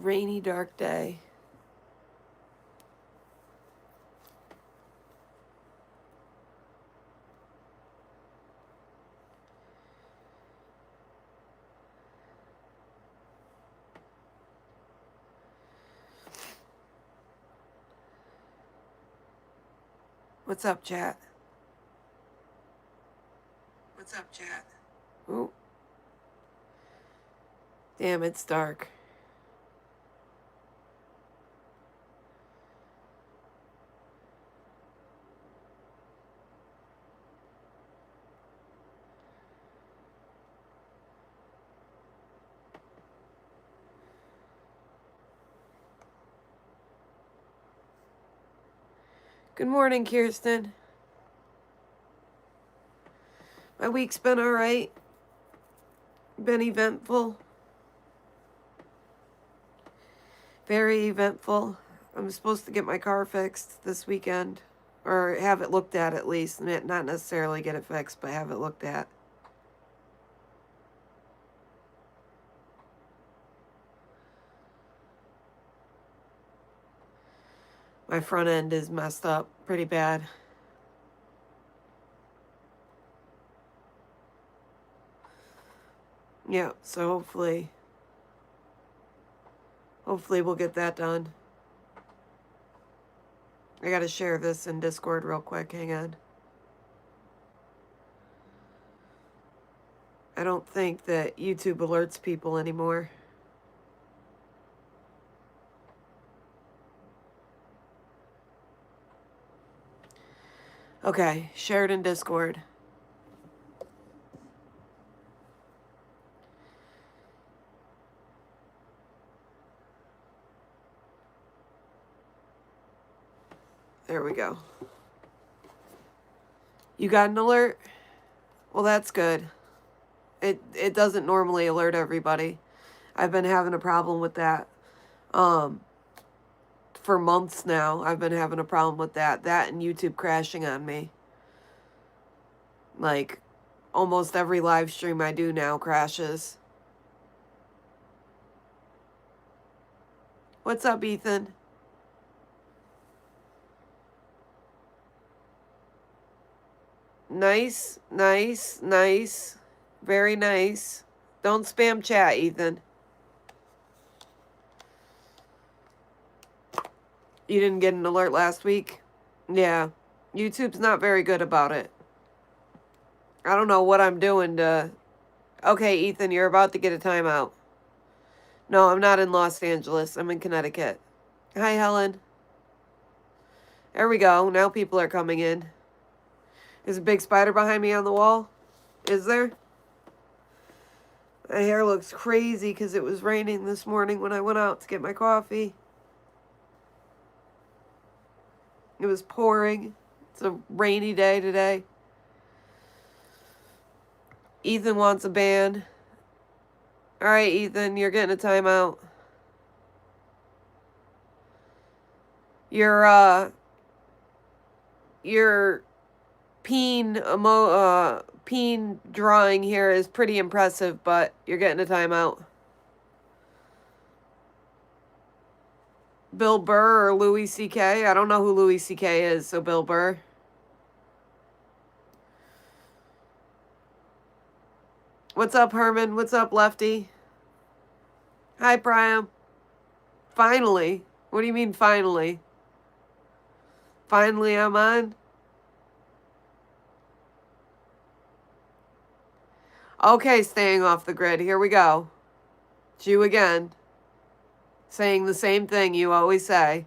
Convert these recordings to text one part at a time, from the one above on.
Rainy, dark day. What's up, chat? What's up, chat? Ooh. Damn, it's dark. Good morning, Kirsten. My week's been all right. Been eventful. Very eventful. I'm supposed to get my car fixed this weekend. Or have it looked at least. Not necessarily get it fixed, but have it looked at. My front end is messed up pretty bad. Yeah, so hopefully we'll get that done. I gotta share this in Discord real quick. Hang on. I don't think that YouTube alerts people anymore. Okay, share it in Discord. There we go. You got an alert? Well, that's good. It doesn't normally alert everybody. I've been having a problem with that. For months now, I've been having a problem with that. That and YouTube crashing on me. Like, almost every live stream I do now crashes. What's up, Ethan? Nice, nice, nice. Very nice. Don't spam chat, Ethan. You didn't get an alert last week? Yeah. YouTube's not very good about it. I don't know what I'm doing to... Okay, Ethan, you're about to get a timeout. No, I'm not in Los Angeles. I'm in Connecticut. Hi, Helen. There we go. Now people are coming in. There's a big spider behind me on the wall. Is there? My hair looks crazy because it was raining this morning when I went out to get my coffee. It was pouring. It's a rainy day today. Ethan wants a ban. All right, Ethan, you're getting a timeout. Your peen drawing here is pretty impressive, but you're getting a timeout. Bill Burr or Louis C.K.? I don't know who Louis C.K. is, so Bill Burr. What's up, Herman? What's up, Lefty? Hi, Priam. Finally? What do you mean, finally? Finally, I'm on? Okay, staying off the grid. Here we go. It's you again. Saying the same thing you always say.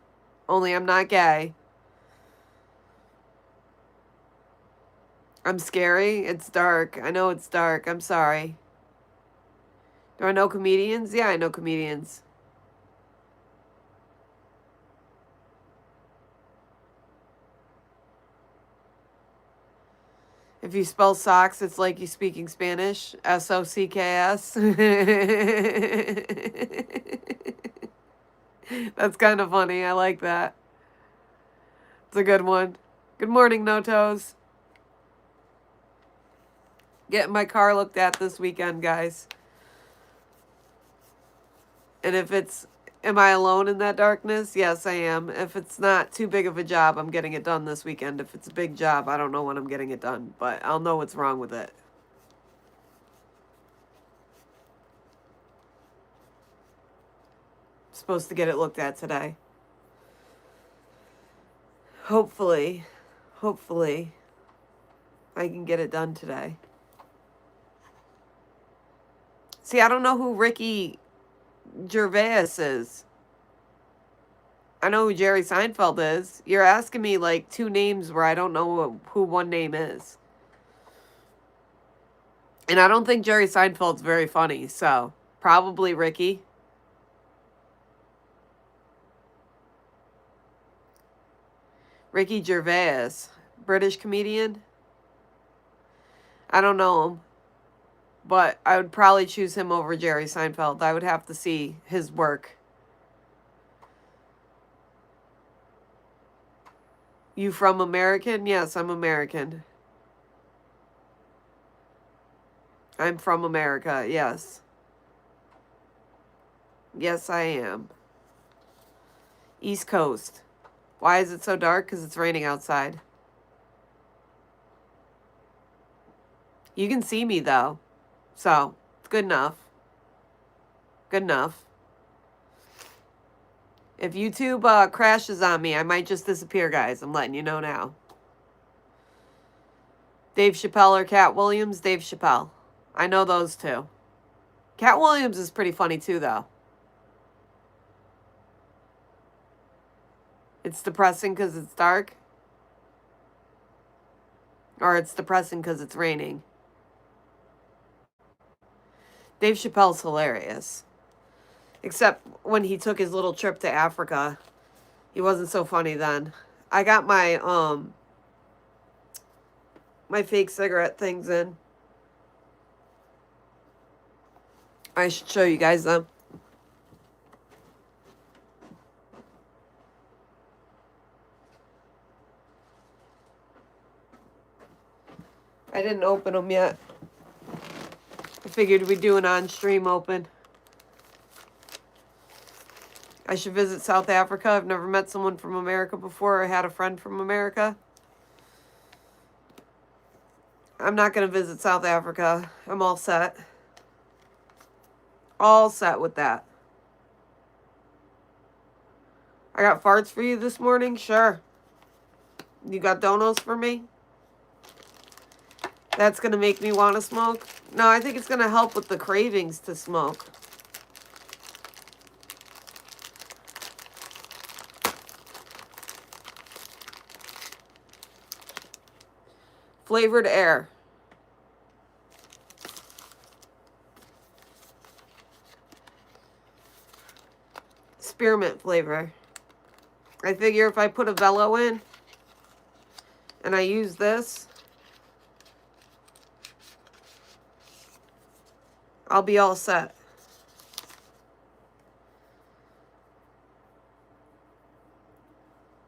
Only I'm not gay. I'm scary. It's dark. I know it's dark. I'm sorry. Do I know comedians? Yeah, I know comedians. If you spell socks, it's like you speaking Spanish. S-O-C-K-S. That's kind of funny. I like that. It's a good one. Good morning, No Toes. Getting my car looked at this weekend, guys. And if it's Am I alone in that darkness? Yes, I am. If it's not too big of a job, I'm getting it done this weekend. If it's a big job, I don't know when I'm getting it done, but I'll know what's wrong with it. I'm supposed to get it looked at today. Hopefully, I can get it done today. See, I don't know who Ricky Gervais is. I know who Jerry Seinfeld is. You're asking me like two names where I don't know who one name is. And I don't think Jerry Seinfeld's very funny, so probably Ricky. Ricky Gervais, British comedian. I don't know him, but I would probably choose him over Jerry Seinfeld. I would have to see his work. You from American? Yes, I'm American. I'm from America, yes. Yes, I am. East Coast. Why is it so dark? Because it's raining outside. You can see me, though. So, it's good enough. Good enough. If YouTube crashes on me, I might just disappear, guys. I'm letting you know now. Dave Chappelle or Cat Williams? Dave Chappelle. I know those two. Cat Williams is pretty funny, too, though. It's depressing because it's dark? Or it's depressing because it's raining? Dave Chappelle's hilarious. Except when he took his little trip to Africa. He wasn't so funny then. I got my my fake cigarette things in. I should show you guys them. I didn't open them yet. I figured we'd do an on-stream open. I should visit South Africa. I've never met someone from America before or had a friend from America. I'm not going to visit South Africa. I'm all set. All set with that. I got farts for you this morning? Sure. You got donos for me? That's going to make me want to smoke? No, I think it's going to help with the cravings to smoke. Flavored air. Spearmint flavor. I figure if I put a Velo in and I use this, I'll be all set.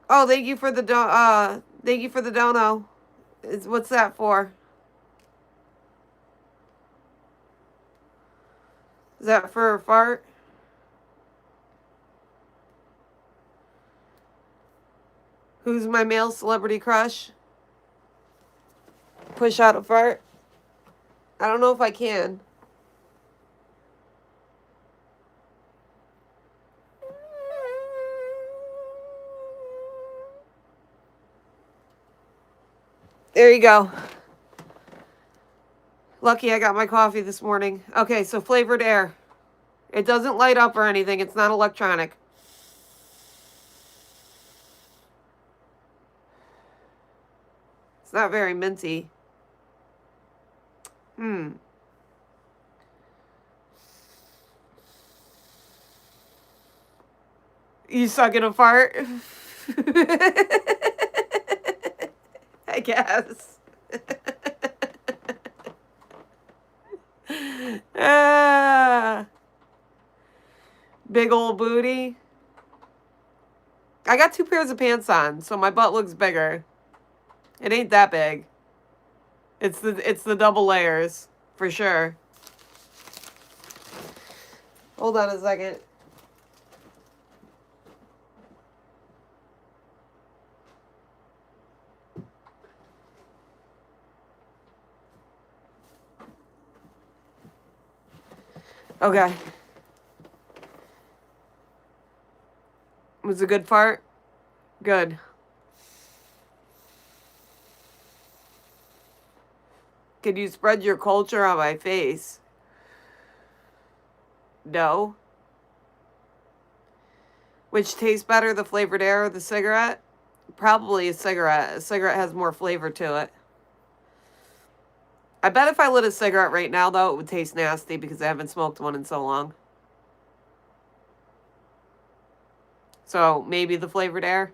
Oh, thank you for the dono. What's that for? Is that for a fart? Who's my male celebrity crush? Push out a fart? I don't know if I can. There you go. Lucky I got my coffee this morning. Okay, so flavored air. It doesn't light up or anything. It's not electronic. It's not very minty. You suck in a fart? I guess. Big old booty. I got 2 pairs of pants on, so my butt looks bigger. It ain't that big. It's the double layers, for sure. Hold on a second. Okay. Was it a good fart? Good. Could you spread your culture on my face? No. Which tastes better, the flavored air or the cigarette? Probably a cigarette. A cigarette has more flavor to it. I bet if I lit a cigarette right now, though, it would taste nasty because I haven't smoked one in so long. So maybe the flavored air?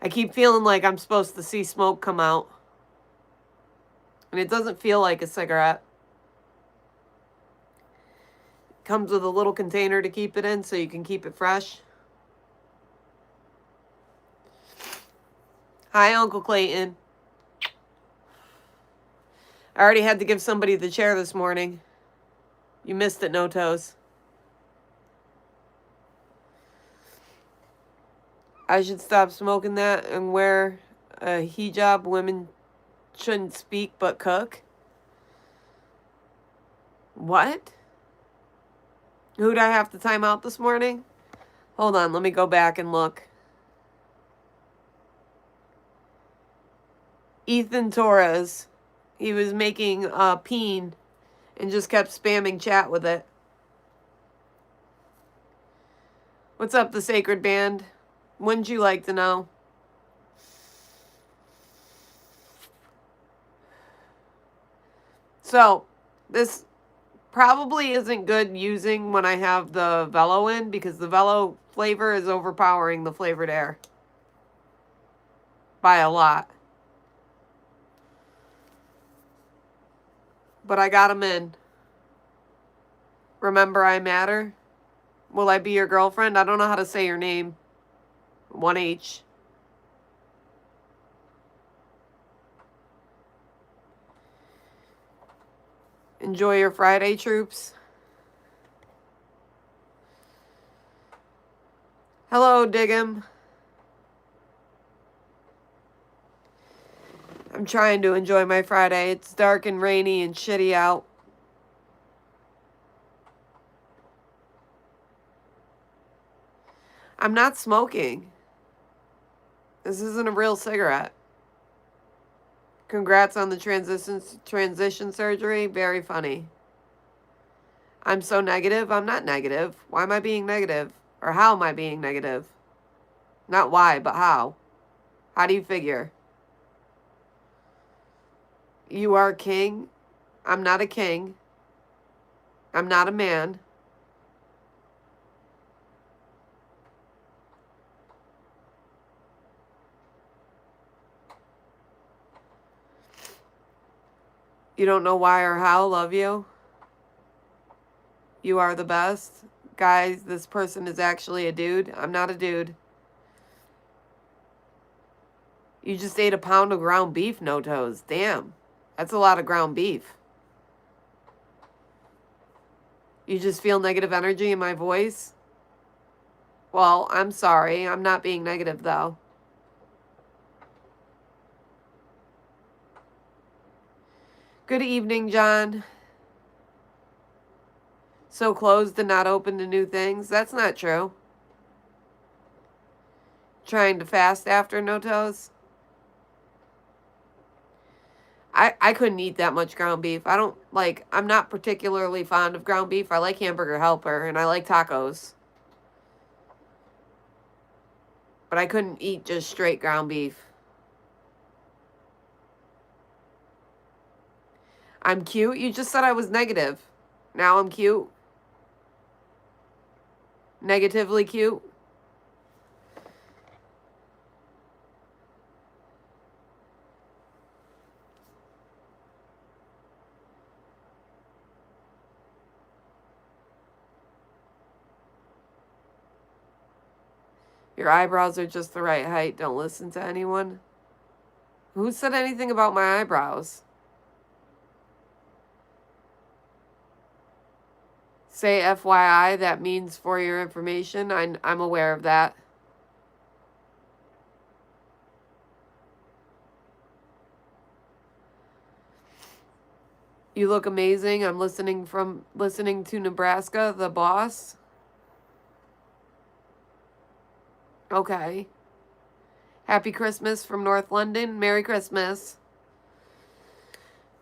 I keep feeling like I'm supposed to see smoke come out. And it doesn't feel like a cigarette. It comes with a little container to keep it in so you can keep it fresh. Hi, Uncle Clayton. I already had to give somebody the chair this morning. You missed it, No Toes. I should stop smoking that and wear a hijab. Women shouldn't speak but cook. What? Who'd I have to time out this morning? Hold on, let me go back and look. Ethan Torres. He was making peen and just kept spamming chat with it. What's up, the Sacred Band? Wouldn't you like to know? So, this probably isn't good using when I have the Velo in because the Velo flavor is overpowering the flavored air by a lot. But I got them in. Remember I matter? Will I be your girlfriend? I don't know how to say your name. 1H. Enjoy your Friday, troops. Hello, Diggum. I'm trying to enjoy my Friday. It's dark and rainy and shitty out. I'm not smoking. This isn't a real cigarette. Congrats on the transition surgery. Very funny. I'm so negative. I'm not negative. Why am I being negative? Or how am I being negative? Not why, but how. How do you figure? You are a king. I'm not a king. I'm not a man. You don't know why or how, love you. You are the best. Guys, this person is actually a dude. I'm not a dude. You just ate a pound of ground beef, No Toes. Damn. That's a lot of ground beef. You just feel negative energy in my voice? Well, I'm sorry. I'm not being negative, though. Good evening, John. So closed and not open to new things? That's not true. Trying to fast after, No Toes? I couldn't eat that much ground beef. I'm not particularly fond of ground beef. I like Hamburger Helper and I like tacos. But I couldn't eat just straight ground beef. I'm cute? You just said I was negative. Now I'm cute? Negatively cute? Your eyebrows are just the right height. Don't listen to anyone. Who said anything about my eyebrows? Say FYI, that means for your information. I'm aware of that. You look amazing. I'm listening to Nebraska, the boss. Okay. Happy Christmas from North London. Merry Christmas.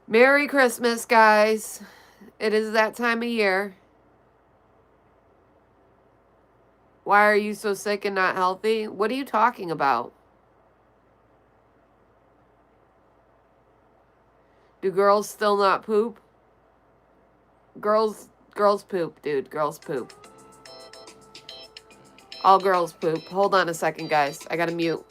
Merry Christmas, guys. It is that time of year. Why are you so sick and not healthy? What are you talking about? Do girls still not poop? Girls poop, dude. Girls poop. All girls poop. Hold on a second, guys. I gotta mute.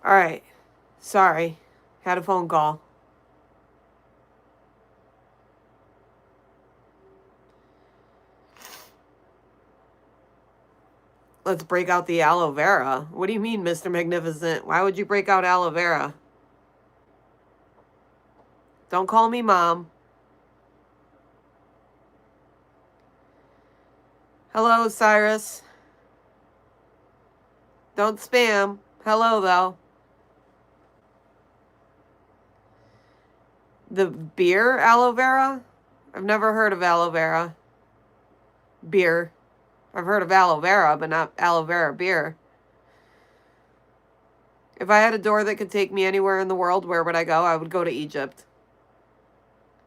All right. Sorry. Had a phone call. Let's break out the aloe vera. What do you mean, Mr. Magnificent? Why would you break out aloe vera? Don't call me mom. Hello, Cyrus. Don't spam. Hello, though. The beer aloe vera? I've never heard of aloe vera. Beer. I've heard of aloe vera, but not aloe vera beer. If I had a door that could take me anywhere in the world, where would I go? I would go to Egypt.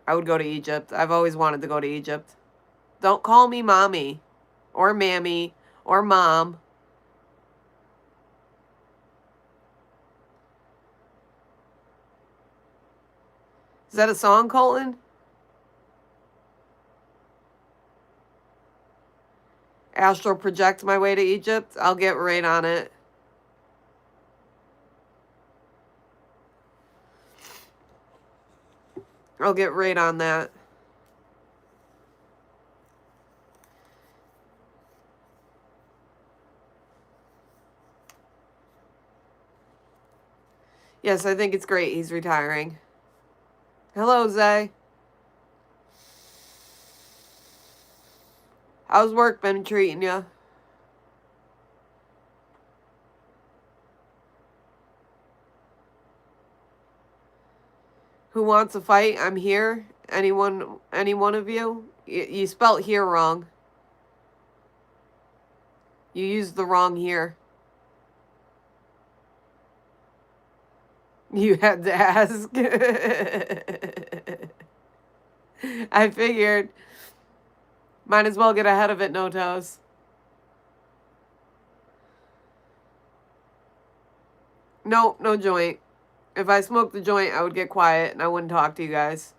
I would go to Egypt. I've always wanted to go to Egypt. Don't call me mommy or mammy or mom. Is that a song, Colton? Astral project my way to Egypt? I'll get right on it. I'll get right on that. Yes, I think it's great he's retiring. Hello, Zay. How's work been treating you? Who wants a fight? I'm here. Any one of you? You spelt here wrong. You used the wrong here. You had to ask. I figured. Might as well get ahead of it, no toes. No, no joint. If I smoked the joint, I would get quiet and I wouldn't talk to you guys.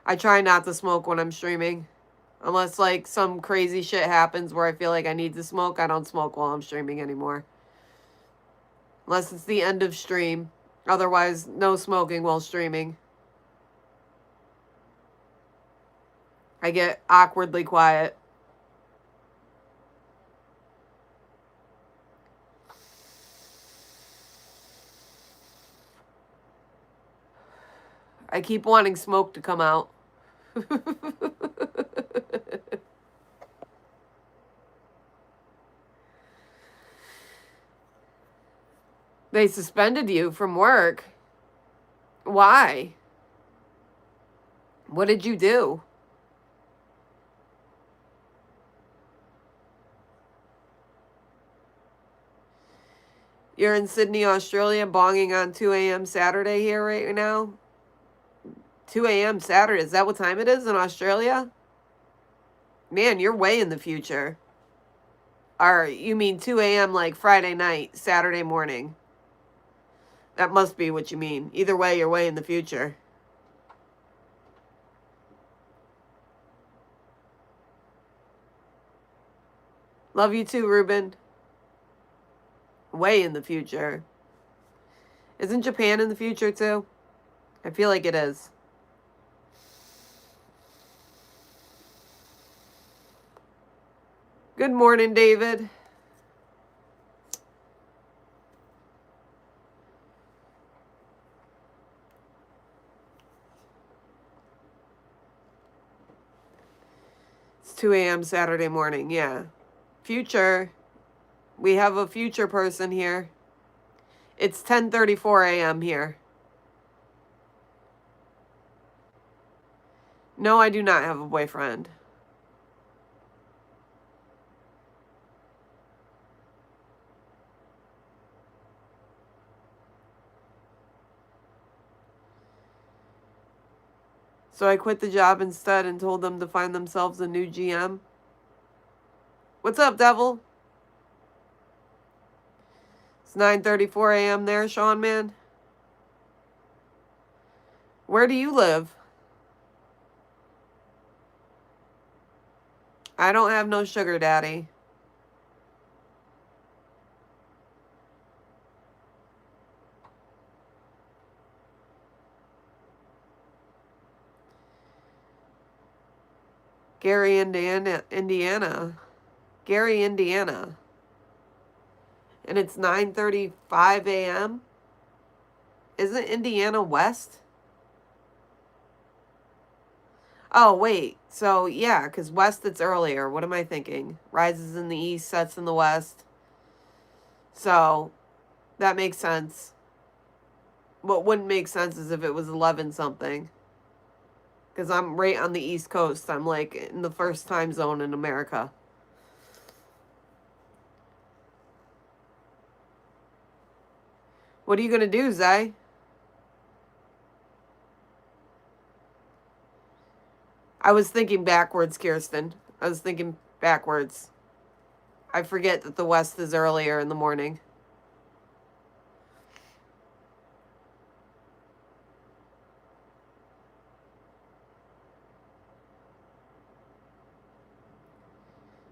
I try not to smoke when I'm streaming. Unless, like, some crazy shit happens where I feel like I need to smoke, I don't smoke while I'm streaming anymore. Unless it's the end of stream. Otherwise, no smoking while streaming. I get awkwardly quiet. I keep wanting smoke to come out. They suspended you from work. Why? What did you do? You're in Sydney, Australia, bonging on 2 a.m. Saturday here right now? 2 a.m. Saturday. Is that what time it is in Australia? Man, you're way in the future. Or you mean 2 a.m. like Friday night, Saturday morning? That must be what you mean. Either way, you're way in the future. Love you too, Ruben. Way in the future. Isn't Japan in the future too? I feel like it is. Good morning, David. It's 2 a.m. Saturday morning, yeah. Future. We have a future person here. It's 10:34 a.m. here. No, I do not have a boyfriend. So I quit the job instead and told them to find themselves a new GM. What's up, devil? It's 9:34 a.m. there, Sean, man. Where do you live? I don't have no sugar daddy. Gary, Indiana. Gary, Indiana. And it's 9:35 a.m.? Isn't Indiana west? Oh, wait. So, yeah, because west it's earlier. What am I thinking? Rises in the east, sets in the west. So, that makes sense. What wouldn't make sense is if it was 11 something. Because I'm right on the east coast. I'm like in the first time zone in America. What are you going to do, Zay? I was thinking backwards, Kirsten. I was thinking backwards. I forget that the west is earlier in the morning.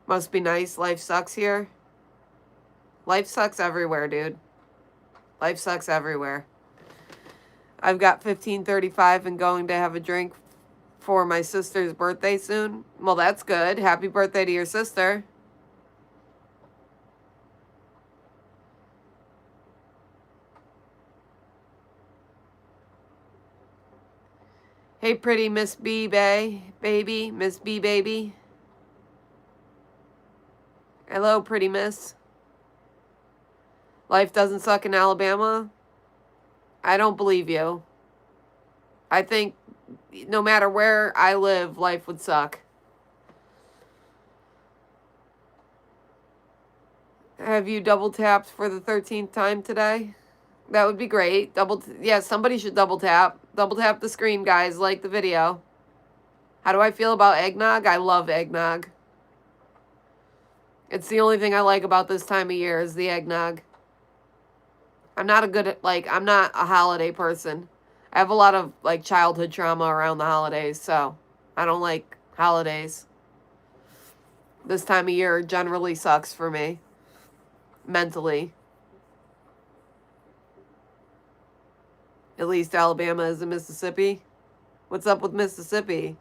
Must be nice. Life sucks here. Life sucks everywhere, dude. Life sucks everywhere. I've got 15:35 and going to have a drink for my sister's birthday soon. Well, that's good. Happy birthday to your sister. Hey, pretty Miss B, baby. Miss B, baby. Hello, pretty miss. Life doesn't suck in Alabama? I don't believe you. I think no matter where I live, life would suck. Have you double tapped for the 13th time today? That would be great. Yeah, somebody should double tap. Double tap the screen, guys. Like the video. How do I feel about eggnog? I love eggnog. It's the only thing I like about this time of year is the eggnog. I'm not I'm not a holiday person. I have a lot of, childhood trauma around the holidays, so I don't like holidays. This time of year generally sucks for me. Mentally. At least Alabama is in Mississippi. What's up with Mississippi?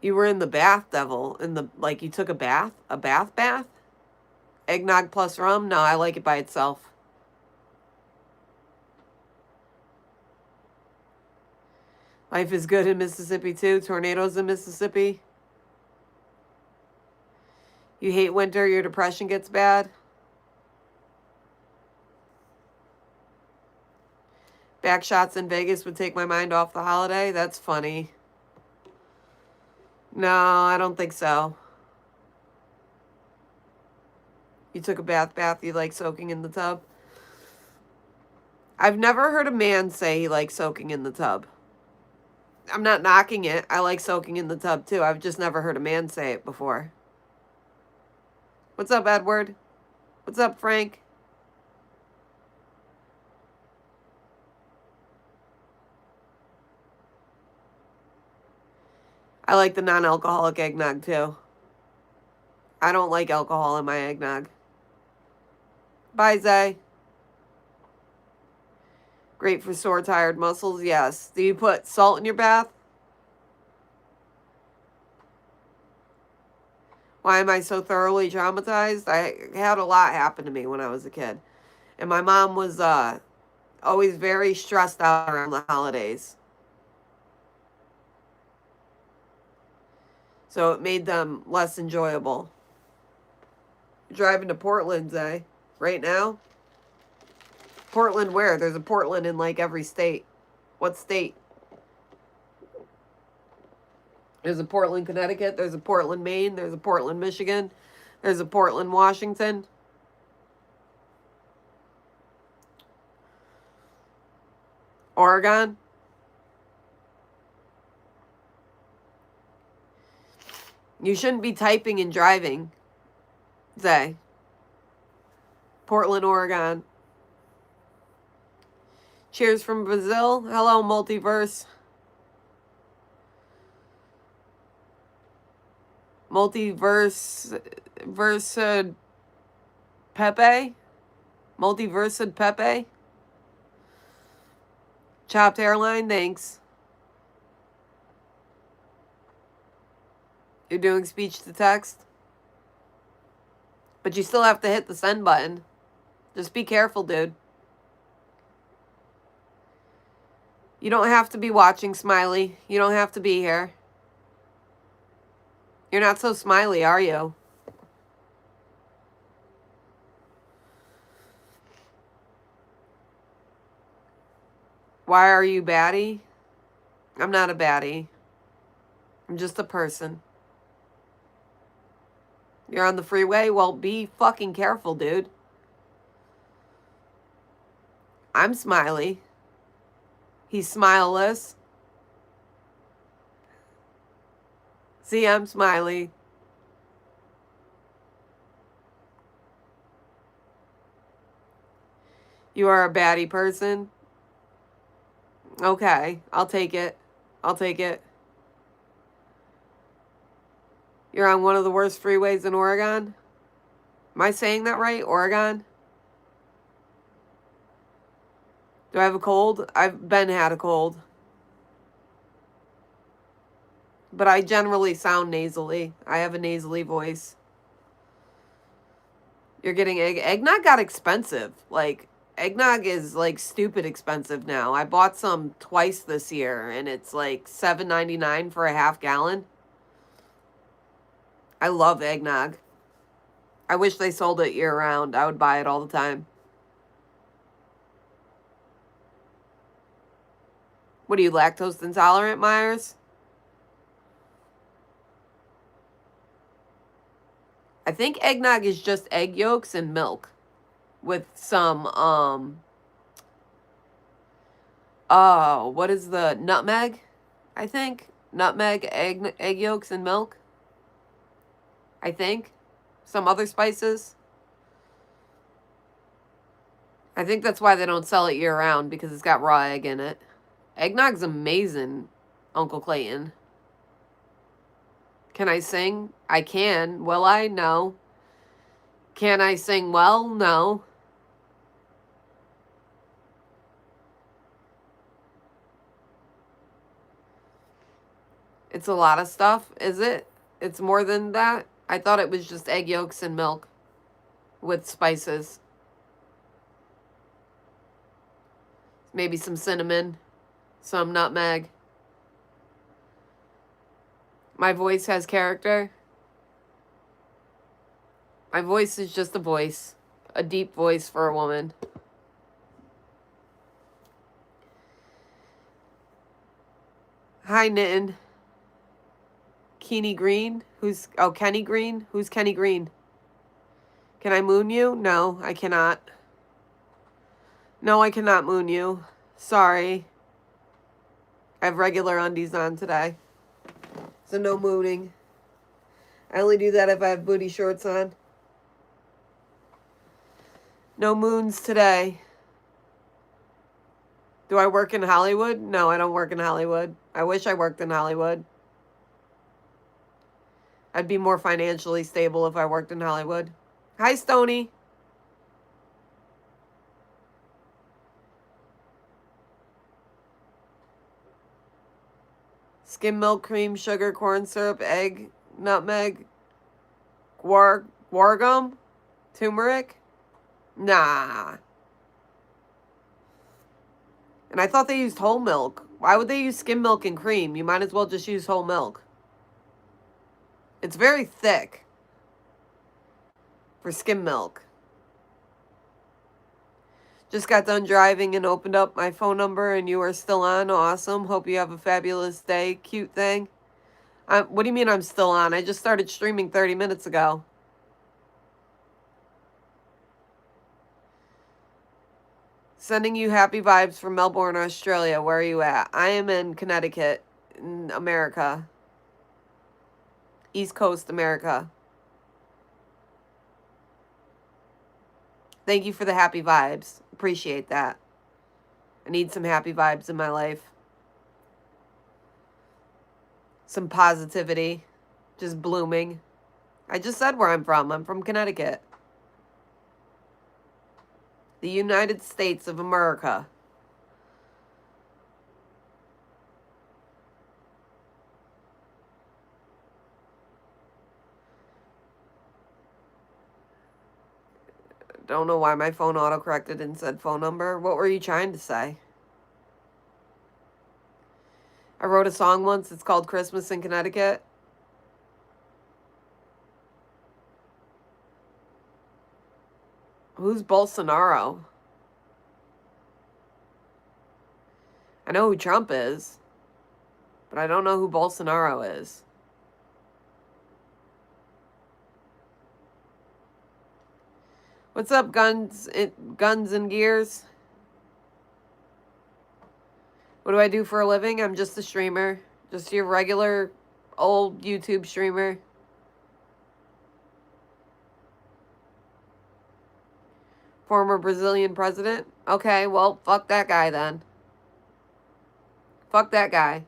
You were in the bath, devil. Like, you took a bath? A bath? Eggnog plus rum? No, I like it by itself. Life is good in Mississippi, too. Tornadoes in Mississippi. You hate winter, your depression gets bad. Back shots in Vegas would take my mind off the holiday. That's funny. No, I don't think so. You took a bath, you like soaking in the tub? I've never heard a man say he likes soaking in the tub. I'm not knocking it. I like soaking in the tub too. I've just never heard a man say it before. What's up, Edward? What's up, Frank? I like the non-alcoholic eggnog too. I don't like alcohol in my eggnog. Bye, Zay. Great for sore, tired muscles, yes. Do you put salt in your bath? Why am I so thoroughly traumatized? I had a lot happen to me when I was a kid. And my mom was always very stressed out around the holidays. So it made them less enjoyable. Driving to Portland, Zay, right now? Portland where? There's a Portland in like every state. What state? There's a Portland, Connecticut. There's a Portland, Maine. There's a Portland, Michigan. There's a Portland, Washington. Oregon. You shouldn't be typing and driving, Zay. Portland, Oregon. Cheers from Brazil. Hello, Multiverse. Multiversed Pepe. Multiversed Pepe. Chopped Airline, thanks. You're doing speech to text. But you still have to hit the send button. Just be careful, dude. You don't have to be watching, Smiley. You don't have to be here. You're not so smiley, are you? Why are you baddie? I'm not a baddie. I'm just a person. You're on the freeway? Well, be fucking careful, dude. I'm Smiley. He's smileless. See, I'm Smiley. You are a baddie person? Okay, I'll take it. I'll take it. You're on one of the worst freeways in Oregon? Am I saying that right? Oregon? Do I have a cold? I've had a cold. But I generally sound nasally. I have a nasally voice. You're getting eggnog got expensive. Like, eggnog is like stupid expensive now. I bought some twice this year and it's like $7.99 for a half gallon. I love eggnog. I wish they sold it year round. I would buy it all the time. What are you, lactose intolerant, Myers? I think eggnog is just egg yolks and milk with some, what is the nutmeg? I think. Nutmeg, egg yolks, and milk. I think. Some other spices. I think that's why they don't sell it year round, because it's got raw egg in it. Eggnog's amazing, Uncle Clayton. Can I sing? I can. Will I? No. Can I sing well? No. It's a lot of stuff, is it? It's more than that? I thought it was just egg yolks and milk with spices. Maybe some cinnamon, some nutmeg. My voice has character. My voice is just a voice. A deep voice for a woman. Hi, Knittin'. Kenny Green? Kenny Green? Who's Kenny Green? Can I moon you? No, I cannot. No, I cannot moon you. Sorry. I have regular undies on today. So no mooning. I only do that if I have booty shorts on. No moons today. Do I work in Hollywood? No, I don't work in Hollywood. I wish I worked in Hollywood. I'd be more financially stable if I worked in Hollywood. Hi, Stony. Skim milk, cream, sugar, corn syrup, egg, nutmeg, guar gum, turmeric. Nah. And I thought they used whole milk. Why would they use skim milk and cream? You might as well just use whole milk. It's very thick for skim milk. Just got done driving and opened up my phone number and you are still on. Awesome. Hope you have a fabulous day. Cute thing. What do you mean I'm still on? I just started streaming 30 minutes ago. Sending you happy vibes from Melbourne, Australia. Where are you at? I am in Connecticut, in America. East Coast, America. Thank you for the happy vibes. Appreciate that. I need some happy vibes in my life. Some positivity. Just blooming. I just said where I'm from. I'm from Connecticut. The United States of America. Don't know why my phone autocorrected and said phone number. What were you trying to say? I wrote a song once. It's called Christmas in Connecticut. Who's Bolsonaro? I know who Trump is, but I don't know who Bolsonaro is. What's up, Guns and Gears? What do I do for a living? I'm just a streamer. Just your regular old YouTube streamer. Former Brazilian president? Okay, well, fuck that guy then. Fuck that guy.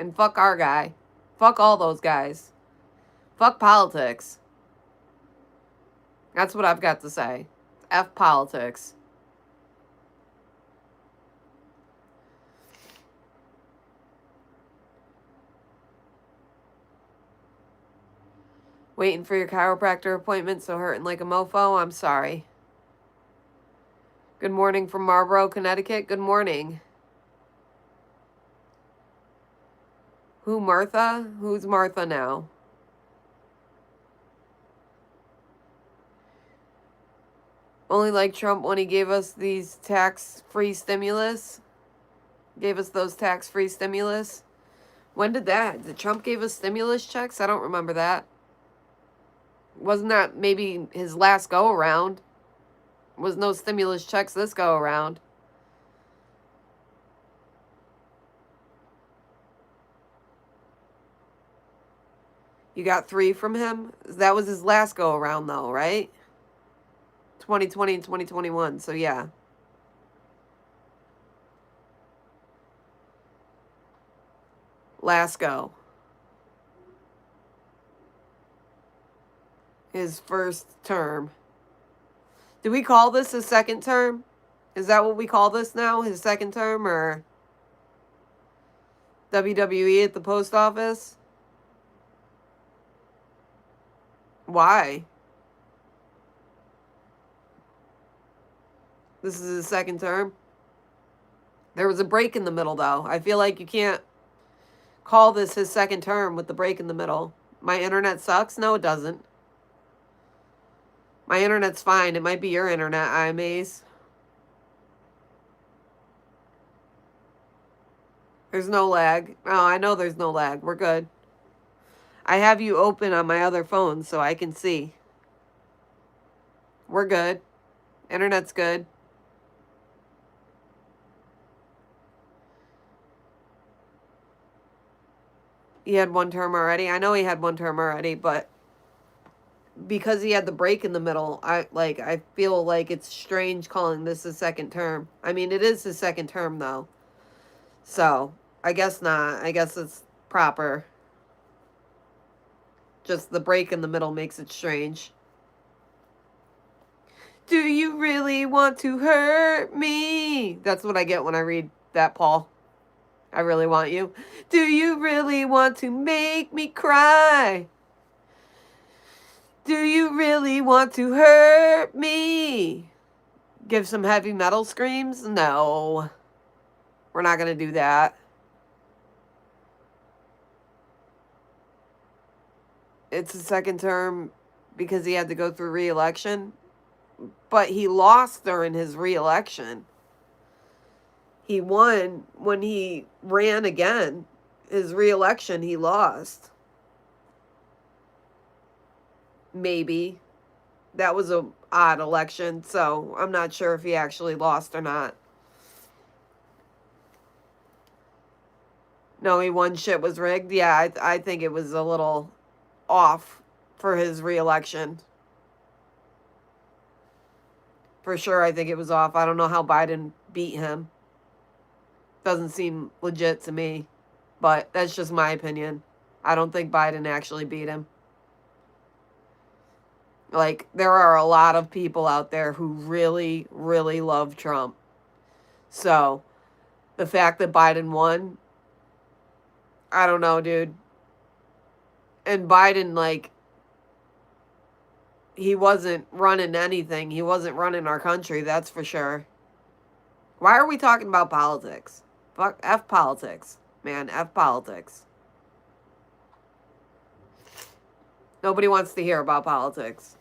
And fuck our guy. Fuck all those guys. Fuck politics. That's what I've got to say. F politics. Waiting for your chiropractor appointment, so hurting like a mofo? I'm sorry. Good morning from Marlborough, Connecticut. Good morning. Who, Martha? Who's Martha now? Only like Trump when he gave us these tax-free stimulus. Gave us those tax-free stimulus. When did that? Did Trump give us stimulus checks? I don't remember that. Wasn't that maybe his last go-around? Was no stimulus checks this go-around. You got 3 from him? That was his last go-around, though, right? 2020 and 2021, so yeah. Last go. his first term. Do we call this his second term? Is that what we call this now? His second term, or WWE at the post office? Why? This is his second term? There was a break in the middle, though. I feel like you can't call this his second term with the break in the middle. My internet sucks? No, it doesn't. My internet's fine. It might be your internet, IMAs. There's no lag. Oh, I know there's no lag. We're good. I have you open on my other phone so I can see. We're good. Internet's good. He had one term already. I know he had one term already, but because he had the break in the middle, I feel like it's strange calling this his second term. I mean, it is his second term though. So, I guess not. I guess it's proper. Just the break in the middle makes it strange. Do you really want to hurt me? That's what I get when I read that, Paul. I really want you. Do you really want to make me cry? Do you really want to hurt me? Give some heavy metal screams? No. We're not going to do that. It's a second term because he had to go through re-election. But he lost during his re-election. He won when he ran again. His re-election, he lost. Maybe. That was a odd election, so I'm not sure if he actually lost or not. No, he won, shit was rigged. Yeah, I think it was a little off for his re-election. For sure, I think it was off. I don't know how Biden beat him. Doesn't seem legit to me. But that's just my opinion. I don't think Biden actually beat him. Like, there are a lot of people out there who really, really love Trump. So, the fact that Biden won, I don't know, dude. And Biden, like, he wasn't running anything. He wasn't running our country, that's for sure. Why are we talking about politics? Fuck, F politics. Man, F politics. Nobody wants to hear about politics.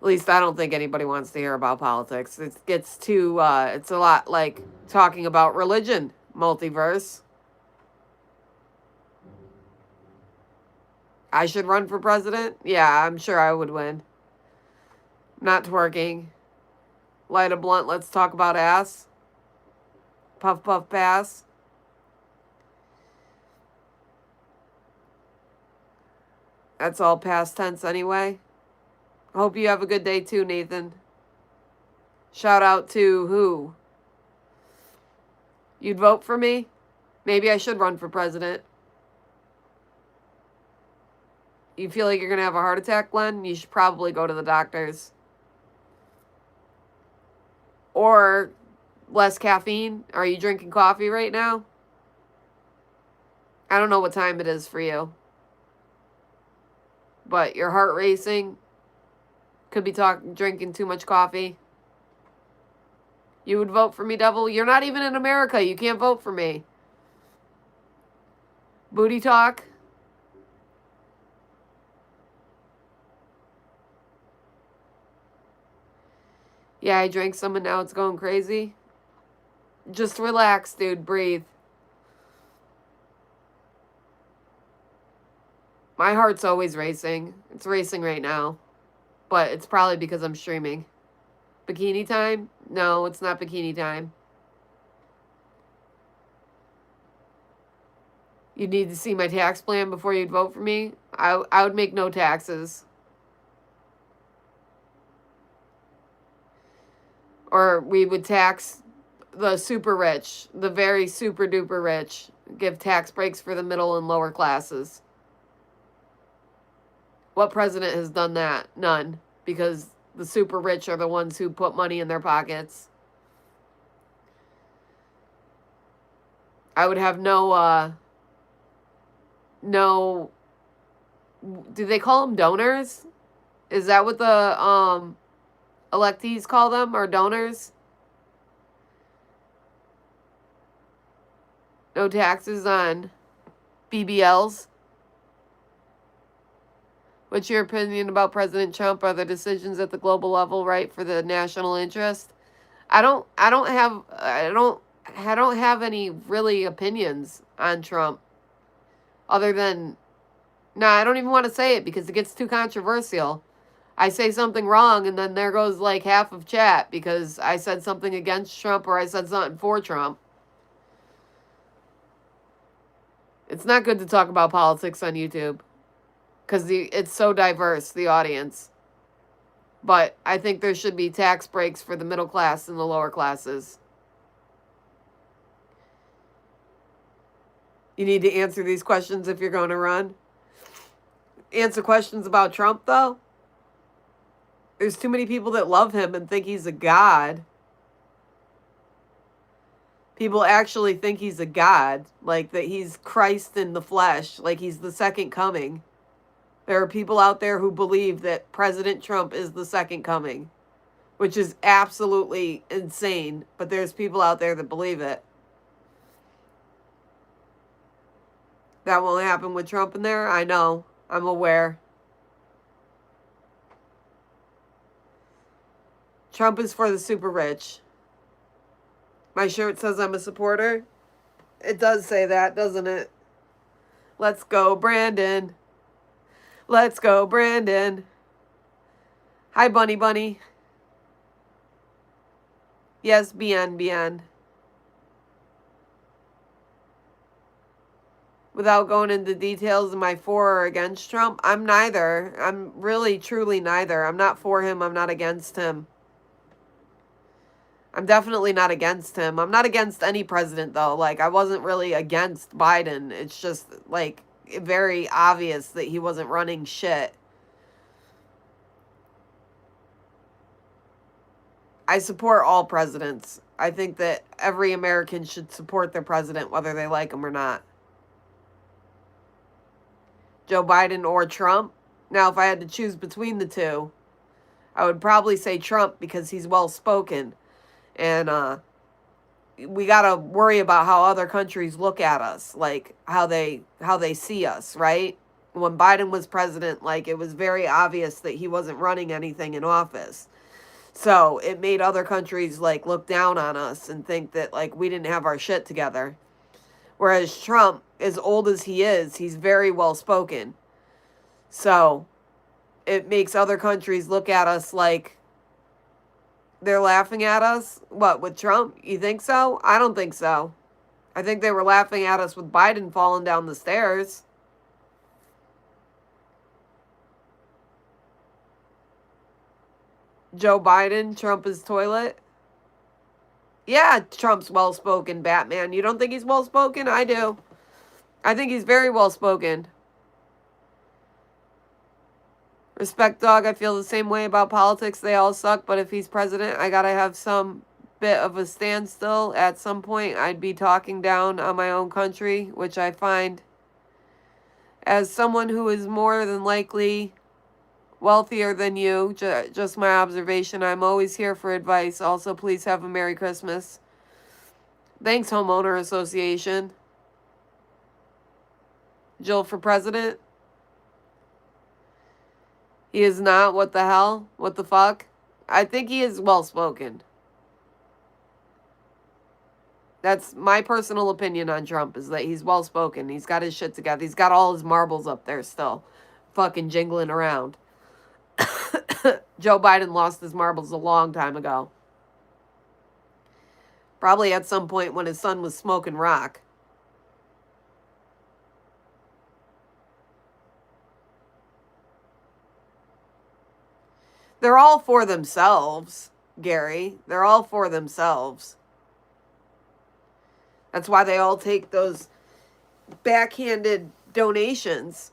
At least I don't think anybody wants to hear about politics. It gets too, it's a lot like talking about religion, multiverse. I should run for president? Yeah, I'm sure I would win. Not twerking. Light a blunt, let's talk about ass. Puff, puff, pass. That's all past tense anyway. Hope you have a good day too, Nathan. Shout out to who? You'd vote for me? Maybe I should run for president. You feel like you're going to have a heart attack, Glenn? You should probably go to the doctors. Or less caffeine. Are you drinking coffee right now? I don't know what time it is for you. But your heart racing. Could be drinking too much coffee. You would vote for me, devil? You're not even in America. You can't vote for me. Booty talk. Yeah, I drank some and now it's going crazy. Just relax, dude. Breathe. My heart's always racing. It's racing right now. But it's probably because I'm streaming. Bikini time? No, it's not bikini time. You'd need to see my tax plan before you'd vote for me. I would make no taxes. Or we would tax the super rich, the very super duper rich. Give tax breaks for the middle and lower classes. What president has done that? None. Because the super rich are the ones who put money in their pockets. I would have no, do they call them donors? Is that what the, electees call them, or donors? No taxes on BBLs. What's your opinion about President Trump? Are the decisions at the global level right for the national interest? I don't have any really opinions on Trump other than, I don't even want to say it because it gets too controversial. I say something wrong and then there goes like half of chat because I said something against Trump or I said something for Trump. It's not good to talk about politics on YouTube because it's so diverse, the audience. But I think there should be tax breaks for the middle class and the lower classes. You need to answer these questions if you're going to run. Answer questions about Trump, though. There's too many people that love him and think he's a god. People actually think he's a god, like that he's Christ in the flesh, like he's the second coming. There are people out there who believe that President Trump is the second coming, which is absolutely insane, but there's people out there that believe it. That won't happen with Trump in there? I know. I'm aware. Trump is for the super rich. My shirt says I'm a supporter. It does say that, doesn't it? Let's go, Brandon. Let's go, Brandon. Hi, Bunny Bunny. Yes, bien. Without going into details, am I for or against Trump? I'm neither. I'm really, truly neither. I'm not for him. I'm not against him. I'm definitely not against him. I'm not against any president, though. Like, I wasn't really against Biden. It's just, like, very obvious that he wasn't running shit. I support all presidents. I think that every American should support their president, whether they like him or not. Joe Biden or Trump. Now, if I had to choose between the two, I would probably say Trump because he's well-spoken. And we got to worry about how other countries look at us, like how they see us, right? When Biden was president, like it was very obvious that he wasn't running anything in office. So it made other countries like look down on us and think that like we didn't have our shit together. Whereas Trump, as old as he is, he's very well-spoken. So it makes other countries look at us like they're laughing at us. What, with Trump? You think so? I don't think so. I think they were laughing at us with Biden falling down the stairs. Joe Biden, Trump is toilet. Yeah, Trump's well-spoken, Batman. You don't think he's well-spoken? I do. I think he's very well-spoken. Respect dog, I feel the same way about politics. They all suck, but if he's president, I gotta have some bit of a standstill. At some point, I'd be talking down on my own country, which I find, as someone who is more than likely wealthier than you, just my observation, I'm always here for advice. Also, please have a Merry Christmas. Thanks, Homeowner Association. Jill for president. He is not. What the hell? What the fuck? I think he is well-spoken. That's my personal opinion on Trump, is that he's well-spoken. He's got his shit together. He's got all his marbles up there still. Fucking jingling around. Joe Biden lost his marbles a long time ago. Probably at some point when his son was smoking rock. They're all for themselves, Gary. They're all for themselves. That's why they all take those backhanded donations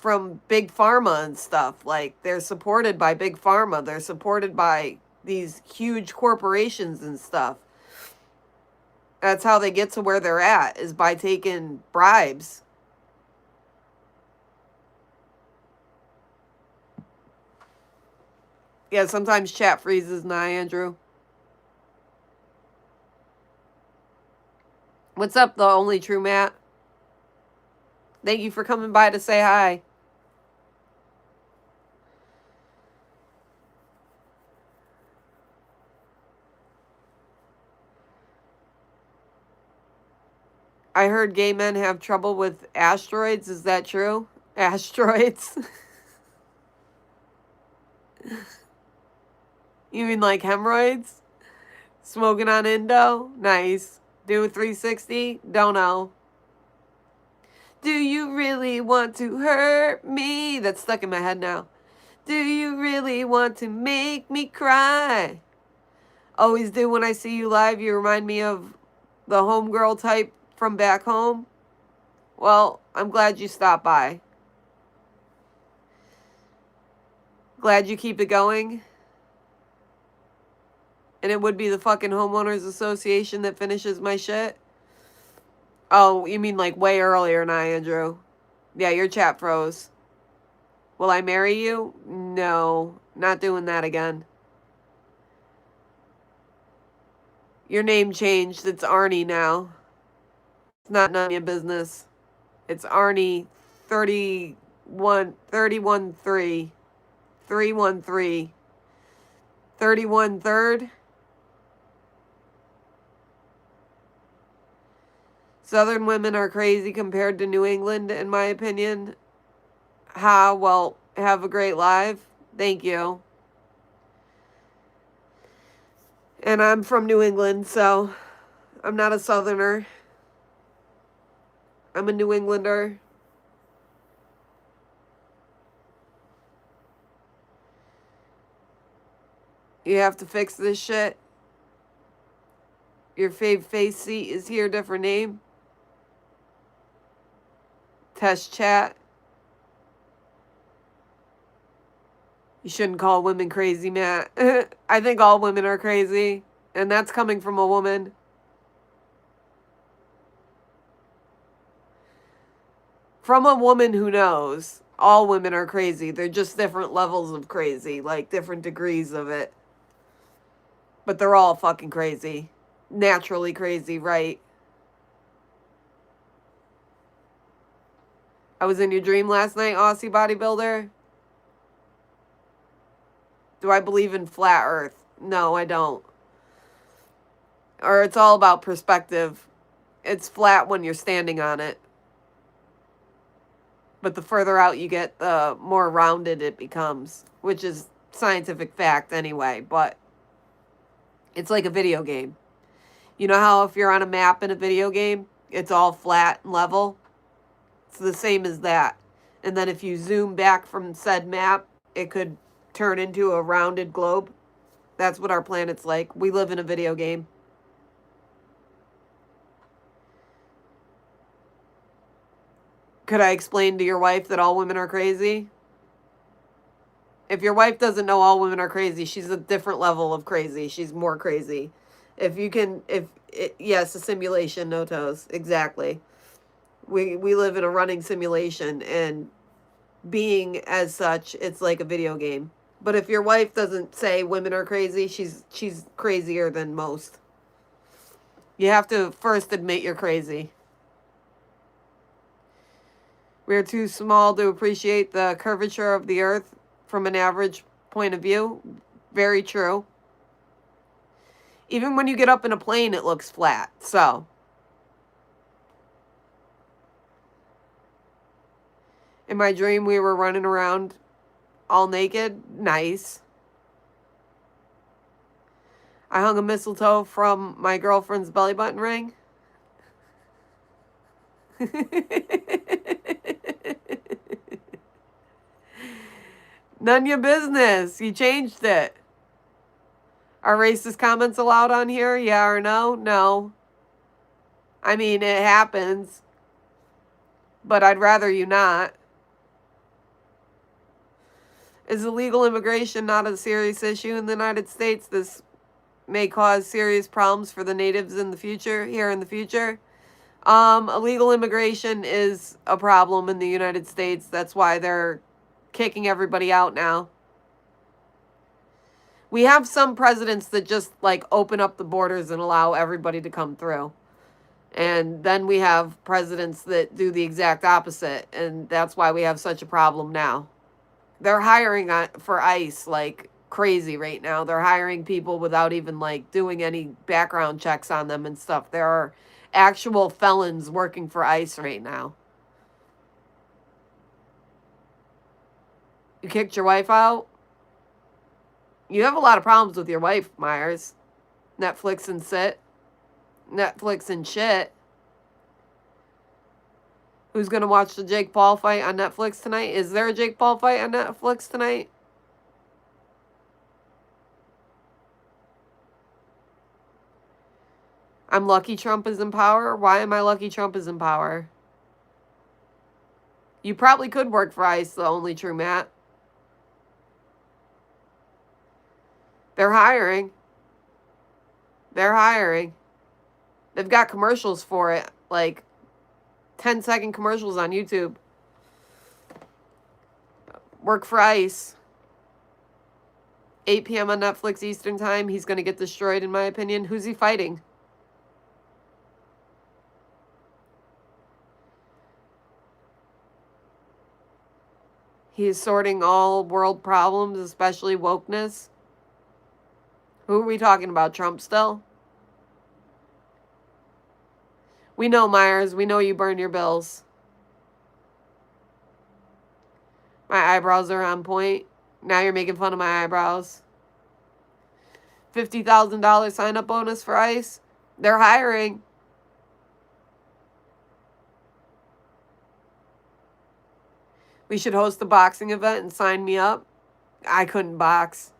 from Big Pharma and stuff. Like, they're supported by Big Pharma. They're supported by these huge corporations and stuff. That's how they get to where they're at, is by taking bribes. Yeah, sometimes chat freezes. Nah, Andrew. What's up, the only true Matt? Thank you for coming by to say hi. I heard gay men have trouble with asteroids. Is that true? Asteroids? You mean like hemorrhoids? Smoking on Indo? Nice. Do a 360? Don't know. Do you really want to hurt me? That's stuck in my head now. Do you really want to make me cry? Always do when I see you live. You remind me of the homegirl type from back home. Well, I'm glad you stopped by. Glad you keep it going. And it would be the fucking homeowners association that finishes my shit. Oh, you mean like way earlier now, Andrew? Yeah, your chat froze. Will I marry you? No, not doing that again. Your name changed. It's Arnie now. It's not none of your business. It's Arnie 31 3 313 31 3rd. Southern women are crazy compared to New England, in my opinion. Ha, well, have a great live. Thank you. And I'm from New England, so I'm not a Southerner. I'm a New Englander. You have to fix this shit. Your fave face seat is here, different name. Test chat. You shouldn't call women crazy, Matt. I think all women are crazy. And that's coming from a woman. From a woman who knows. All women are crazy. They're just different levels of crazy. Like, different degrees of it. But they're all fucking crazy. Naturally crazy, right? I was in your dream last night, Aussie bodybuilder. Do I believe in flat earth? No, I don't. Or it's all about perspective. It's flat when you're standing on it. But the further out you get, the more rounded it becomes. Which is scientific fact anyway. But it's like a video game. You know how if you're on a map in a video game, it's all flat and level? It's the same as that. And then if you zoom back from said map, it could turn into a rounded globe. That's what our planet's like. We live in a video game. Could I explain to your wife that all women are crazy? If your wife doesn't know all women are crazy, she's a different level of crazy. She's more crazy. Yes, a simulation, no toes. Exactly. We live in a running simulation, and being as such, it's like a video game. But if your wife doesn't say women are crazy, she's crazier than most. You have to first admit you're crazy. We're too small to appreciate the curvature of the earth from an average point of view. Very true. Even when you get up in a plane, it looks flat. So, in my dream, we were running around all naked. Nice. I hung a mistletoe from my girlfriend's belly button ring. None your business. You changed it. Are racist comments allowed on here? Yeah or no? No. I mean, it happens. But I'd rather you not. Is illegal immigration not a serious issue in the United States? This may cause serious problems for the natives in the future, here in the future. Illegal immigration is a problem in the United States. That's why they're kicking everybody out now. We have some presidents that just like open up the borders and allow everybody to come through. And then we have presidents that do the exact opposite. And that's why we have such a problem now. They're hiring for ICE like crazy right now. They're hiring people without even like doing any background checks on them and stuff. There are actual felons working for ICE right now. You kicked your wife out? You have a lot of problems with your wife, Myers. Netflix and sit. Netflix and shit. Who's going to watch the Jake Paul fight on Netflix tonight? Is there a Jake Paul fight on Netflix tonight? I'm lucky Trump is in power. Why am I lucky Trump is in power? You probably could work for ICE, the only true Matt. They're hiring. They're hiring. They've got commercials for it. Like 10-second commercials on YouTube. Work for ICE. 8 p.m. on Netflix Eastern Time. He's going to get destroyed, in my opinion. Who's he fighting? He is sorting all world problems, especially wokeness. Who are we talking about? Trump still? We know, Myers. We know you burn your bills. My eyebrows are on point. Now you're making fun of my eyebrows. $50,000 sign-up bonus for ICE. They're hiring. We should host a boxing event and sign me up. I couldn't box.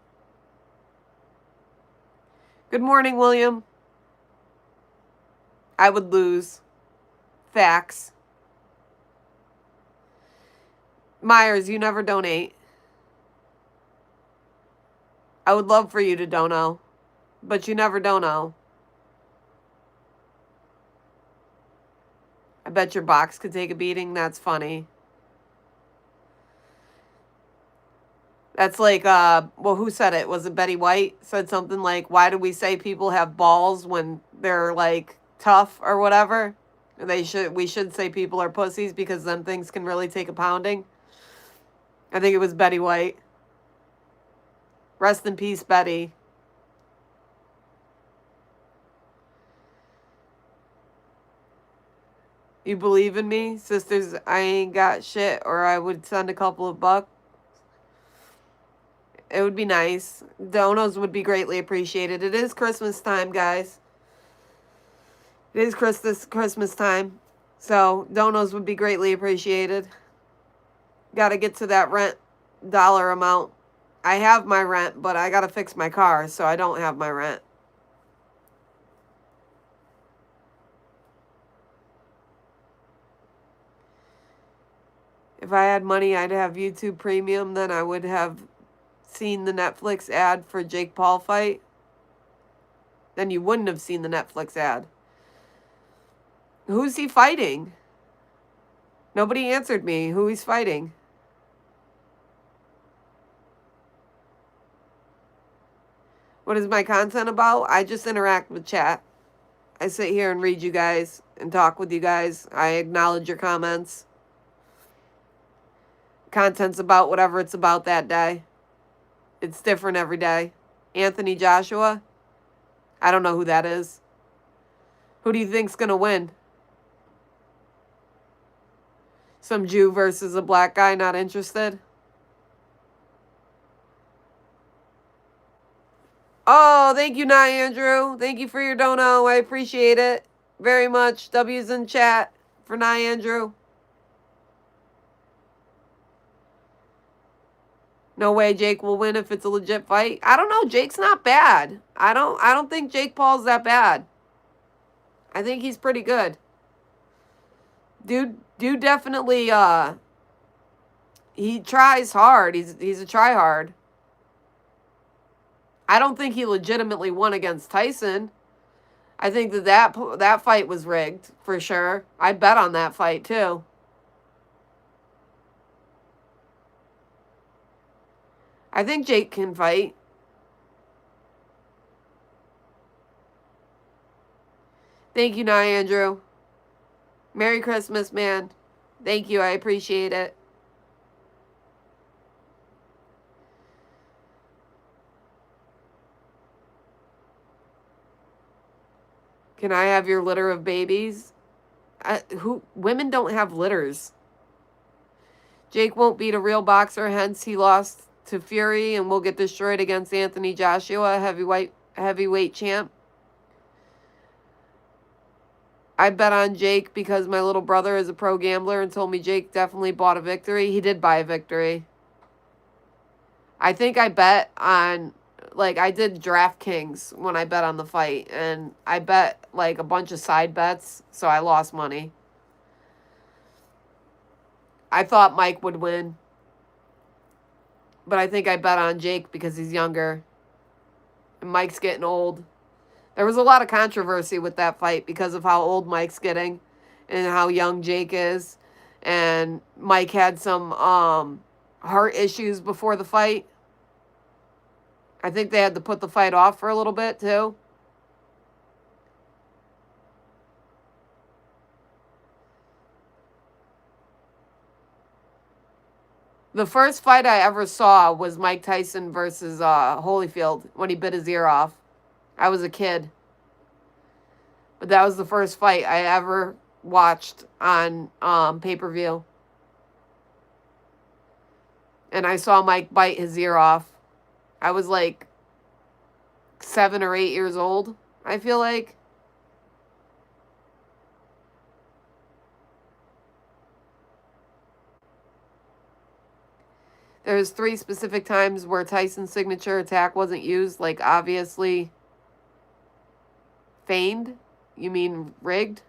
Good morning, William. I would lose. Facts. Myers, you never donate. I would love for you to dono, but you never dono. I bet your box could take a beating. That's funny. That's like, well, who said it? Was it Betty White? Said something like, why do we say people have balls when they're like tough or whatever? We should say people are pussies because then things can really take a pounding. I think it was Betty White. Rest in peace, Betty. You believe in me? Sisters, I ain't got shit, or I would send a couple of bucks. It would be nice. Donos would be greatly appreciated. It is Christmas time, guys. It is Christmas time. So, donos would be greatly appreciated. Got to get to that rent dollar amount. I have my rent, but I got to fix my car, so I don't have my rent. If I had money, I'd have YouTube Premium. Then I would have seen the Netflix ad for Jake Paul fight. Then you wouldn't have seen the Netflix ad. Who's he fighting? Nobody answered me who he's fighting. What is my content about? I just interact with chat. I sit here and read you guys and talk with you guys. I acknowledge your comments. Content's about whatever it's about that day. It's different every day. Anthony Joshua? I don't know who that is. Who do you think's going to win? Some Jew versus a black guy, not interested? Oh, thank you, Nye Andrew. Thank you for your dono. I appreciate it very much. W's in chat for Nye Andrew. No way Jake will win if it's a legit fight. I don't know. Jake's not bad. I don't think Jake Paul's that bad. I think he's pretty good. Dude definitely He tries hard. He's a tryhard. I don't think he legitimately won against Tyson. I think that fight was rigged for sure. I bet on that fight too. I think Jake can fight. Thank you, Nye Andrew. Merry Christmas, man. Thank you. I appreciate it. Can I have your litter of babies? Women don't have litters. Jake won't beat a real boxer, hence he lost to Fury and will get destroyed against Anthony Joshua, heavyweight champ. I bet on Jake because my little brother is a pro gambler and told me Jake definitely bought a victory. He did buy a victory. I think I bet on, like, I did DraftKings when I bet on the fight, and I bet, like, a bunch of side bets, so I lost money. I thought Mike would win, but I think I bet on Jake because he's younger, and Mike's getting old. There was a lot of controversy with that fight because of how old Mike's getting and how young Jake is. And Mike had some heart issues before the fight. I think they had to put the fight off for a little bit too. The first fight I ever saw was Mike Tyson versus Holyfield when he bit his ear off. I was a kid. But that was the first fight I ever watched on pay-per-view. And I saw Mike bite his ear off. I was like 7 or 8 years old, I feel like. There's 3 specific times where Tyson's signature attack wasn't used, like obviously feigned. You mean rigged?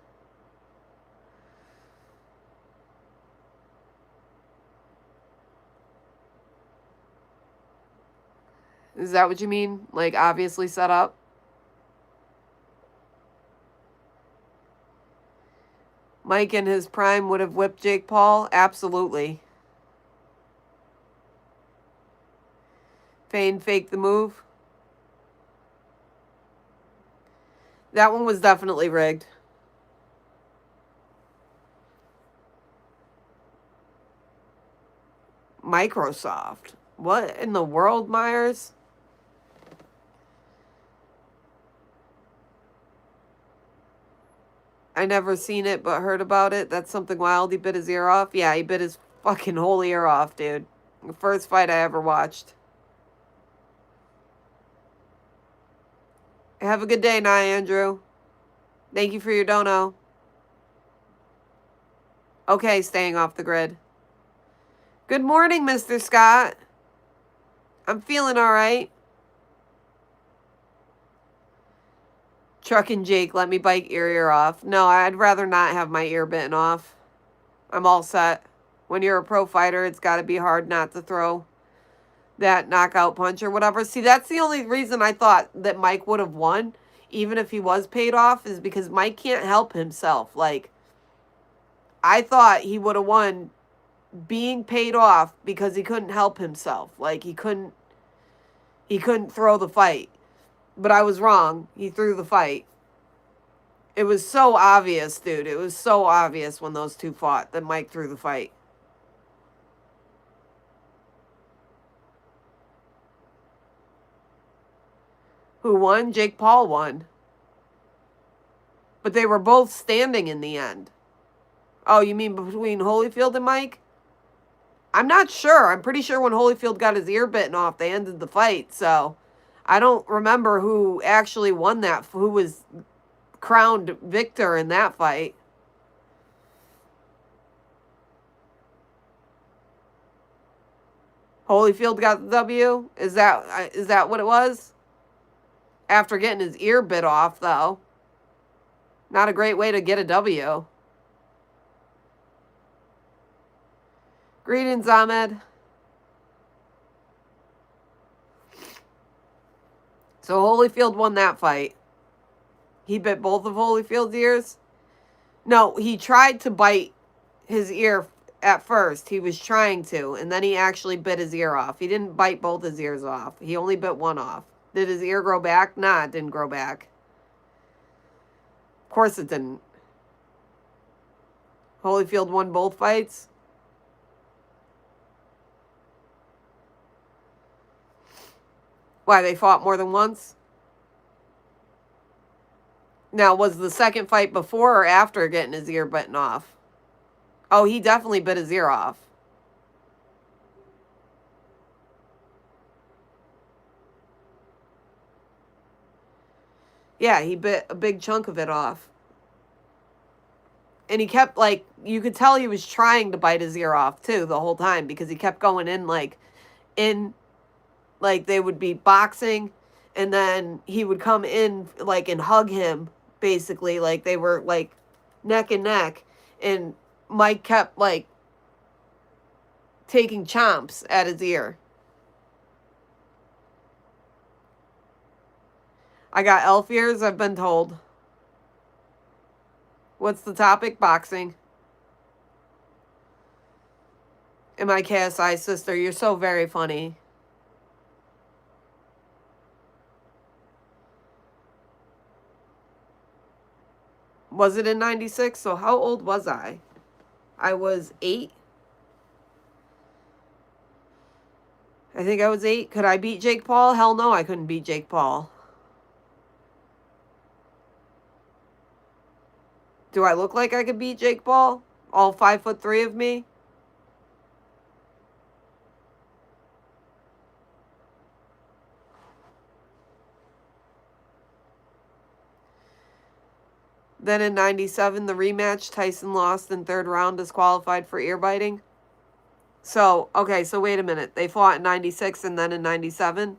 Is that what you mean? Like obviously set up? Mike in his prime would have whipped Jake Paul? Absolutely. Feign faked the move? That one was definitely rigged. Microsoft. What in the world, Myers? I never seen it but heard about it. That's something wild. He bit his ear off. Yeah, he bit his fucking whole ear off, dude. The first fight I ever watched. Have a good day, Nye Andrew. Thank you for your dono. Okay, staying off the grid. Good morning, Mr. Scott. I'm feeling all right. Truck and Jake, let me bite your ear off. No, I'd rather not have my ear bitten off. I'm all set. When you're a pro fighter, it's got to be hard not to throw that knockout punch or whatever. See, that's the only reason I thought that Mike would have won, even if he was paid off, is because Mike can't help himself. Like, I thought he would have won being paid off because he couldn't help himself. Like, he couldn't throw the fight. But I was wrong. He threw the fight. It was so obvious, dude. It was so obvious when those two fought that Mike threw the fight. Who won? Jake Paul won. But they were both standing in the end. Oh, you mean between Holyfield and Mike? I'm not sure. I'm pretty sure when Holyfield got his ear bitten off, they ended the fight. So I don't remember who actually won that, who was crowned victor in that fight. Holyfield got the W? Is that what it was? After getting his ear bit off, though. Not a great way to get a W. Greetings, Ahmed. So Holyfield won that fight. He bit both of Holyfield's ears. No, he tried to bite his ear at first. He was trying to, and then he actually bit his ear off. He didn't bite both his ears off. He only bit one off. Did his ear grow back? Nah, it didn't grow back. Of course it didn't. Holyfield won both fights. Why, they fought more than once? Now, was the second fight before or after getting his ear bitten off? Oh, he definitely bit his ear off. Yeah, he bit a big chunk of it off. And he kept, like, you could tell he was trying to bite his ear off, too, the whole time. Because he kept going in, like, they would be boxing. And then he would come in, like, and hug him, basically. Like, they were, like, neck and neck. And Mike kept, like, taking chomps at his ear. I got elf ears, I've been told. What's the topic? Boxing. And my KSI sister, you're so very funny. Was it in 96? So how old was I? I was 8. I think I was 8. Could I beat Jake Paul? Hell no, I couldn't beat Jake Paul. Do I look like I could beat Jake Paul? All 5'3" of me? Then in 97, the rematch, Tyson lost in third round, disqualified for ear biting. So, okay, so wait a minute. They fought in 96 and then in 97?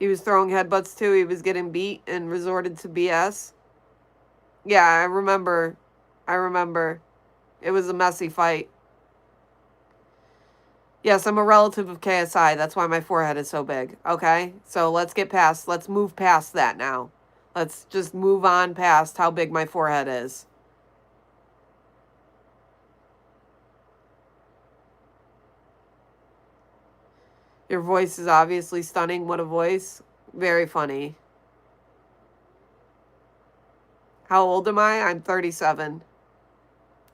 He was throwing headbutts too. He was getting beat and resorted to BS. Yeah, I remember. It was a messy fight. Yes, I'm a relative of KSI. That's why my forehead is so big. Okay? So let's move past that now. Let's just move on past how big my forehead is. Your voice is obviously stunning. What a voice. Very funny. How old am I? I'm 37.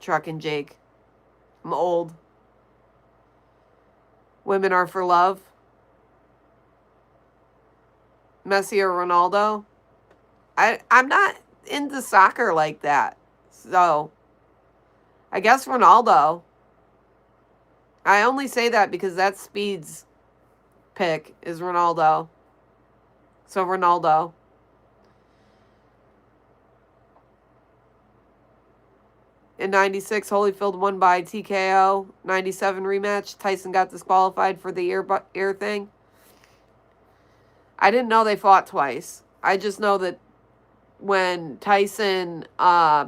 Truck and Jake. I'm old. Women are for love. Messi or Ronaldo? I'm not into soccer like that. So, I guess Ronaldo. I only say that because that's Speed's pick is Ronaldo. So, Ronaldo. In 96, Holyfield won by TKO. 97 rematch. Tyson got disqualified for the ear thing. I didn't know they fought twice. I just know that when Tyson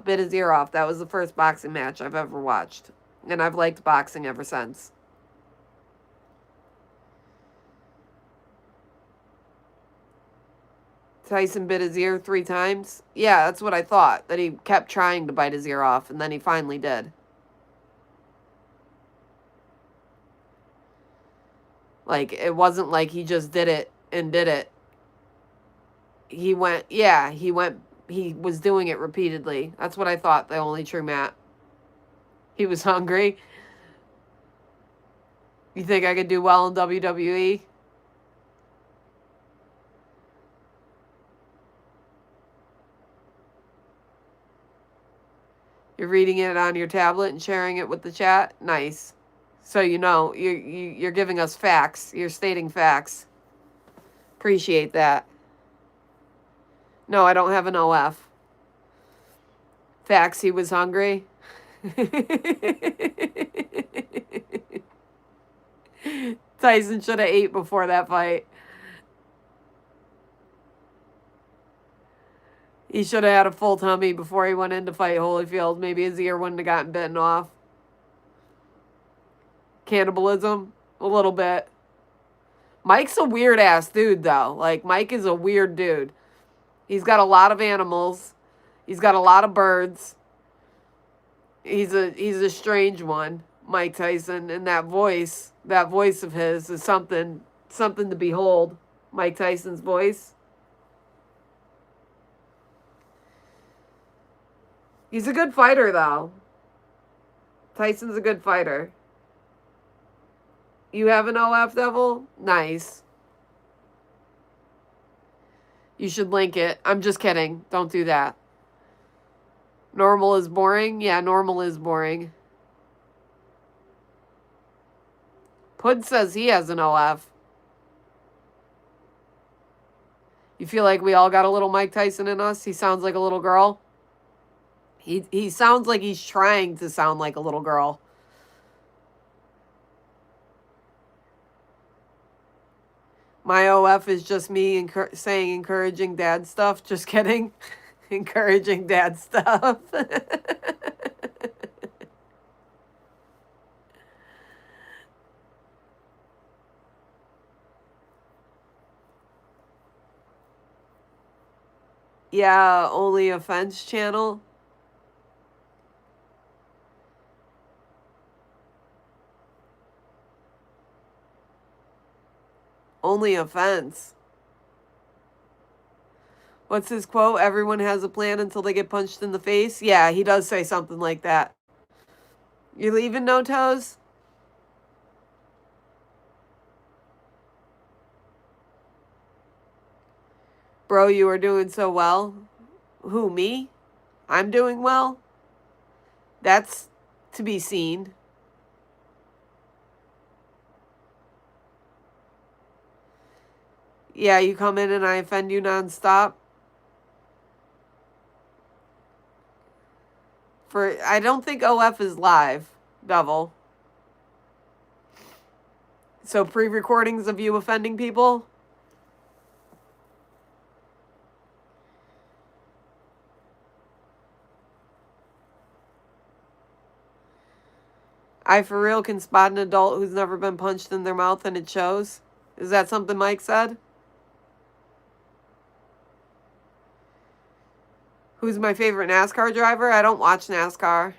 bit his ear off, that was the first boxing match I've ever watched. And I've liked boxing ever since. Tyson bit his ear 3 times? Yeah, that's what I thought. That he kept trying to bite his ear off, and then he finally did. Like, it wasn't like he just did it and did it. He was doing it repeatedly. That's what I thought, the only true Matt. He was hungry. You think I could do well in WWE? You're reading it on your tablet and sharing it with the chat? Nice. So you know, you're giving us facts. You're stating facts. Appreciate that. No, I don't have an OF. Facts, he was hungry. Tyson should have ate before that fight. He should have had a full tummy before he went in to fight Holyfield. Maybe his ear wouldn't have gotten bitten off. Cannibalism, a little bit. Mike's a weird ass dude though. Like Mike is a weird dude. He's got a lot of animals. He's got a lot of birds. He's a strange one, Mike Tyson, and that voice of his is something to behold. Mike Tyson's voice. He's a good fighter though. Tyson's a good fighter. You have an OF Devil? Nice. You should link it. I'm just kidding. Don't do that. Normal is boring? Yeah, normal is boring. Pud says he has an OF. You feel like we all got a little Mike Tyson in us? He sounds like a little girl. He sounds like he's trying to sound like a little girl. My OF is just me saying encouraging dad stuff. Just kidding. Encouraging dad stuff. Yeah, only offense channel. Only offense. What's his quote? Everyone has a plan until they get punched in the face. Yeah, he does say something like that. You leaving, No Toes? Bro, you are doing so well. Who, me? I'm doing well? That's to be seen. Yeah, you come in and I offend you nonstop. I don't think OF is live, Devil. So pre-recordings of you offending people? I for real can spot an adult who's never been punched in their mouth and it shows. Is that something Mike said? Who's my favorite NASCAR driver? I don't watch NASCAR.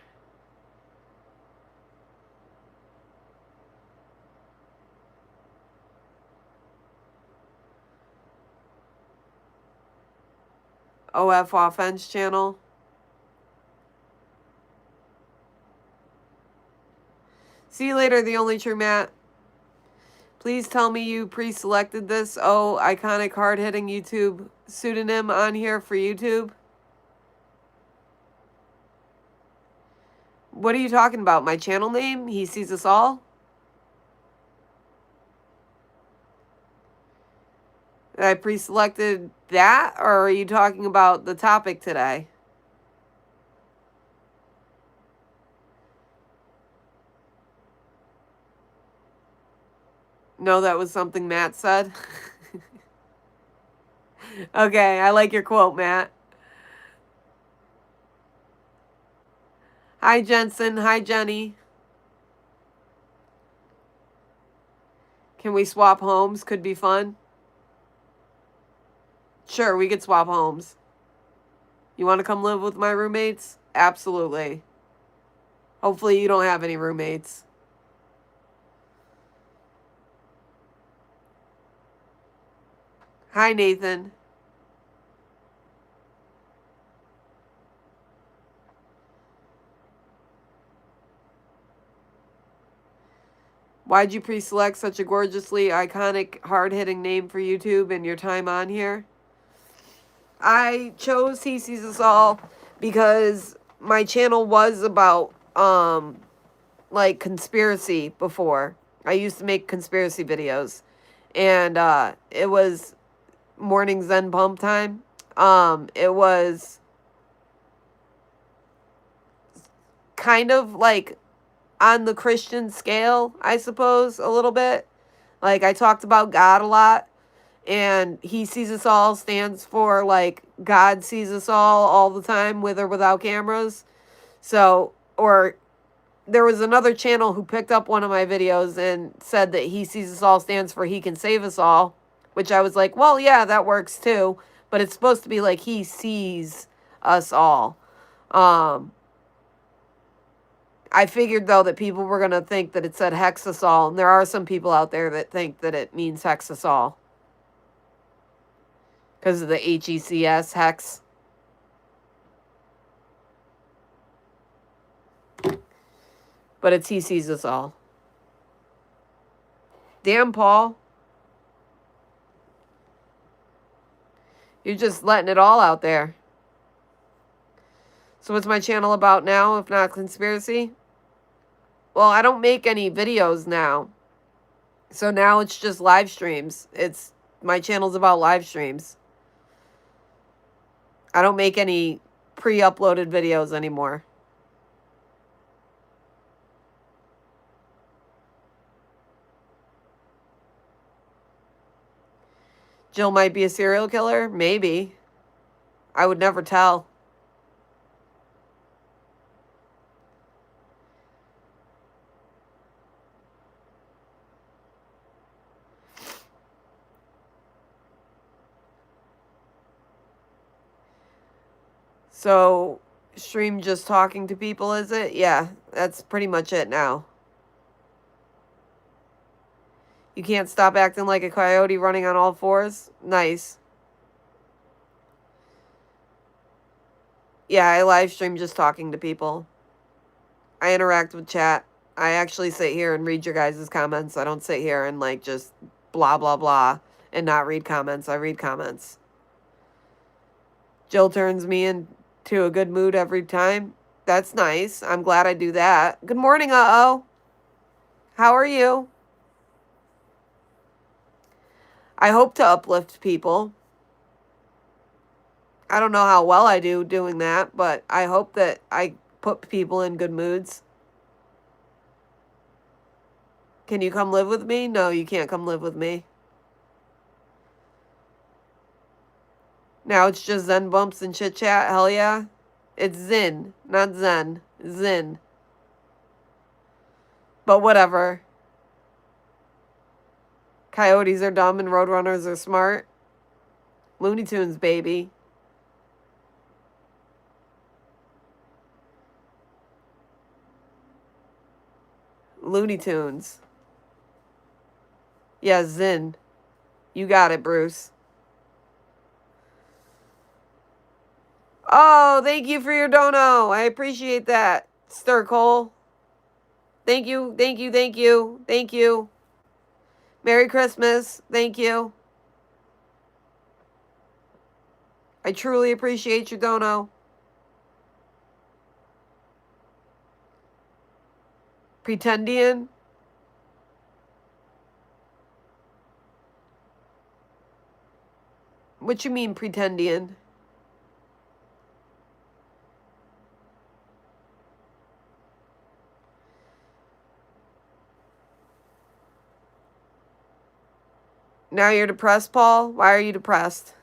OF Offense channel. See you later, the only true Matt. Please tell me you pre-selected this. Oh, iconic hard-hitting YouTube pseudonym on here for YouTube. What are you talking about? My channel name? He Sees Us All? I pre-selected that, or are you talking about the topic today? No, that was something Matt said. Okay, I like your quote, Matt. Hi, Jensen. Hi, Jenny. Can we swap homes? Could be fun. Sure, we could swap homes. You want to come live with my roommates? Absolutely. Hopefully you don't have any roommates. Hi, Nathan. Why'd you pre-select such a gorgeously iconic, hard-hitting name for YouTube in your time on here? I chose He Sees Us All because my channel was about, like, conspiracy before. I used to make conspiracy videos. And, it was morning Zen pump time. It was kind of, like, on the Christian scale, I suppose, a little bit. Like, I talked about God a lot. And He Sees Us All stands for, like, God sees us all the time, with or without cameras. So, or there was another channel who picked up one of my videos and said that He Sees Us All stands for He Can Save Us All, which I was like, well, yeah, that works too. But it's supposed to be like He sees us all. I figured, though, that people were going to think that it said hex us all. And there are some people out there that think that it means hex us all. Because of the HECS, hex. But it's He Sees Us All. Damn, Paul. You're just letting it all out there. So what's my channel about now, if not conspiracy? Well, I don't make any videos now. So now it's just live streams. My channel's about live streams. I don't make any pre-uploaded videos anymore. Jill might be a serial killer? Maybe. I would never tell. So, stream just talking to people, is it? Yeah, that's pretty much it now. You can't stop acting like a coyote running on all fours? Nice. Yeah, I live stream just talking to people. I interact with chat. I actually sit here and read your guys' comments. I don't sit here and like just blah, blah, blah and not read comments. I read comments. Jill turns me into a good mood every time. That's nice. I'm glad I do that. Good morning, uh-oh. How are you? I hope to uplift people. I don't know how well I do doing that, but I hope that I put people in good moods. Can you come live with me? No, you can't come live with me. Now it's just Zen bumps and chit chat. Hell yeah. It's Zin, not Zen. Zin. But whatever. Coyotes are dumb and roadrunners are smart. Looney Tunes, baby. Looney Tunes. Yeah, Zin. You got it, Bruce. Oh, thank you for your dono. I appreciate that, Stir Cole. Thank you, thank you, thank you, thank you. Merry Christmas. Thank you. I truly appreciate your dono. Pretendian. What you mean, pretendian? Now you're depressed, Paul? Why are you depressed?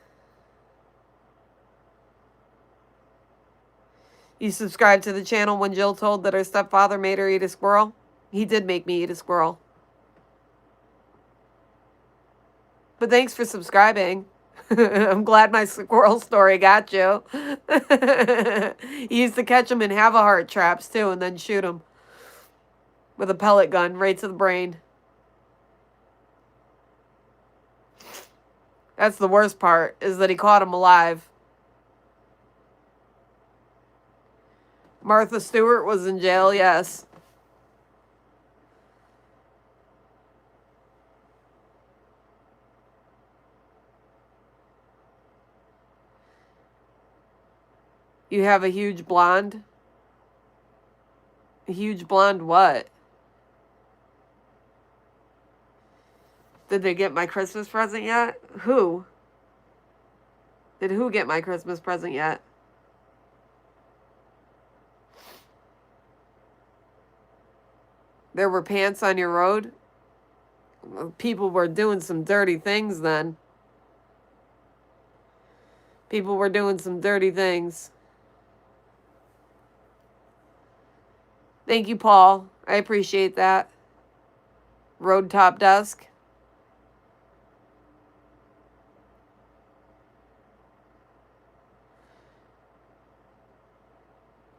You subscribed to the channel when Jill told that her stepfather made her eat a squirrel? He did make me eat a squirrel. But thanks for subscribing. I'm glad my squirrel story got you. He used to catch them in have-a-heart traps, too, and then shoot them with a pellet gun right to the brain. That's the worst part, is that he caught him alive. Martha Stewart was in jail, yes. You have a huge blonde? A huge blonde what? Did they get my Christmas present yet? Who? Did who get my Christmas present yet? There were pants on your road? People were doing some dirty things then. People were doing some dirty things. Thank you, Paul. I appreciate that. Road top desk.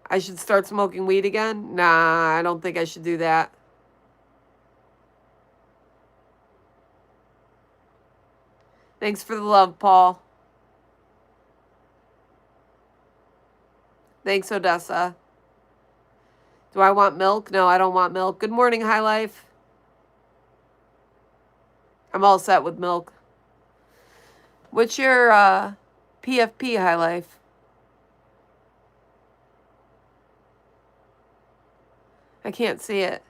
I should start smoking weed again? Nah, I don't think I should do that. Thanks for the love, Paul. Thanks, Odessa. Do I want milk? No, I don't want milk. Good morning, High Life. I'm all set with milk. What's your PFP, High Life? I can't see it.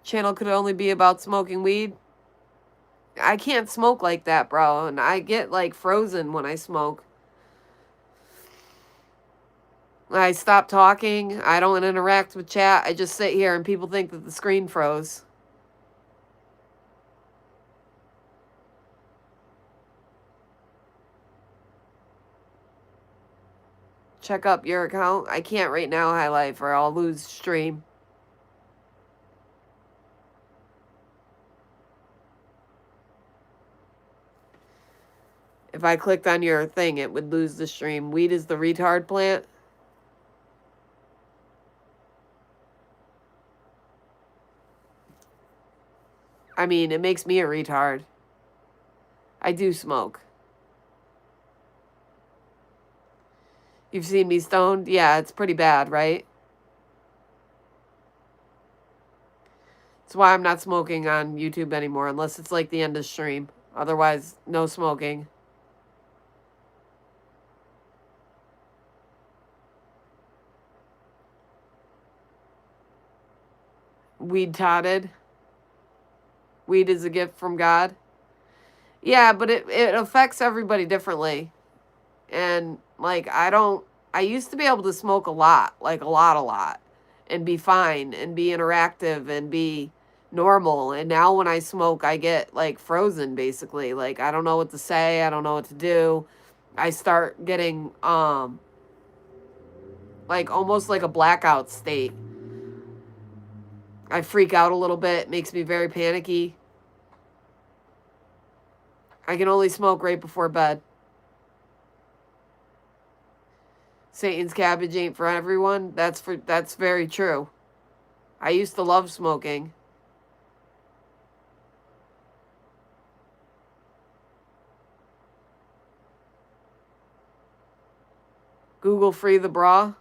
Channel could only be about smoking weed. I can't smoke like that, bro. And I get like frozen when I smoke. I stop talking. I don't interact with chat. I just sit here and people think that the screen froze. Check up your account. I can't right now, High Life, or I'll lose stream. If I clicked on your thing, it would lose the stream. Weed is the retard plant. I mean, it makes me a retard. I do smoke. You've seen me stoned? Yeah, it's pretty bad, right? That's why I'm not smoking on YouTube anymore, unless it's like the end of stream. Otherwise, no smoking. Weed totted. Weed is a gift from God. Yeah, but it affects everybody differently. And like I used to be able to smoke a lot, like a lot, and be fine and be interactive and be normal. And now when I smoke, I get like frozen basically. Like I don't know what to say, I don't know what to do. I start getting like almost like a blackout state. I freak out a little bit, makes me very panicky. I can only smoke right before bed. Satan's cabbage ain't for everyone. That's very true. I used to love smoking. Google free the bra.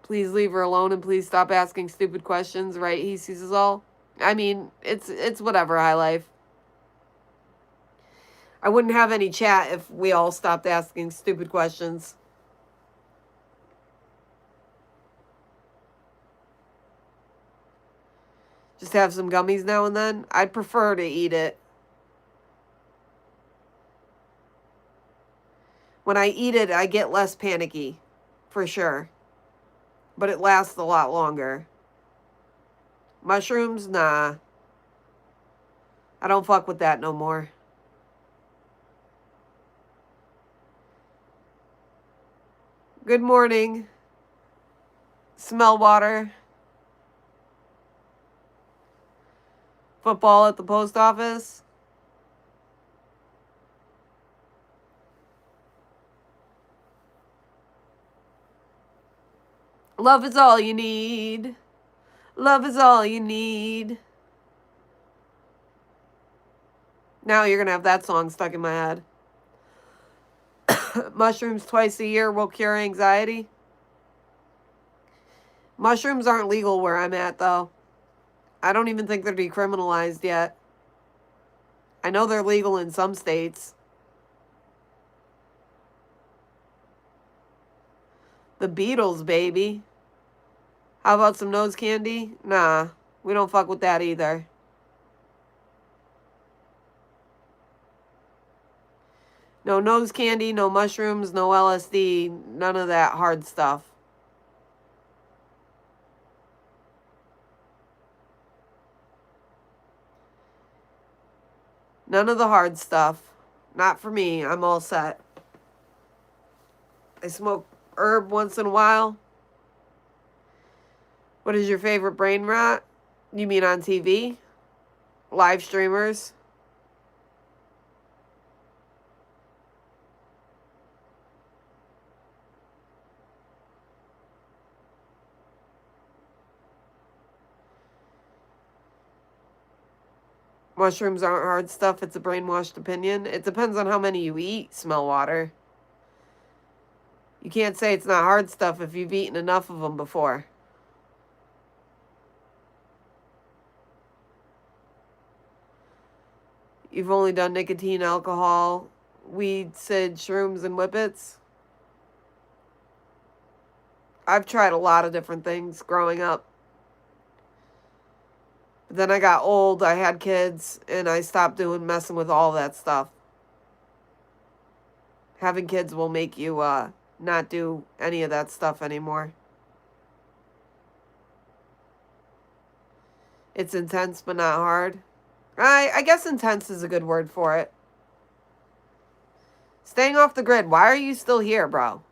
Please leave her alone and please stop asking stupid questions, right? He sees us all. I mean, it's whatever, High Life. I wouldn't have any chat if we all stopped asking stupid questions. Just have some gummies now and then. I'd prefer to eat it. When I eat it, I get less panicky, for sure. But it lasts a lot longer. Mushrooms? Nah. I don't fuck with that no more. Good morning. Smell water. Football at the post office. Love is all you need. Love is all you need. Now you're going to have that song stuck in my head. Mushrooms twice a year will cure anxiety. Mushrooms aren't legal where I'm at, though. I don't even think they're decriminalized yet. I know they're legal in some states. The Beatles, baby. How about some nose candy? Nah, we don't fuck with that either. No nose candy, no mushrooms, no LSD, none of that hard stuff. None of the hard stuff. Not for me. I'm all set. I smoke herb once in a while. What is your favorite brain rot? You mean on TV? Live streamers? Mushrooms aren't hard stuff. It's a brainwashed opinion. It depends on how many you eat, smell water. You can't say it's not hard stuff if you've eaten enough of them before. You've only done nicotine, alcohol, weed, sid, shrooms, and whippets. I've tried a lot of different things growing up. But then I got old, I had kids, and I stopped messing with all that stuff. Having kids will make you not do any of that stuff anymore. It's intense but not hard. I guess intense is a good word for it. Staying off the grid. Why are you still here, bro?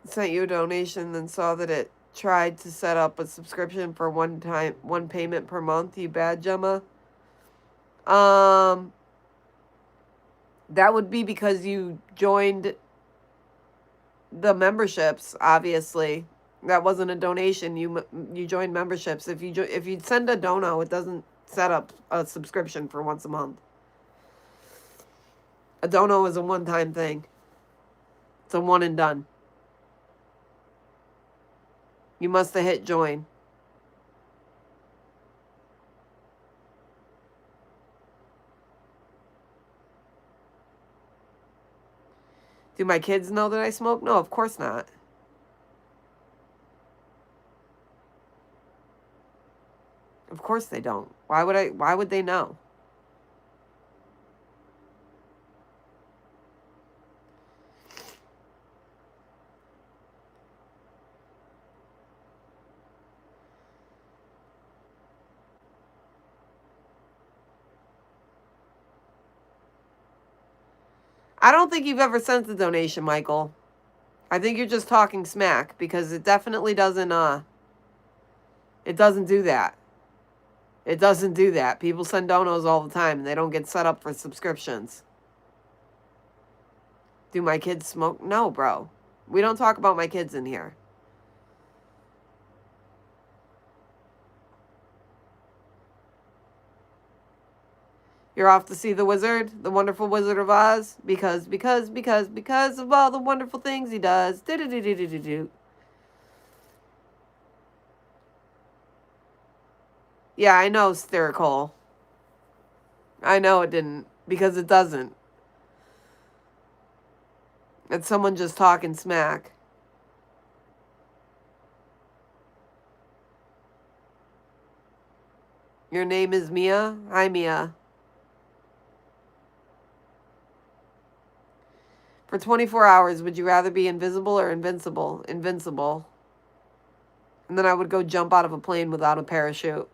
Sent you a donation, then saw that it tried to set up a subscription for one payment per month. You bad, Gemma. That would be because you joined the memberships. Obviously, that wasn't a donation. You joined memberships. If you send a dono, it doesn't set up a subscription for once a month. A dono is a one-time thing. It's a one and done. You must have hit join. Do my kids know that I smoke? No, of course not. Of course they don't. Why would they know? I don't think you've ever sent a donation, Michael. I think you're just talking smack because it definitely doesn't it doesn't do that. It doesn't do that. People send donos all the time and they don't get set up for subscriptions. Do my kids smoke? No, bro. We don't talk about my kids in here. You're off to see the wizard, the wonderful Wizard of Oz, because of all the wonderful things he does. Do-do-do-do-do-do. Yeah, I know, Stericole. I know it didn't, because it doesn't. It's someone just talking smack. Your name is Mia? Hi, Mia. For 24 hours, would you rather be invisible or invincible? Invincible. And then I would go jump out of a plane without a parachute.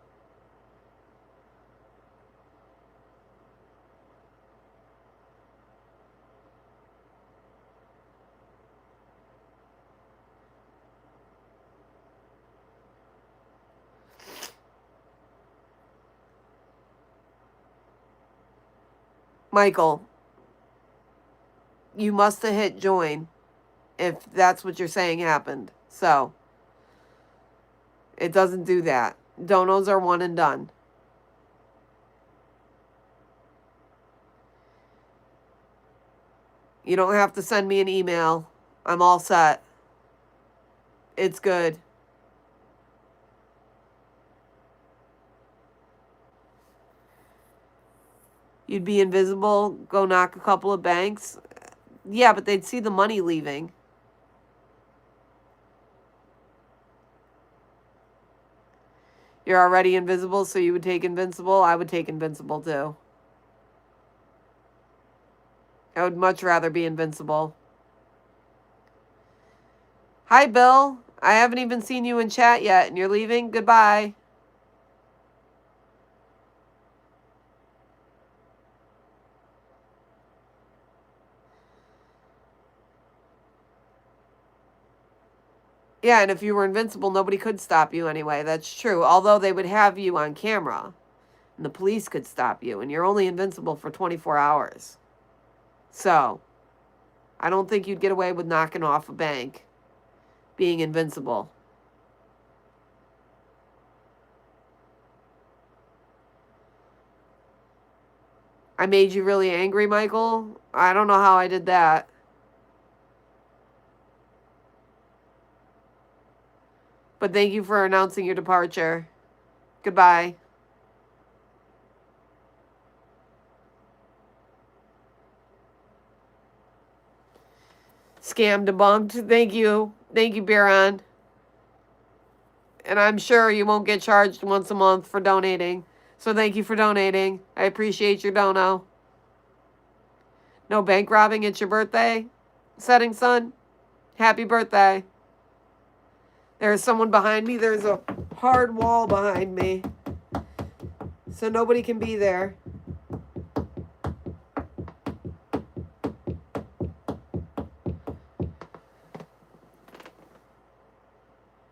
Michael, you must have hit join if that's what you're saying happened. So, it doesn't do that. Donos are one and done. You don't have to send me an email. I'm all set. It's good. You'd be invisible, go knock a couple of banks. Yeah, but they'd see the money leaving. You're already invisible, so you would take invincible? I would take invincible too. I would much rather be invincible. Hi, Bill. I haven't even seen you in chat yet, and you're leaving? Goodbye. Yeah, and if you were invincible, nobody could stop you anyway. That's true. Although they would have you on camera, and the police could stop you, and you're only invincible for 24 hours. So, I don't think you'd get away with knocking off a bank being invincible. I made you really angry, Michael? I don't know how I did that. But thank you for announcing your departure. Goodbye. Scam debunked. Thank you. Thank you, Biron. And I'm sure you won't get charged once a month for donating. So thank you for donating. I appreciate your dono. No bank robbing. It's your birthday. Setting sun. Happy birthday. There's someone behind me. There's a hard wall behind me. So nobody can be there.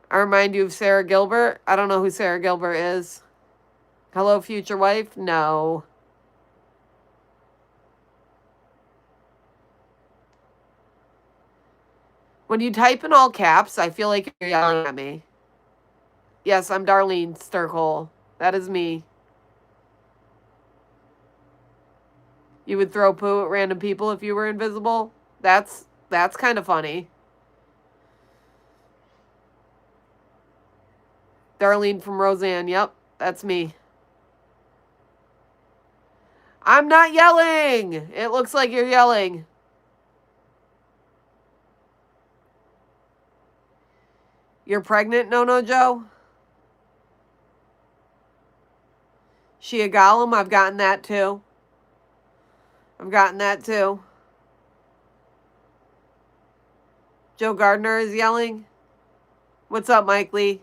I remind you of Sarah Gilbert. I don't know who Sarah Gilbert is. Hello, future wife? No. When you type in all caps, I feel like you're yelling at me. Yes, I'm Darlene Sturkle. That is me. You would throw poo at random people if you were invisible? That's kind of funny. Darlene from Roseanne. Yep, that's me. I'm not yelling. It looks like you're yelling. You're pregnant, No Joe? She a golem? I've gotten that too. I've gotten that too. Joe Gardner is yelling. What's up, Mike Lee?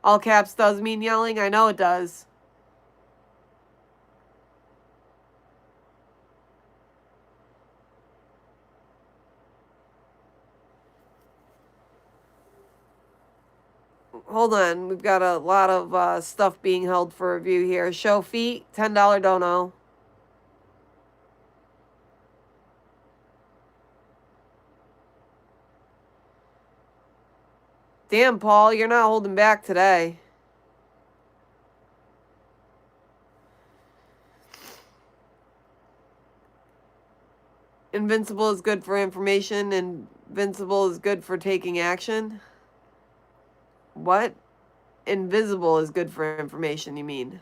All caps does mean yelling? I know it does. Hold on. We've got a lot of stuff being held for review here. Show feet, $10 dono. Damn, Paul, you're not holding back today. Invincible is good for information. Invincible is good for taking action. What? Invisible is good for information, you mean?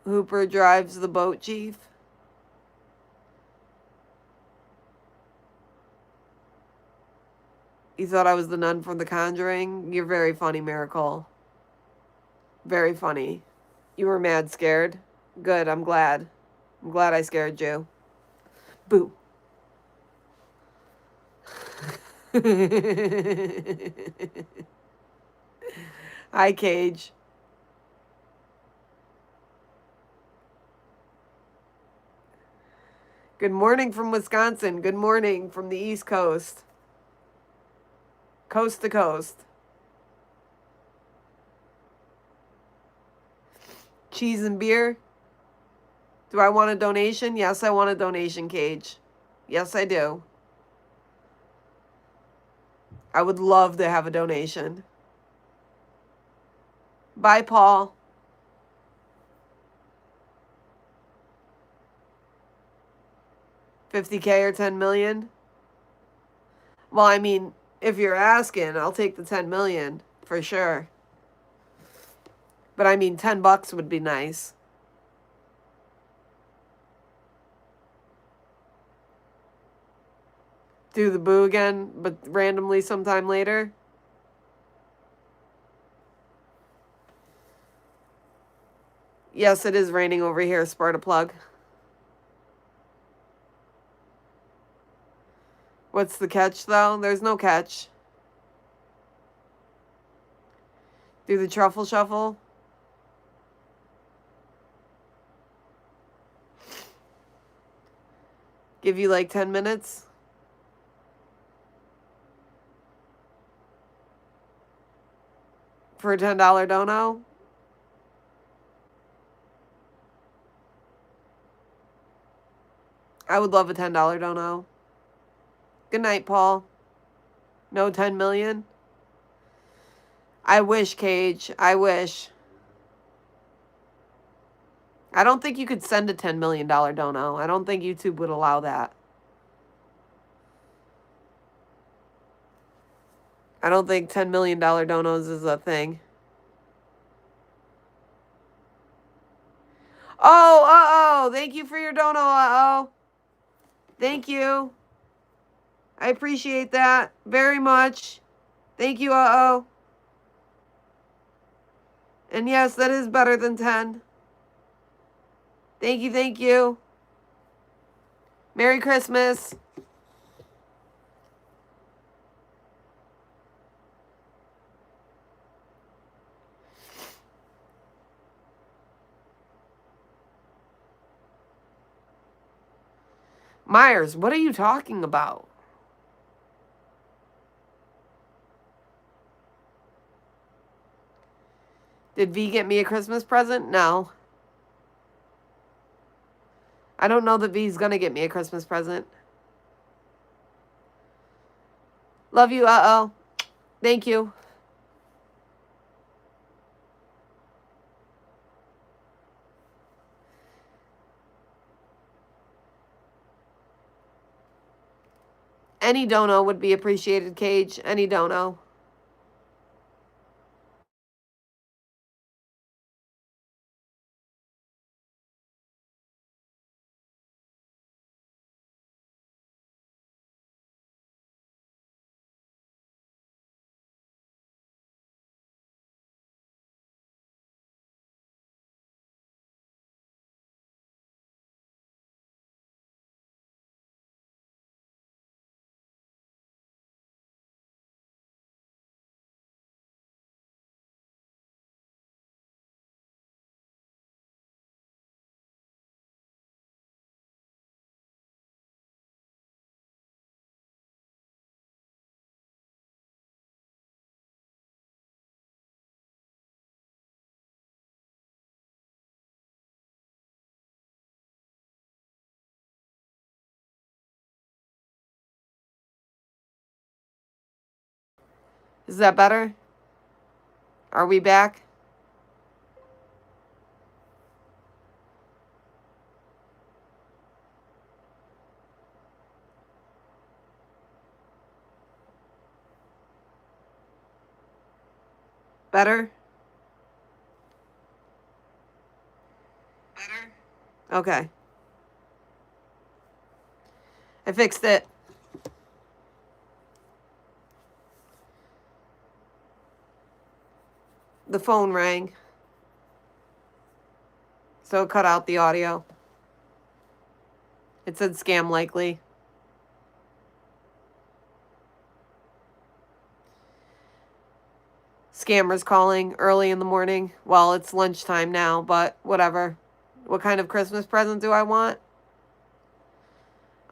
Hooper drives the boat, Chief. You thought I was the nun from The Conjuring? You're very funny, Miracle. Very funny. You were mad scared. Good, I'm glad. I'm glad I scared you. Boo. Hi, Cage. Good morning from Wisconsin. Good morning from the East Coast. Coast to coast. Cheese and beer. Do I want a donation? Yes, I want a donation, Cage. Yes, I do. I would love to have a donation. Bye, Paul. $50K or 10 million? Well, I mean, if you're asking, I'll take the 10 million for sure. But I mean, $10 would be nice. Do the boo again, but randomly sometime later. Yes, it is raining over here, Sparta Plug. What's the catch, though? There's no catch. Do the truffle shuffle. Give you like 10 minutes. For a $10 dono. I would love a $10 dono. Good night, Paul. No 10 million? I wish, Cage. I wish. I don't think you could send a $10 million dono. I don't think YouTube would allow that. I don't think $10 million donos is a thing. Oh, uh-oh. Thank you for your dono, uh-oh. Thank you. I appreciate that very much. Thank you, uh-oh. And yes, that is better than 10. Thank you, thank you. Merry Christmas. Myers, what are you talking about? Did V get me a Christmas present? No. I don't know that V's gonna get me a Christmas present. Love you, uh-oh. Thank you. Any dono would be appreciated, Cage. Any dono. Is that better? Are we back? Better? Better? Okay. I fixed it. The phone rang. So it cut out the audio. It said scam likely. Scammers calling early in the morning. Well, it's lunchtime now, but whatever. What kind of Christmas present do I want?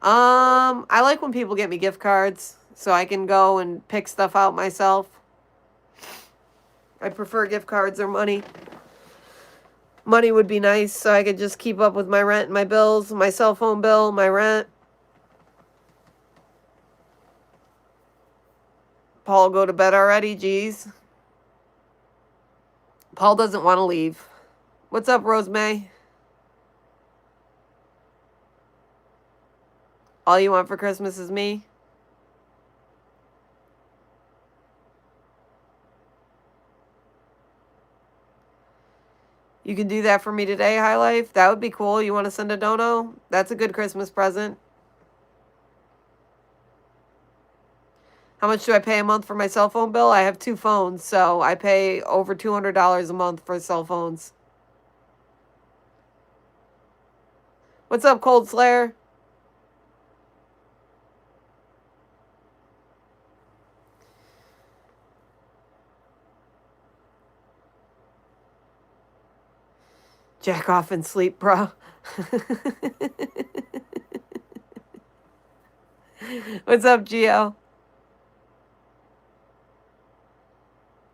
I like when people get me gift cards so I can go and pick stuff out myself. I prefer gift cards or money. Money would be nice so I could just keep up with my rent and my bills, my cell phone bill, my rent. Paul, go to bed already? Geez. Paul doesn't want to leave. What's up, Rosemay? All you want for Christmas is me? You can do that for me today, High Life? That would be cool. You want to send a dono? That's a good Christmas present. How much do I pay a month for my cell phone bill? I have 2 phones, so I pay over $200 a month for cell phones. What's up, Cold Slayer? Jack off and sleep, bro. What's up, Gio?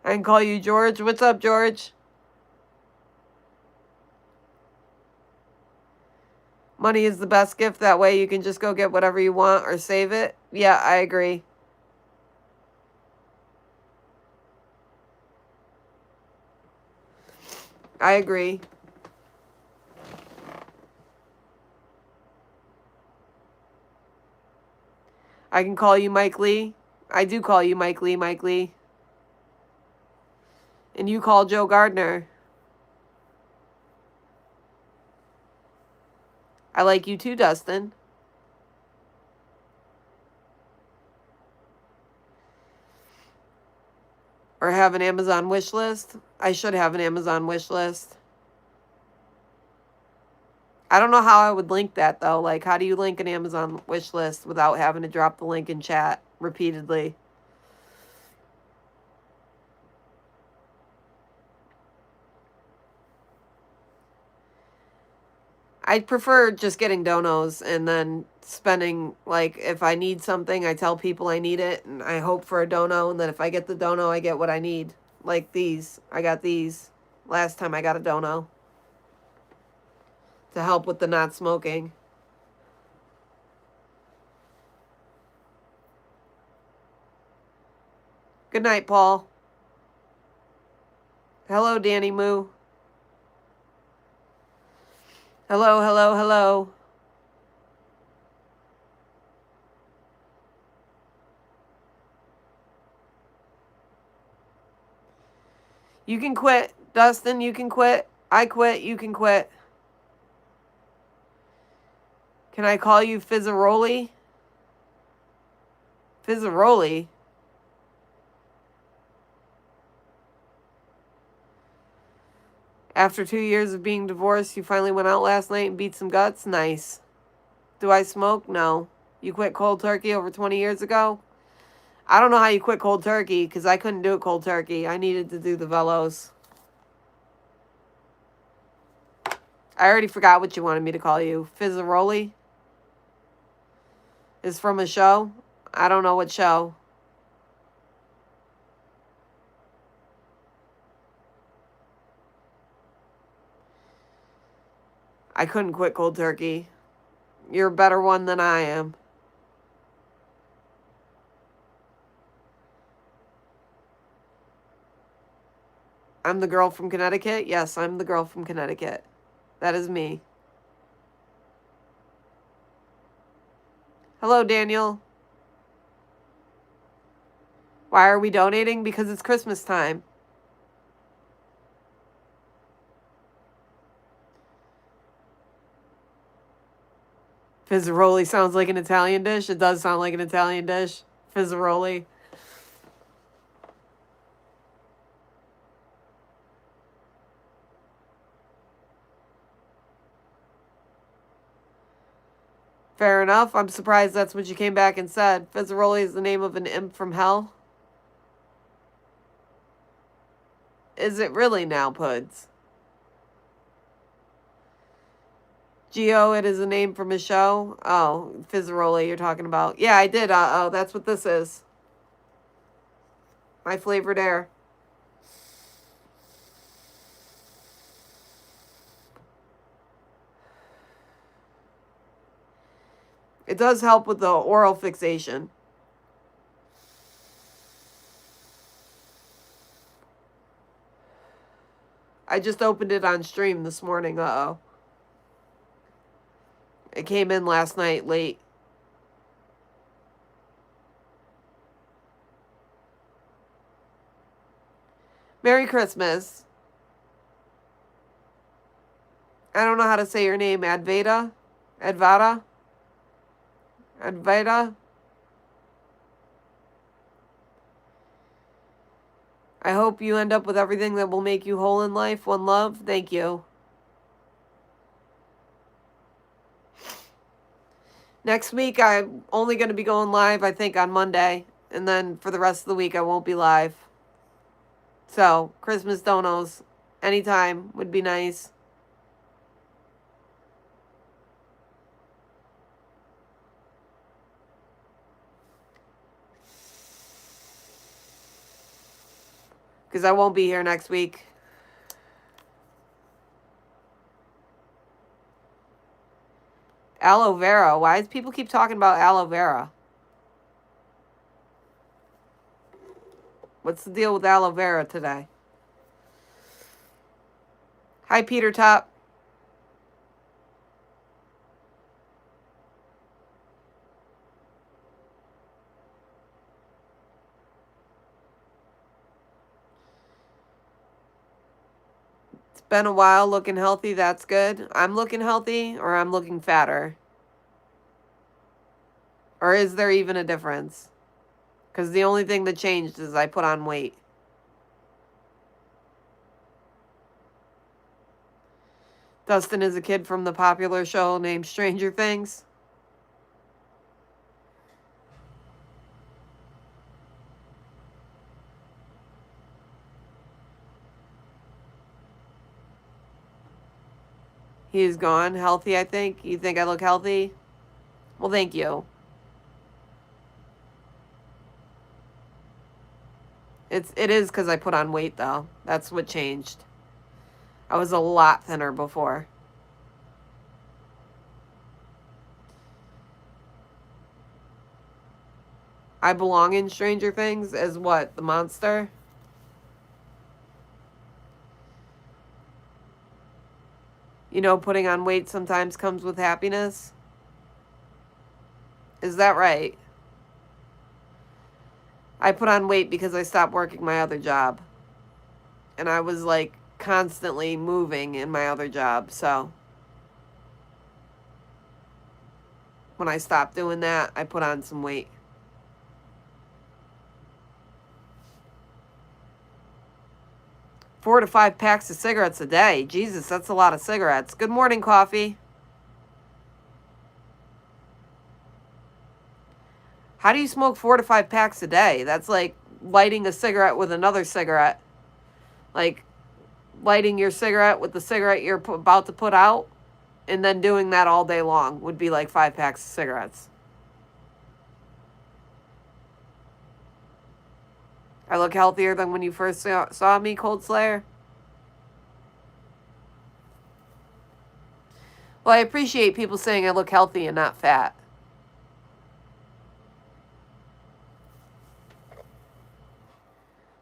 I can call you George. What's up, George? Money is the best gift. That way you can just go get whatever you want or save it. Yeah, I agree. I agree. I can call you Mike Lee. I do call you Mike Lee, Mike Lee. And you call Joe Gardner. I like you too, Dustin. Or have an Amazon wish list. I should have an Amazon wish list. I don't know how I would link that, though. Like, how do you link an Amazon wish list without having to drop the link in chat repeatedly? I prefer just getting donos and then spending, like, if I need something, I tell people I need it, and I hope for a dono, and then if I get the dono, I get what I need. Like these. I got these last time I got a dono to help with the not smoking. Good night, Paul. Hello, Danny Moo. Hello, hello, hello. You can quit. Dustin, you can quit. I quit. You can quit. Can I call you Fizzaroli? Fizzaroli? After 2 years of being divorced, you finally went out last night and beat some guts? Nice. Do I smoke? No. You quit cold turkey over 20 years ago? I don't know how you quit cold turkey because I couldn't do it cold turkey. I needed to do the velos. I already forgot what you wanted me to call you. Fizzaroli? Is from a show? I don't know what show. I couldn't quit cold turkey. You're a better one than I am. I'm the girl from Connecticut? Yes, I'm the girl from Connecticut. That is me. Hello, Daniel. Why are we donating? Because it's Christmas time. Fizzaroli sounds like an Italian dish. It does sound like an Italian dish. Fizzaroli. Fair enough. I'm surprised that's what you came back and said. Fizzaroli is the name of an imp from hell. Is it really now, Puds? Geo, it is a name from a show. Oh, Fizzaroli you're talking about. Yeah, I did. Oh, that's what this is. My flavored air. It does help with the oral fixation. I just opened it on stream this morning. Uh-oh. It came in last night late. Merry Christmas. I don't know how to say your name. Advaita? Advata? Advaita? I hope you end up with everything that will make you whole in life. One love. Thank you. Next week, I'm only going to be going live, I think, on Monday. And then for the rest of the week, I won't be live. So, Christmas donos anytime would be nice. Because I won't be here next week. Aloe vera. Why do people keep talking about aloe vera? What's the deal with aloe vera today? Hi, Peter Top. It's been a while looking healthy. That's good. I'm looking healthy or I'm looking fatter? Or is there even a difference? Because the only thing that changed is I put on weight. Dustin is a kid from the popular show named Stranger Things. He is gone. Healthy, I think. You think I look healthy? Well, thank you. It is because I put on weight, though. That's what changed. I was a lot thinner before. I belong in Stranger Things as what? The monster? You know, putting on weight sometimes comes with happiness. Is that right? I put on weight because I stopped working my other job. And I was like constantly moving in my other job. So when I stopped doing that, I put on some weight. Four to 5 packs of cigarettes a day. Jesus, that's a lot of cigarettes. Good morning, coffee. How do you smoke 4 to 5 packs a day? That's like lighting a cigarette with another cigarette. Like lighting your cigarette with the cigarette you're about to put out, and then doing that all day long would be like 5 packs of cigarettes. I look healthier than when you first saw me, Cold Slayer. Well, I appreciate people saying I look healthy and not fat.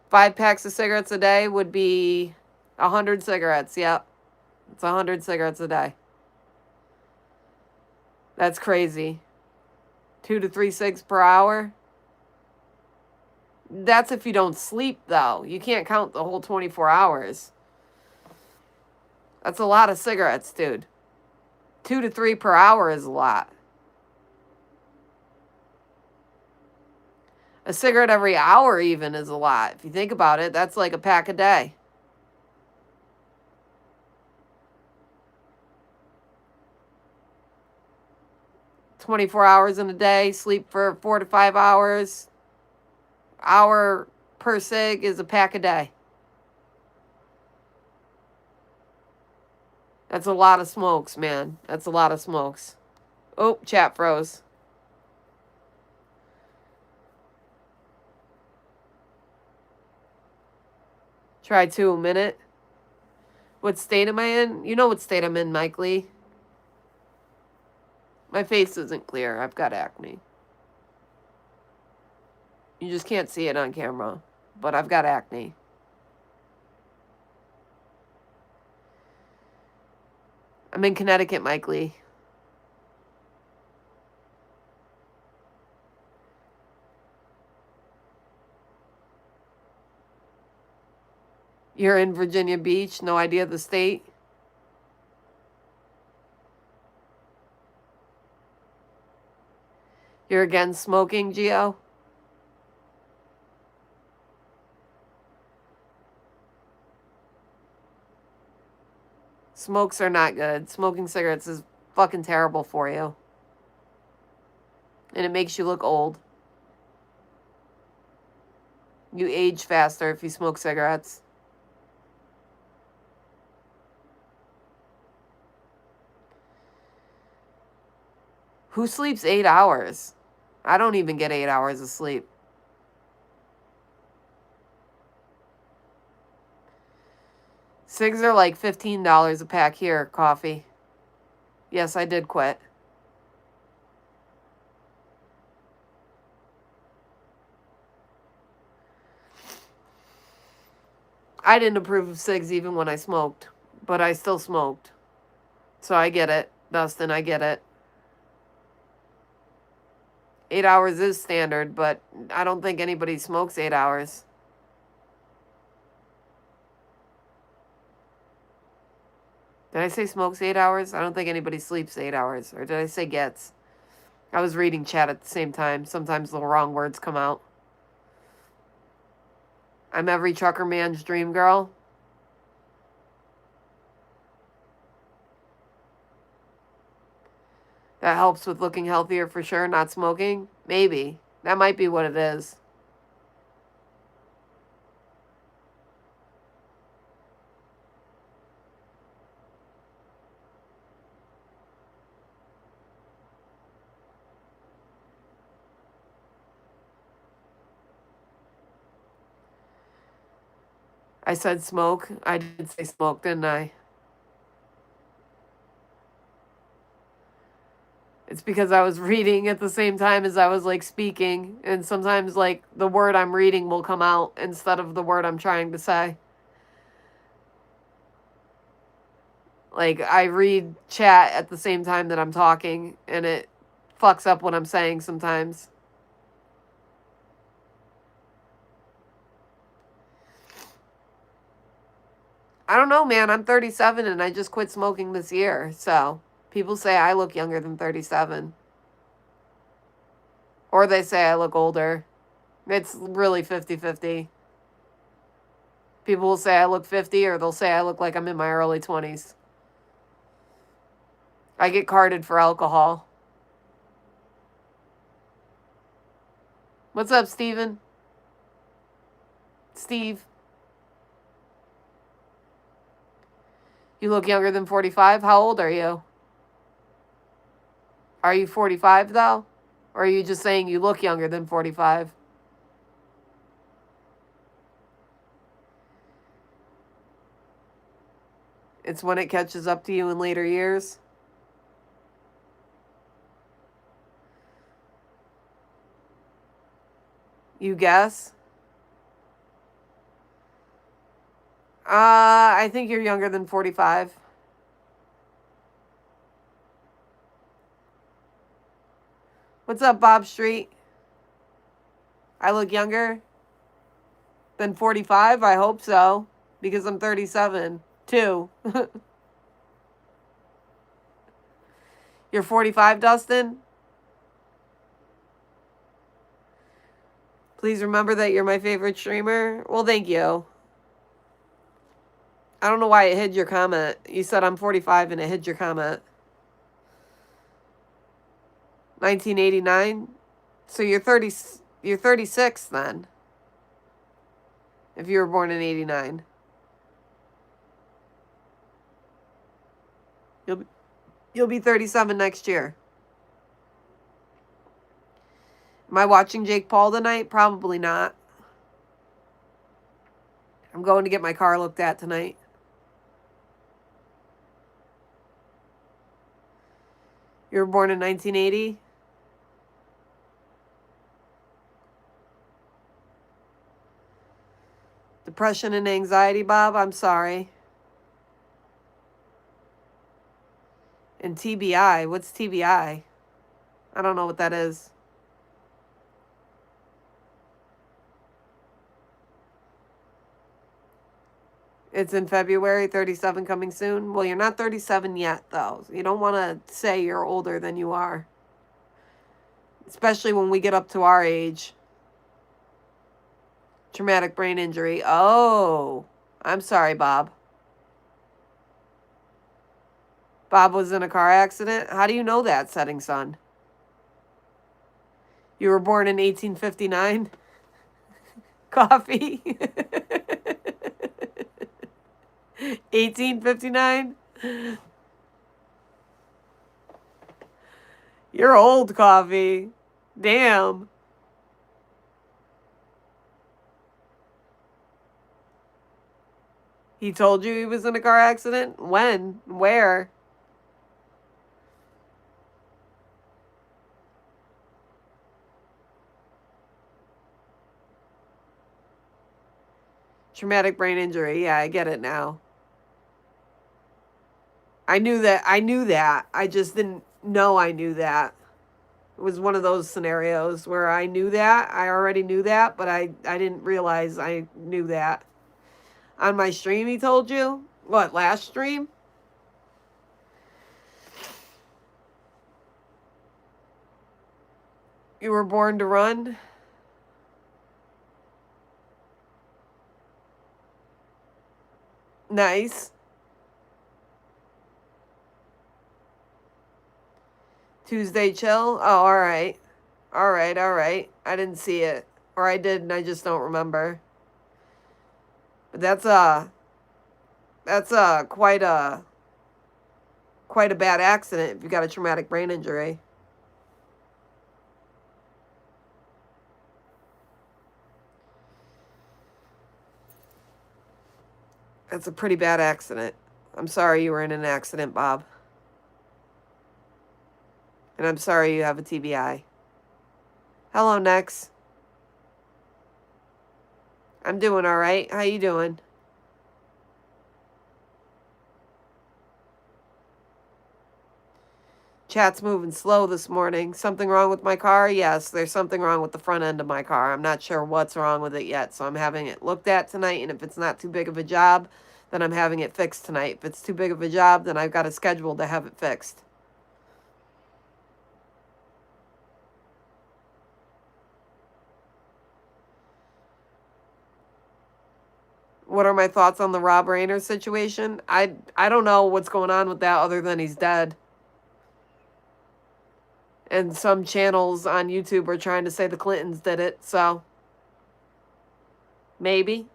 Five packs of cigarettes a day would be 100 cigarettes. Yep. It's 100 cigarettes a day. That's crazy. 2 to 3 cigs per hour. That's if you don't sleep, though. You can't count the whole 24 hours. That's a lot of cigarettes, dude. 2 to 3 per hour is a lot. A cigarette every hour even is a lot. If you think about it, that's like a pack a day. "24 hours in a day, sleep for 4 to 5 hours. Hour per cig is a pack a day. That's a lot of smokes, man. That's a lot of smokes. Oh, chat froze. Try 2 a minute. What state am I in? You know what state I'm in, Mike Lee. My face isn't clear. I've got acne. You just can't see it on camera. But I've got acne. I'm in Connecticut, Mike Lee. You're in Virginia Beach. No idea the state. You're against smoking, Gio? Smokes are not good. Smoking cigarettes is fucking terrible for you. And it makes you look old. You age faster if you smoke cigarettes. Who sleeps 8 hours? I don't even get 8 hours of sleep. Cigs are like $15 a pack here, coffee. Yes, I did quit. I didn't approve of cigs even when I smoked, but I still smoked. So I get it, Dustin, I get it. 8 hours is standard, but I don't think anybody smokes 8 hours. Did I say smokes 8 hours? I don't think anybody sleeps 8 hours. Or did I say gets? I was reading chat at the same time. Sometimes the wrong words come out. I'm every trucker man's dream girl. That helps with looking healthier for sure. Not smoking? Maybe. That might be what it is. I said smoke. I did say smoke, didn't I? It's because I was reading at the same time as I was like speaking, and sometimes like the word I'm reading will come out instead of the word I'm trying to say. Like I read chat at the same time that I'm talking, and it fucks up what I'm saying sometimes. I don't know, man. I'm 37 and I just quit smoking this year. So people say I look younger than 37. Or they say I look older. It's really 50-50. People will say I look 50 or they'll say I look like I'm in my early 20s. I get carded for alcohol. What's up, Steven? Steve? You look younger than 45? How old are you? Are you 45 though? Or are you just saying you look younger than 45? It's when it catches up to you in later years. You guess? I think you're younger than 45. What's up, Bob Street? I look younger than 45? I hope so. Because I'm 37, too. You're 45, Dustin? Please remember that you're my favorite streamer. Well, thank you. I don't know why it hid your comment. You said I'm 45 and it hid your comment. 1989? So you're 36 then. If you were born in 89. You'll be 37 next year. Am I watching Jake Paul tonight? Probably not. I'm going to get my car looked at tonight. You were born in 1980? Depression and anxiety, Bob? I'm sorry. And TBI? What's TBI? I don't know what that is. It's in February, 37 coming soon. Well, you're not 37 yet, though. You don't want to say you're older than you are. Especially when we get up to our age. Traumatic brain injury. Oh, I'm sorry, Bob. Bob was in a car accident? How do you know that, Setting Sun? You were born in 1859? Coffee? 1859? You're old, Coffee. Damn. He told you he was in a car accident? When? Where? Traumatic brain injury. Yeah, I get it now. I knew that. I knew that. I just didn't know I knew that. It was one of those scenarios where I knew that. I already knew that, but I didn't realize I knew that. On my stream, he told you? What, last stream? You were born to run? Nice. Tuesday chill? Oh, all right. All right, all right. I didn't see it. Or I did and I just don't remember. But that's quite a bad accident if you got a traumatic brain injury. That's a pretty bad accident. I'm sorry you were in an accident, Bob. And I'm sorry you have a TBI. Hello, Nex. I'm doing all right. How you doing? Chat's moving slow this morning. Something wrong with my car? Yes, there's something wrong with the front end of my car. I'm not sure what's wrong with it yet, so I'm having it looked at tonight, and if it's not too big of a job, then I'm having it fixed tonight. If it's too big of a job, then I've got a schedule to have it fixed. What are my thoughts on the Rob Rayner situation? I don't know what's going on with that other than he's dead. And some channels on YouTube are trying to say the Clintons did it, so maybe.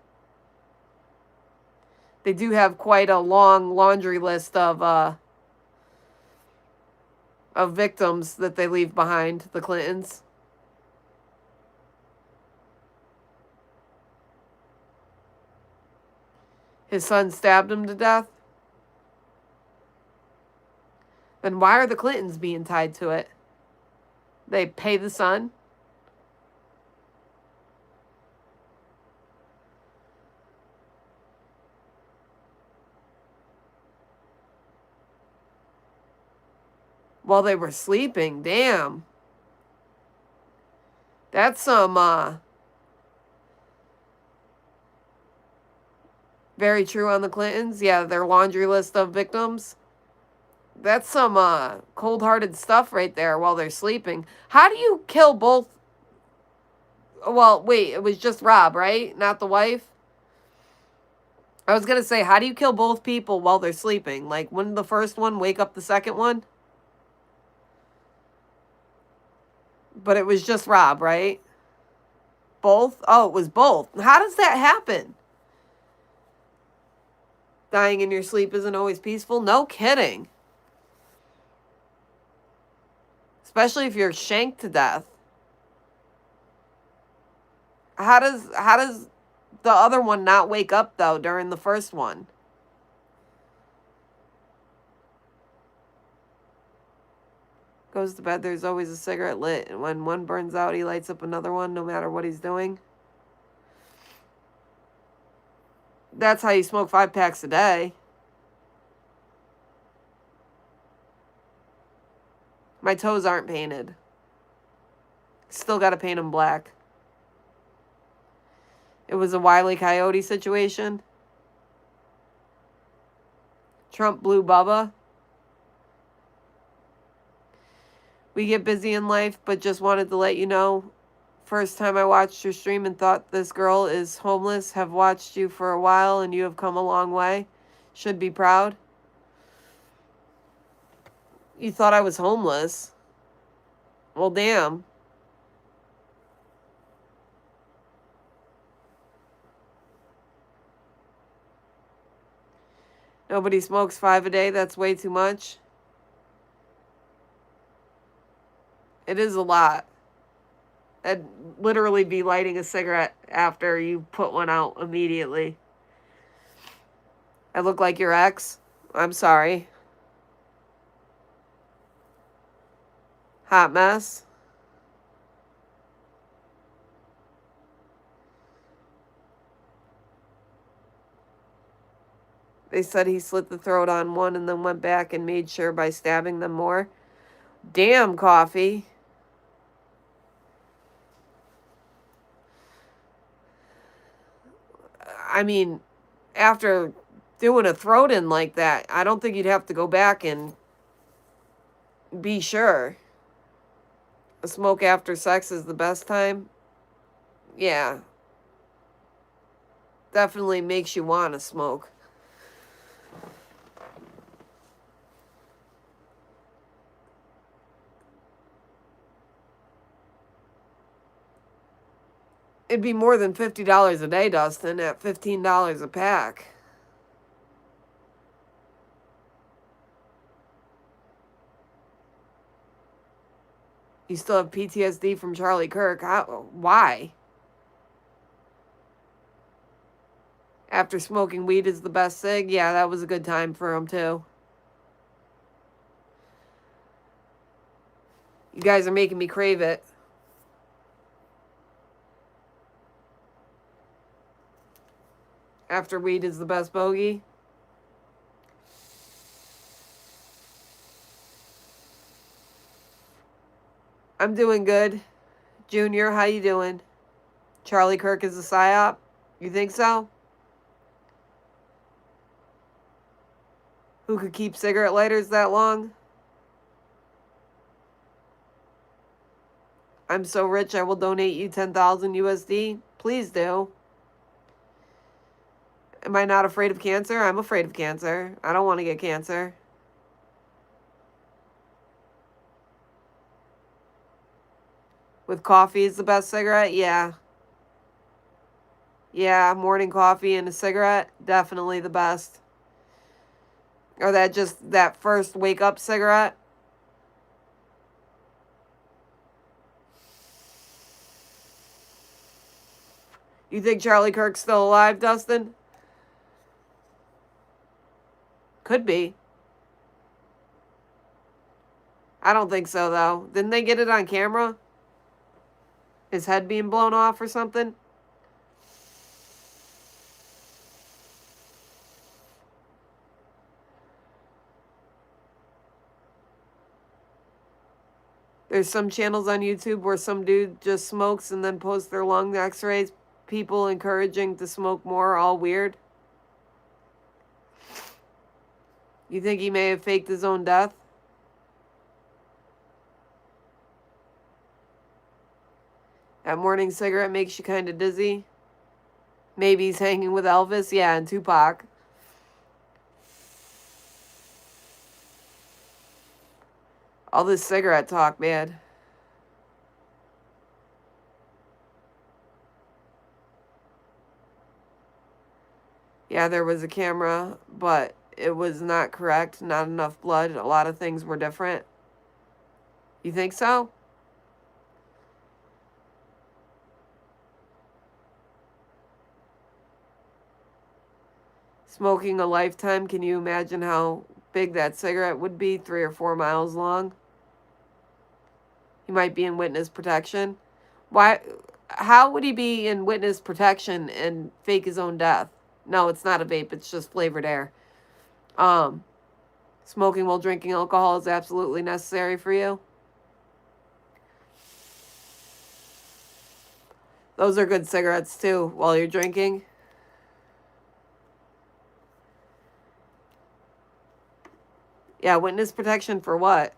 They do have quite a long laundry list of victims that they leave behind, the Clintons. His son stabbed him to death. Then why are the Clintons being tied to it? They pay the son? While they were sleeping. Damn. That's some, very true on the Clintons. Yeah, their laundry list of victims. That's some, cold-hearted stuff right there while they're sleeping. How do you kill both? Well, wait, it was just Rob, right? Not the wife? I was going to say, how do you kill both people while they're sleeping? Like, wouldn't the first one wake up the second one? But it was just Rob, right? Both? Oh, it was both. How does that happen? Dying in your sleep isn't always peaceful? No kidding. Especially if you're shanked to death. How does the other one not wake up, though, during the first one? Goes to bed, there's always a cigarette lit. And when one burns out, he lights up another one, no matter what he's doing. That's how you smoke 5 packs a day. My toes aren't painted. Still got to paint them black. It was a Wile E. Coyote situation. Trump blew Bubba. We get busy in life, but just wanted to let you know. First time I watched your stream and thought this girl is homeless. Have watched you for a while and you have come a long way. Should be proud. You thought I was homeless. Well, damn. Nobody smokes 5 a day. That's way too much. It is a lot. I'd literally be lighting a cigarette after you put one out immediately. I look like your ex? I'm sorry. Hot mess? They said he slit the throat on one and then went back and made sure by stabbing them more. Damn, Coffee. I mean, after doing a throat in like that, I don't think you'd have to go back and be sure. A smoke after sex is the best time. Yeah. Definitely makes you want to smoke. It'd be more than $50 a day, Dustin, at $15 a pack. You still have PTSD from Charlie Kirk. Why? After smoking weed is the best cig? Yeah, that was a good time for him, too. You guys are making me crave it. After weed is the best bogey? I'm doing good. Junior, how you doing? Charlie Kirk is a psyop? You think so? Who could keep cigarette lighters that long? I'm so rich I will donate you 10,000 USD. Please do. Am I not afraid of cancer? I'm afraid of cancer. I don't want to get cancer. With coffee is the best cigarette? Yeah. Yeah, morning coffee and a cigarette, definitely the best. Or that first wake up cigarette. You think Charlie Kirk's still alive, Dustin? Could be. I don't think so, though. Didn't they get it on camera? His head being blown off or something? There's some channels on YouTube where some dude just smokes and then posts their lung x-rays. People encouraging to smoke more, all weird. You think he may have faked his own death? That morning cigarette makes you kind of dizzy. Maybe he's hanging with Elvis. Yeah, and Tupac. All this cigarette talk, man. Yeah, there was a camera, but it was not correct. Not enough blood. A lot of things were different. You think so? Smoking a lifetime, can you imagine how big that cigarette would be? 3 or 4 miles long. He might be in witness protection. Why? How would he be in witness protection and fake his own death? No, it's not a vape. It's just flavored air. Smoking while drinking alcohol is absolutely necessary for you. Those are good cigarettes too while you're drinking. Yeah, witness protection for what?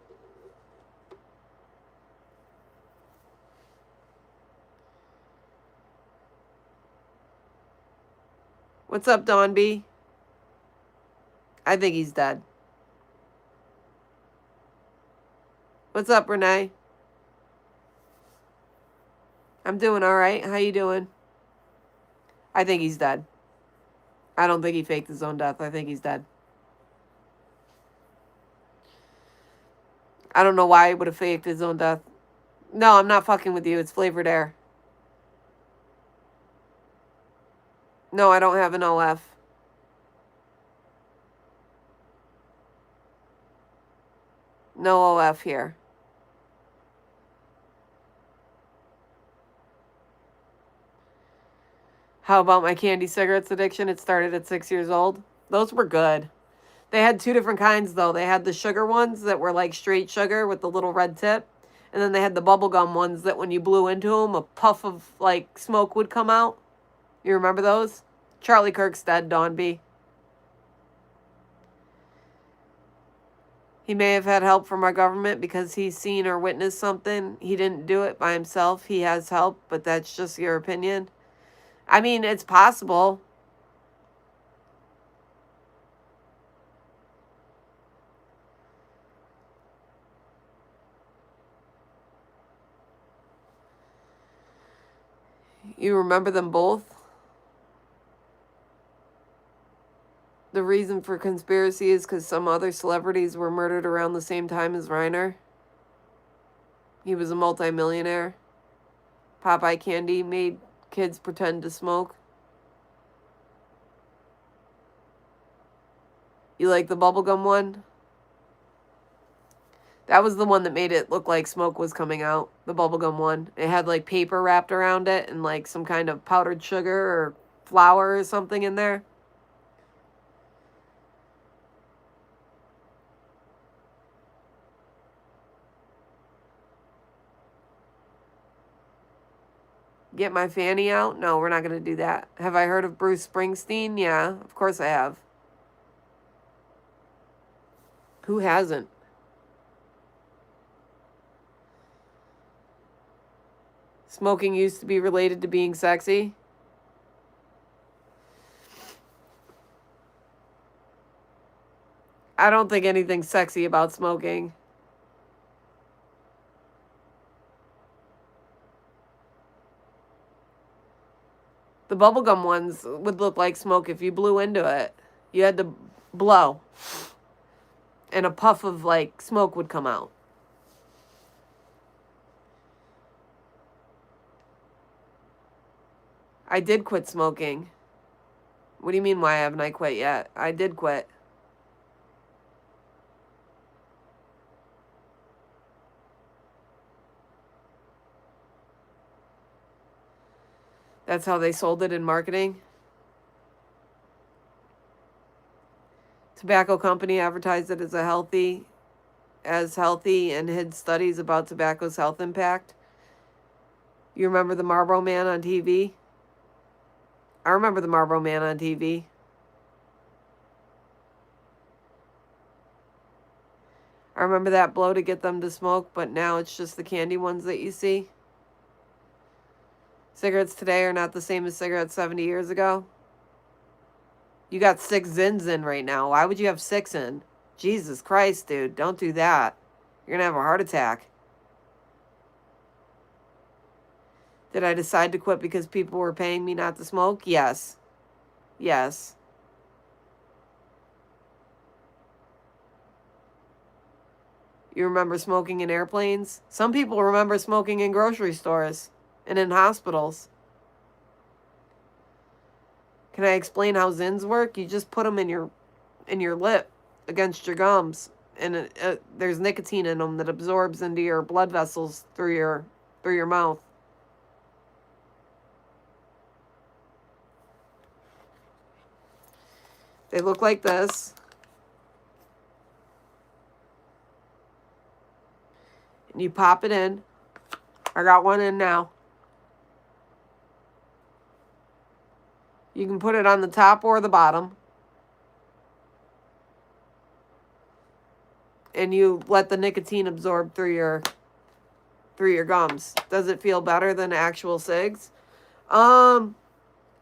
What's up, Don B? I think he's dead. What's up, Renee? I'm doing all right. How you doing? I think he's dead. I don't think he faked his own death. I think he's dead. I don't know why he would have faked his own death. No, I'm not fucking with you. It's flavored air. No, I don't have an OF. No OF here. How about my candy cigarettes addiction? It started at 6 years old. Those were good. They had two different kinds, though. They had the sugar ones that were like straight sugar with the little red tip. And then they had the bubblegum ones that when you blew into them, a puff of like smoke would come out. You remember those? Charlie Kirk's dead, Dawn B. He may have had help from our government because he's seen or witnessed something. He didn't do it by himself. He has help, but that's just your opinion. I mean, it's possible. You remember them both? The reason for conspiracy is because some other celebrities were murdered around the same time as Reiner. He was a multimillionaire. Popeye candy made kids pretend to smoke. You like the bubblegum one? That was the one that made it look like smoke was coming out. The bubblegum one. It had like paper wrapped around it and like some kind of powdered sugar or flour or something in there. Get my fanny out? No, we're not going to do that. Have I heard of Bruce Springsteen? Yeah, of course I have. Who hasn't? Smoking used to be related to being sexy. I don't think anything's sexy about smoking. The bubblegum ones would look like smoke if you blew into it. You had to blow. And a puff of like smoke would come out. I did quit smoking. What do you mean, why haven't I quit yet? I did quit. That's how they sold it in marketing. Tobacco company advertised it as healthy and hid studies about tobacco's health impact. You remember the Marlboro Man on TV? I remember the Marlboro Man on TV. I remember that blow to get them to smoke, but now it's just the candy ones that you see. Cigarettes today are not the same as cigarettes 70 years ago. You got 6 Zins in right now. Why would you have 6 in? Jesus Christ, dude. Don't do that. You're going to have a heart attack. Did I decide to quit because people were paying me not to smoke? Yes. Yes. You remember smoking in airplanes? Some people remember smoking in grocery stores and in hospitals. Can I explain how Zins work? You just put them in your lip against your gums, and there's nicotine in them that absorbs into your blood vessels through your mouth. They look like this. And you pop it in. I got one in now. You can put it on the top or the bottom. And you let the nicotine absorb through your gums. Does it feel better than actual cigs?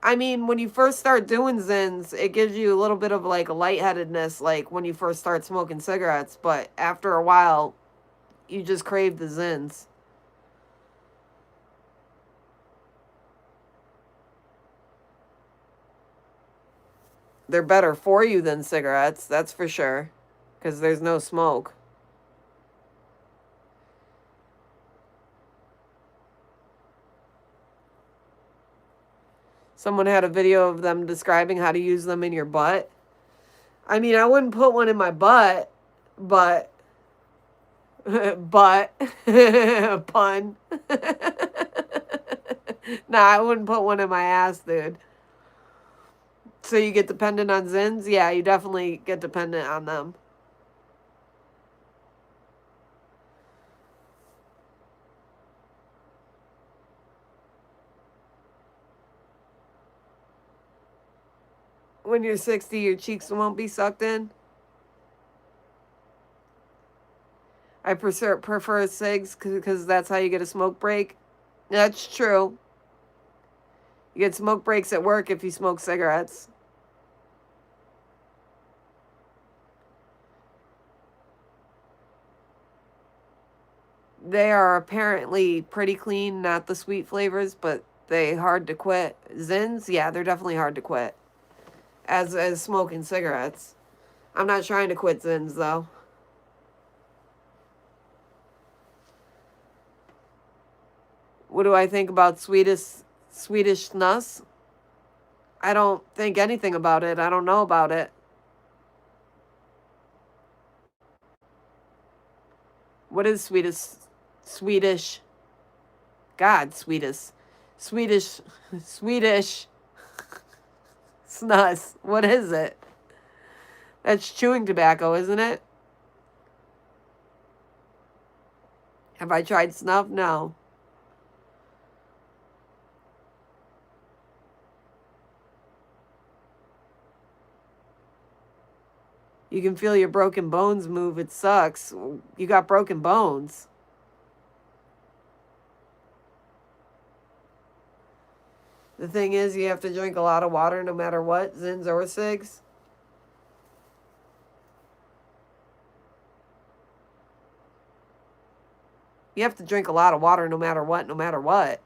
I mean, when you first start doing Zins, it gives you a little bit of like a lightheadedness, like when you first start smoking cigarettes. But after a while, you just crave the Zins. They're better for you than cigarettes, that's for sure, because there's no smoke. Someone had a video of them describing how to use them in your butt. I mean, I wouldn't put one in my butt, but But pun. Nah, I wouldn't put one in my ass, dude. So you get dependent on Zins? Yeah, you definitely get dependent on them. When you're 60, your cheeks won't be sucked in. I prefer cigs because that's how you get a smoke break. That's true. You get smoke breaks at work if you smoke cigarettes. They are apparently pretty clean, not the sweet flavors, but they hard to quit. Zins, yeah, they're definitely hard to quit. As smoking cigarettes. I'm not trying to quit Zins though. What do I think about Swedish snus? I don't think anything about it. I don't know about it. What is Swedish? God, Swedish Swedish snus. What is it? That's chewing tobacco, isn't it? Have I tried snuff? No. You can feel your broken bones move. It sucks. You got broken bones. The thing is, you have to drink a lot of water no matter what, Zins or cigs. You have to drink a lot of water no matter what, no matter what.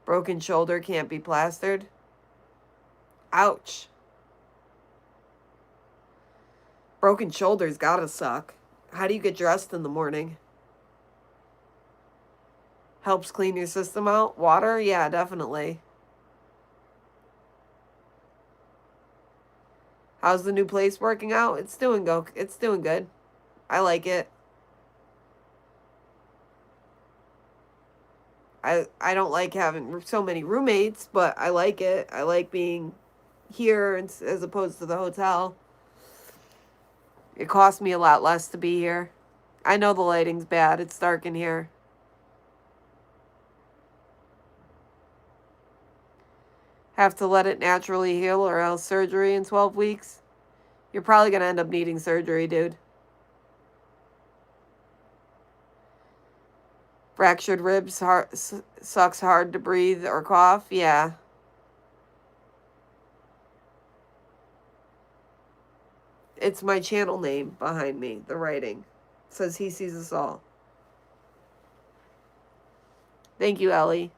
Broken shoulder can't be plastered. Ouch. Broken shoulders gotta suck. How do you get dressed in the morning? Helps clean your system out? Water? Yeah, definitely. How's the new place working out? It's doing good. I like it. I don't like having so many roommates, but I like it. I like being here as opposed to the hotel. It costs me a lot less to be here. I know the lighting's bad. It's dark in here. Have to let it naturally heal or else surgery in 12 weeks. You're probably going to end up needing surgery, dude. Fractured ribs, sucks hard to breathe or cough. Yeah. It's my channel name behind me, the writing. It says he sees us all. Thank you, Ellie.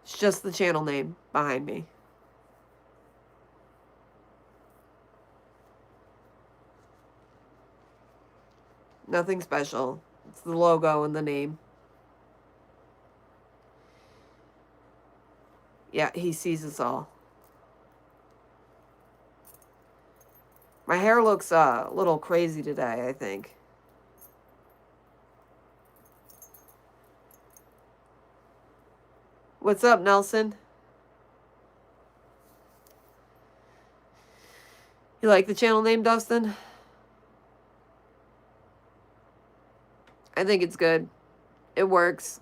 It's just the channel name behind me. Nothing special. It's the logo and the name. Yeah, he sees us all. My hair looks a little crazy today, I think. What's up, Nelson? You like the channel name, Dustin? I think it's good. It works.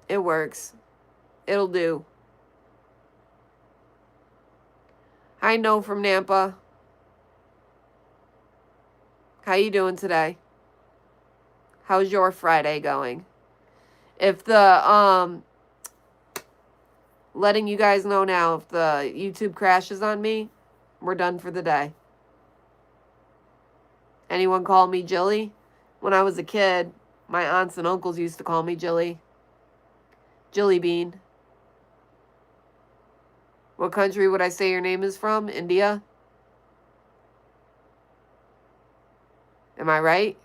It works. It'll do. Hi, No from Nampa. How you doing today? How's your Friday going? If the letting you guys know now, if the YouTube crashes on me, we're done for the day. Anyone call me Jilly? When I was a kid, my aunts and uncles used to call me Jilly. Jilly Bean. What country would I say your name is from? India? Am I right?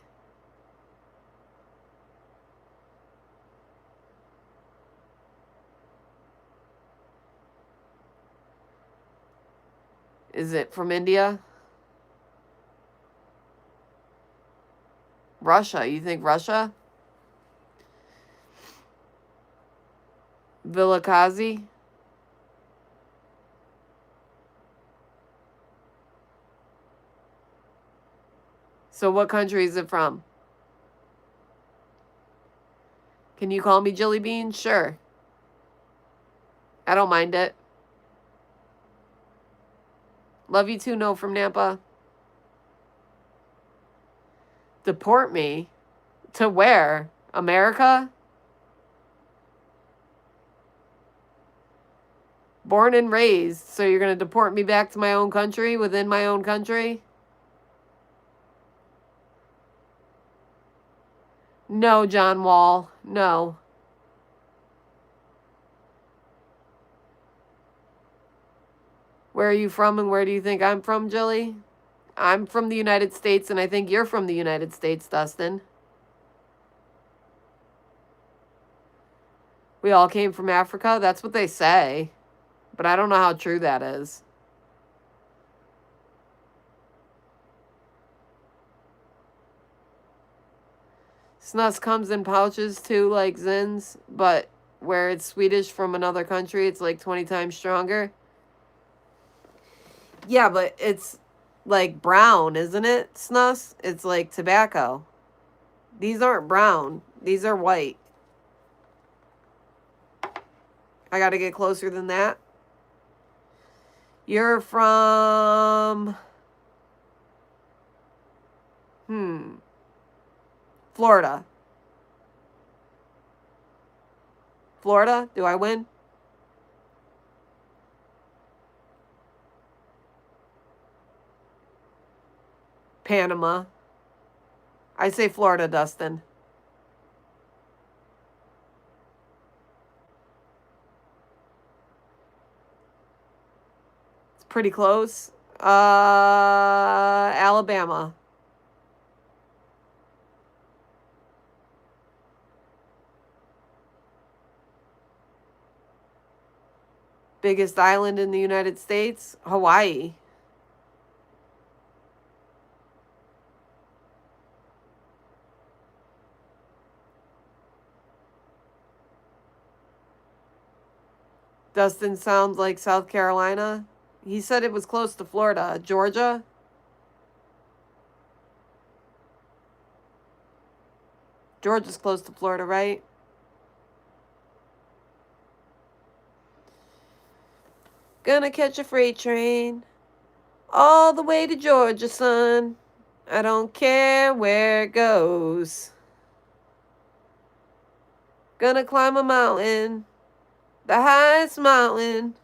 Is it from India? Russia. You think Russia? Vilakazi? So what country is it from? Can you call me Jilly Bean? Sure. I don't mind it. Love you too, no from Nampa. Deport me? To where? America? Born and raised. So you're going to deport me back to my own country within my own country? No, John Wall. No. Where are you from and where do you think I'm from, Jilly? I'm from the United States and I think you're from the United States, Dustin. We all came from Africa? That's what they say. But I don't know how true that is. Snus comes in pouches too, like Zin's, but where it's Swedish from another country, it's like 20 times stronger. Yeah, but it's like brown, isn't it, Snus? It's like tobacco. These aren't brown. These are white. I gotta get closer than that. You're from... Florida. Florida? Do I win? Panama. I say Florida, Dustin. It's pretty close. Alabama. Biggest island in the United States? Hawaii. Dustin sounds like South Carolina. He said it was close to Florida. Georgia? Georgia's close to Florida, right? Gonna catch a freight train all the way to Georgia, son. I don't care where it goes. Gonna climb a mountain, the highest mountain.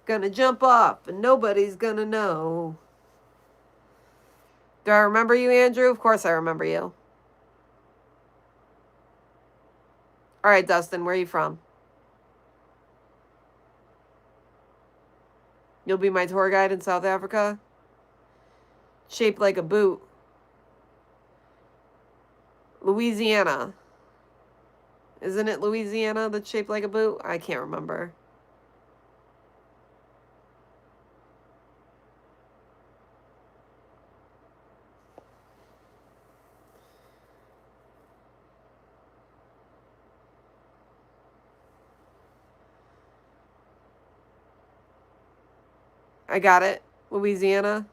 Gonna jump off and nobody's gonna know. Do I remember you, Andrew? Of course I remember you. All right, Dustin, where are you from? You'll be my tour guide in South Africa? Shaped like a boot. Louisiana. Isn't it Louisiana that's shaped like a boot? I can't remember. I got it. Louisiana.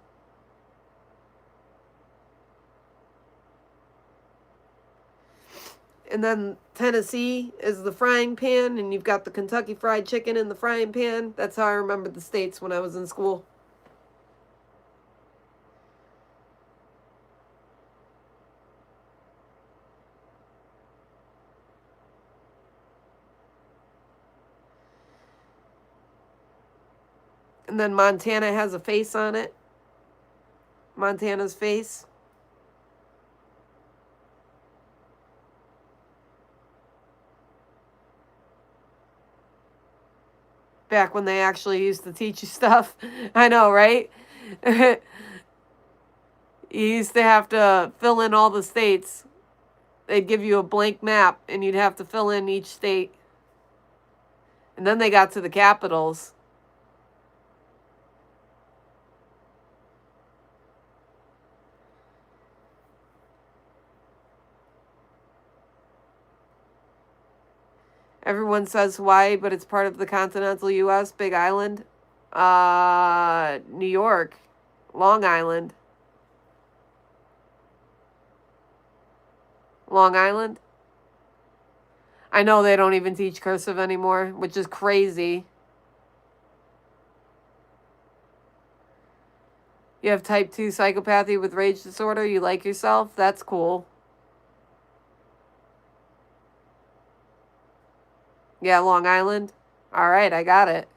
And then Tennessee is the frying pan, and you've got the Kentucky Fried Chicken in the frying pan. That's how I remember the states when I was in school. And then Montana has a face on it. Montana's face. Back when they actually used to teach you stuff. I know, right? You used to have to fill in all the states. They'd give you a blank map, and you'd have to fill in each state. And then they got to the capitals. Everyone says Hawaii, but it's part of the continental U.S., Big Island. New York, Long Island. Long Island. I know they don't even teach cursive anymore, which is crazy. You have type 2 psychopathy with rage disorder. You like yourself? That's cool. Yeah, Long Island. All right, I got it.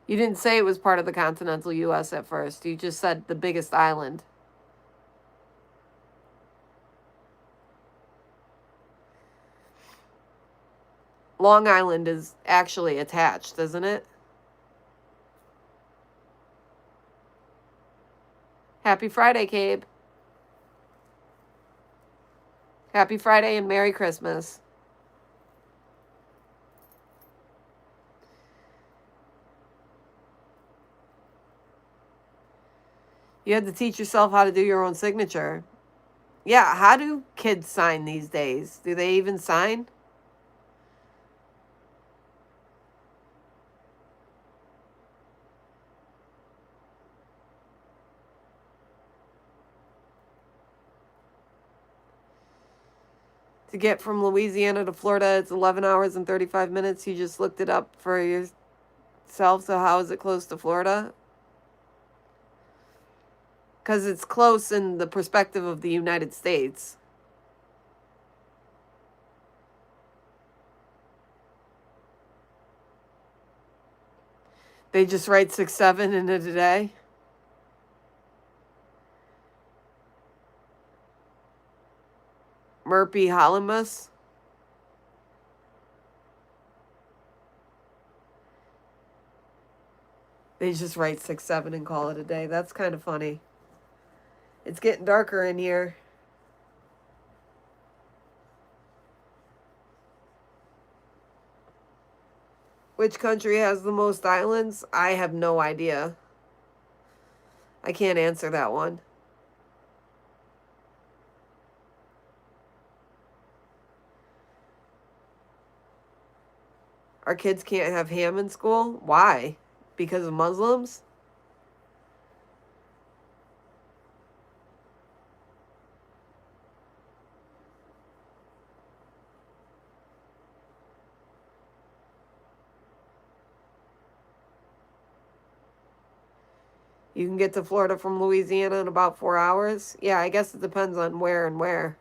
You didn't say it was part of the continental U.S. at first. You just said the biggest island. Long Island is actually attached, isn't it? Happy Friday, Cabe. Happy Friday and Merry Christmas. You had to teach yourself how to do your own signature. Yeah, how do kids sign these days? Do they even sign? To get from Louisiana to Florida, it's 11 hours and 35 minutes. You just looked it up for yourself, so how is it close to Florida? Because it's close in the perspective of the United States. They just write 6-7 in it a day. Murphy Hollimus. They just write 6-7 and call it a day. That's kind of funny. It's getting darker in here. Which country has the most islands? I have no idea. I can't answer that one. Our kids can't have ham in school? Why? Because of Muslims? You can get to Florida from Louisiana in about 4 hours? Yeah, I guess it depends on where and where.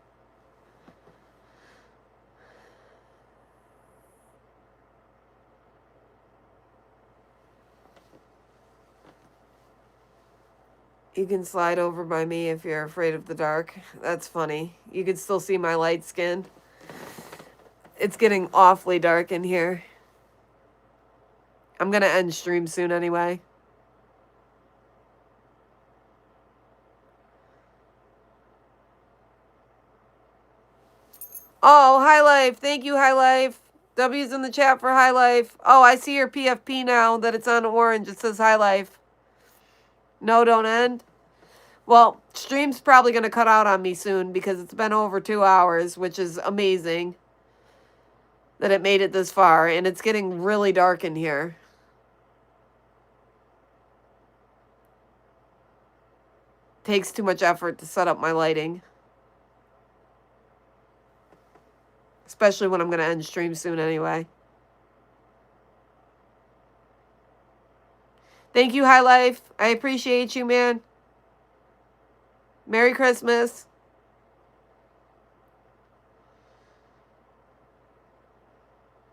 You can slide over by me if you're afraid of the dark. That's funny. You can still see my light skin. It's getting awfully dark in here. I'm going to end stream soon anyway. Oh, High Life. Thank you, High Life. W's in the chat for High Life. Oh, I see your PFP now that it's on orange. It says High Life. No, don't end. Well, stream's probably going to cut out on me soon because it's been over 2 hours, which is amazing that it made it this far. And it's getting really dark in here. Takes too much effort to set up my lighting. Especially when I'm going to end stream soon anyway. Thank you, High Life. I appreciate you, man. Merry Christmas.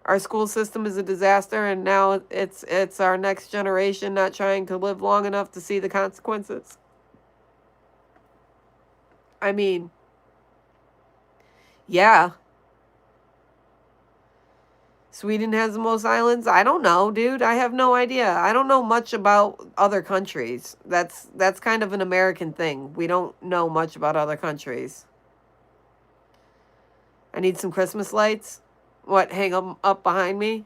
Our school system is a disaster, and now it's our next generation not trying to live long enough to see the consequences. I mean, yeah. Sweden has the most islands? I don't know, dude. I have no idea. I don't know much about other countries. That's kind of an American thing. We don't know much about other countries. I need some Christmas lights. What, hang them up behind me?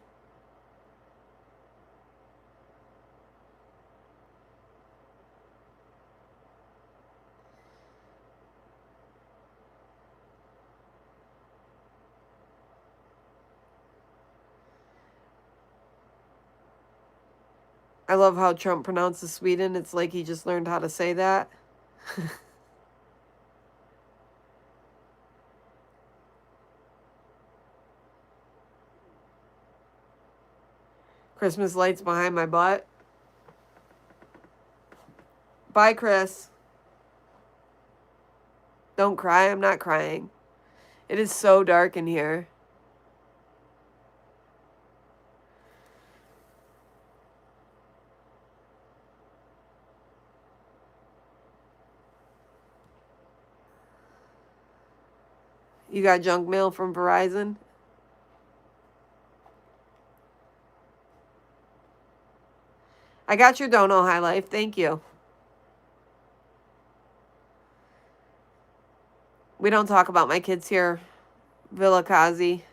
I love how Trump pronounces Sweden. It's like he just learned how to say that. Christmas lights behind my butt. Bye, Chris. Don't cry. I'm not crying. It is so dark in here. You got junk mail from Verizon? I got your dono, High Life. Thank you. We don't talk about my kids here, Villa Kazi.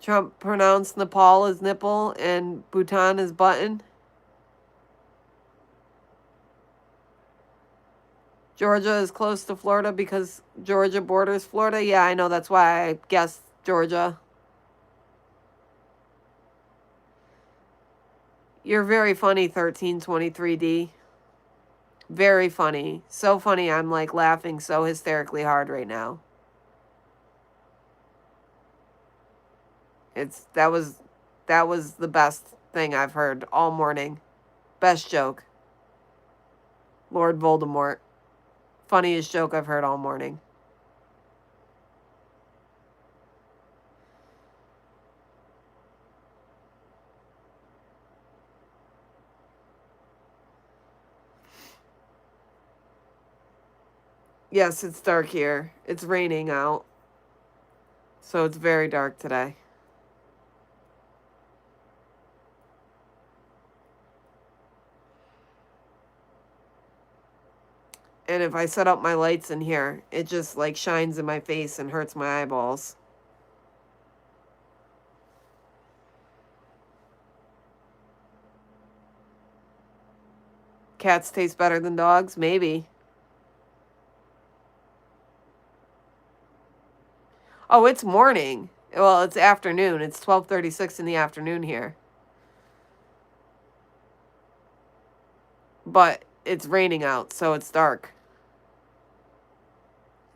Trump pronounced Nepal as nipple and Bhutan as button. Georgia is close to Florida because Georgia borders Florida. Yeah, I know. That's why I guessed Georgia. You're very funny, 1323D. Very funny. So funny, I'm like laughing so hysterically hard right now. That was the best thing I've heard all morning. Best joke. Lord Voldemort. Funniest joke I've heard all morning. Yes, it's dark here. It's raining out. So it's very dark today. And if I set up my lights in here, it just like shines in my face and hurts my eyeballs. Cats taste better than dogs? Maybe. Oh, it's morning. Well, it's afternoon. It's 12:36 in the afternoon here. But it's raining out, so it's dark.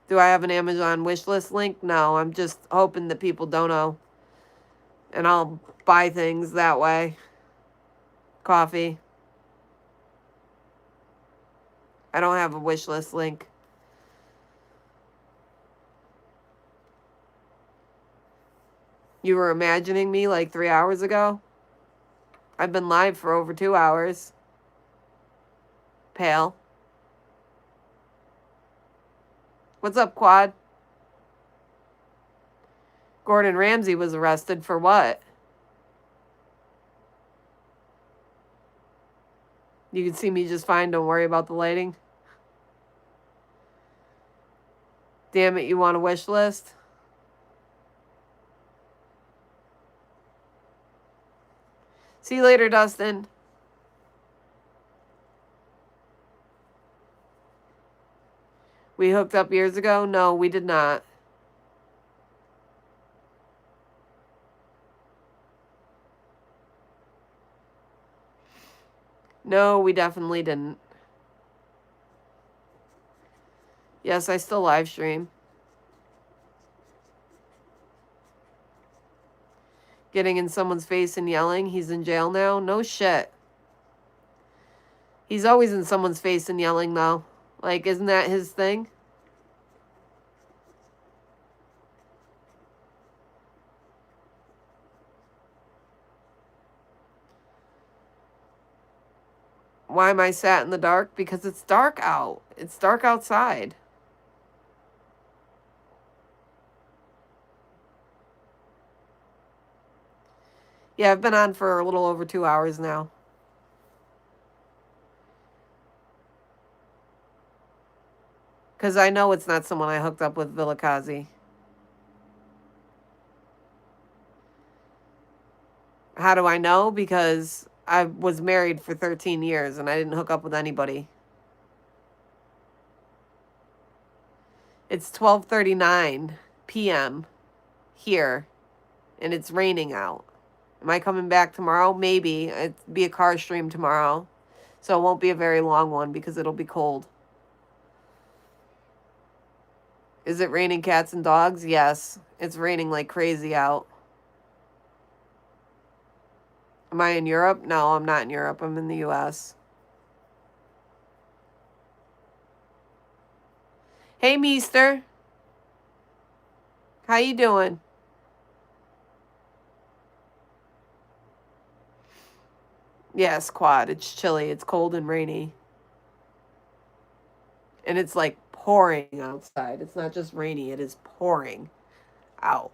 Do I have an Amazon wish list link? No, I'm just hoping that people don't know. And I'll buy things that way. Coffee. I don't have a wish list link. You were imagining me like 3 hours ago? I've been live for over 2 hours. Pale. What's up, Quad? Gordon Ramsay was arrested for what? You can see me just fine. Don't worry about the lighting. Damn it, you want a wish list? See you later, Dustin. We hooked up years ago? No, we did not. No, we definitely didn't. Yes, I still live stream. Getting in someone's face and yelling, he's in jail now? No shit. He's always in someone's face and yelling, though. Like, isn't that his thing? Why am I sat in the dark? Because it's dark out. It's dark outside. Yeah, I've been on for a little over 2 hours now. Because I know it's not someone I hooked up with, Villakazi. How do I know? Because I was married for 13 years and I didn't hook up with anybody. It's 12:39 p.m. here, and it's raining out. Am I coming back tomorrow? Maybe. It'll be a car stream tomorrow, so it won't be a very long one because it'll be cold. Is it raining cats and dogs? Yes. It's raining like crazy out. Am I in Europe? No, I'm not in Europe. I'm in the U.S. Hey, Meester. How you doing? Yes, Quad. It's chilly. It's cold and rainy. And it's like pouring outside. It's not just rainy. It is pouring out.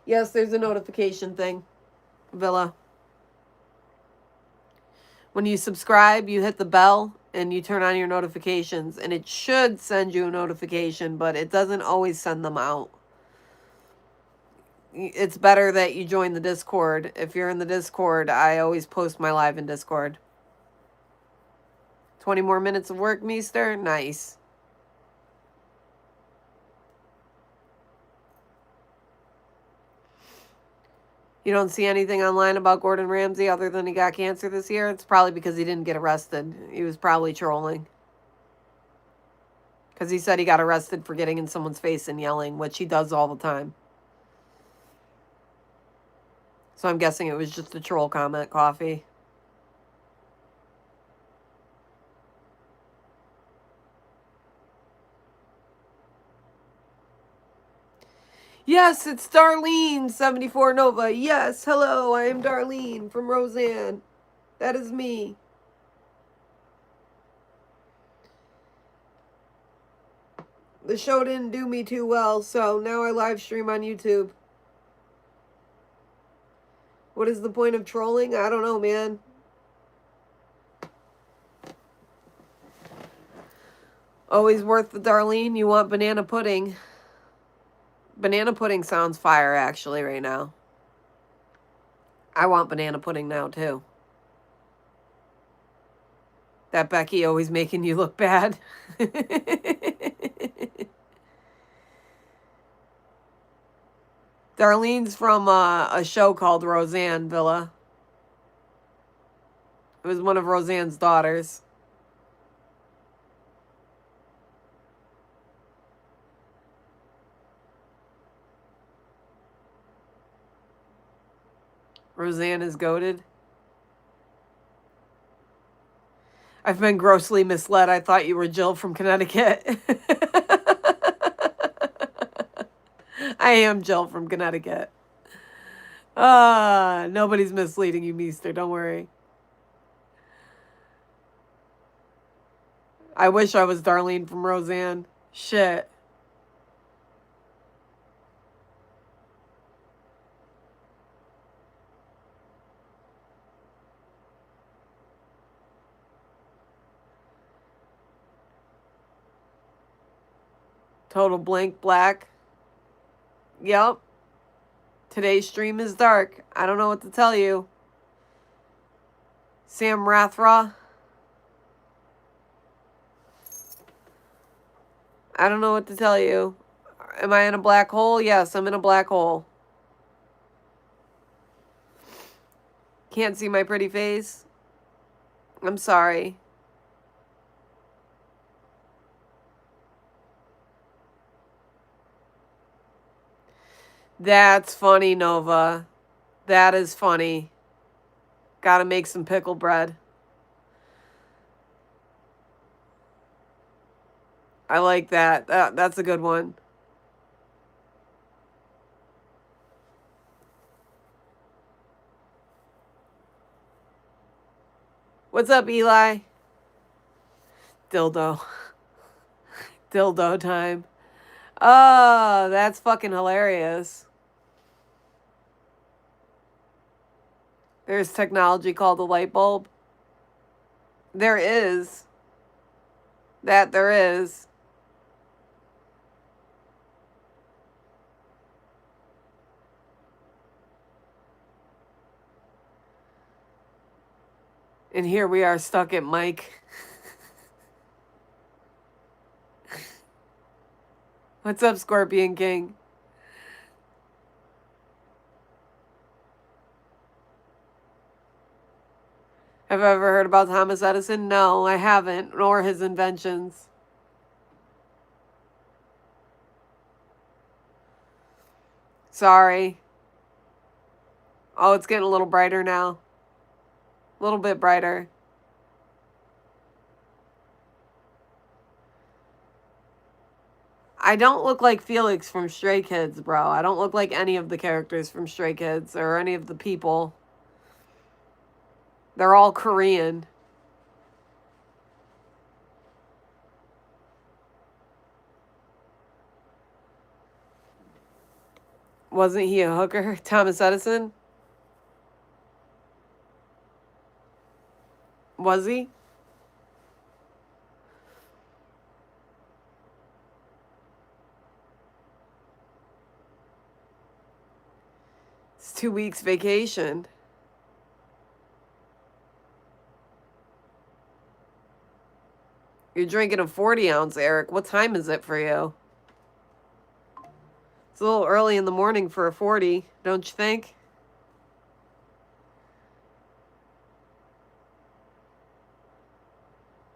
Yes, there's a notification thing, Villa. When you subscribe, you hit the bell and you turn on your notifications, and it should send you a notification, but it doesn't always send them out. It's better that you join the Discord. If you're in the Discord, I always post my live in Discord. 20 more minutes of work, Meester? Nice. You don't see anything online about Gordon Ramsay other than he got cancer this year? It's probably because he didn't get arrested. He was probably trolling. Because he said he got arrested for getting in someone's face and yelling, which he does all the time. So I'm guessing it was just a troll comment, Coffee. Yes, it's Darlene74 Nova. Yes, hello, I am Darlene from Roseanne. That is me. The show didn't do me too well, so now I live stream on YouTube. What is the point of trolling? I don't know, man. Always worth the Darlene. You want banana pudding. Banana pudding sounds fire, actually, right now. I want banana pudding now, too. That Becky always making you look bad. Darlene's from a show called Roseanne, Villa. It was one of Roseanne's daughters. Roseanne is goated. I've been grossly misled. I thought you were Jill from Connecticut. I am Jill from Connecticut. Nobody's misleading you, Meester. Don't worry. I wish I was Darlene from Roseanne. Shit. Total blank black. Yep. Today's stream is dark. I don't know what to tell you. Sam Rathra. I don't know what to tell you. Am I in a black hole? Yes, I'm in a black hole. Can't see my pretty face? I'm sorry. That's funny, Nova. That is funny. Gotta make some pickle bread. I like that. That's a good one. What's up, Eli? Dildo. Dildo time. Oh, that's fucking hilarious. There's technology called a light bulb. There is. That there is. And here we are stuck at Mike. What's up, Scorpion King? Have I ever heard about Thomas Edison? No, I haven't, nor his inventions. Sorry. Oh, it's getting a little brighter now. A little bit brighter. I don't look like Felix from Stray Kids, bro. I don't look like any of the characters from Stray Kids or any of the people. They're all Korean. Wasn't he a hooker? Thomas Edison? Was he? It's 2 weeks vacation. You're drinking a 40-ounce, Eric. What time is it for you? It's a little early in the morning for a 40, don't you think?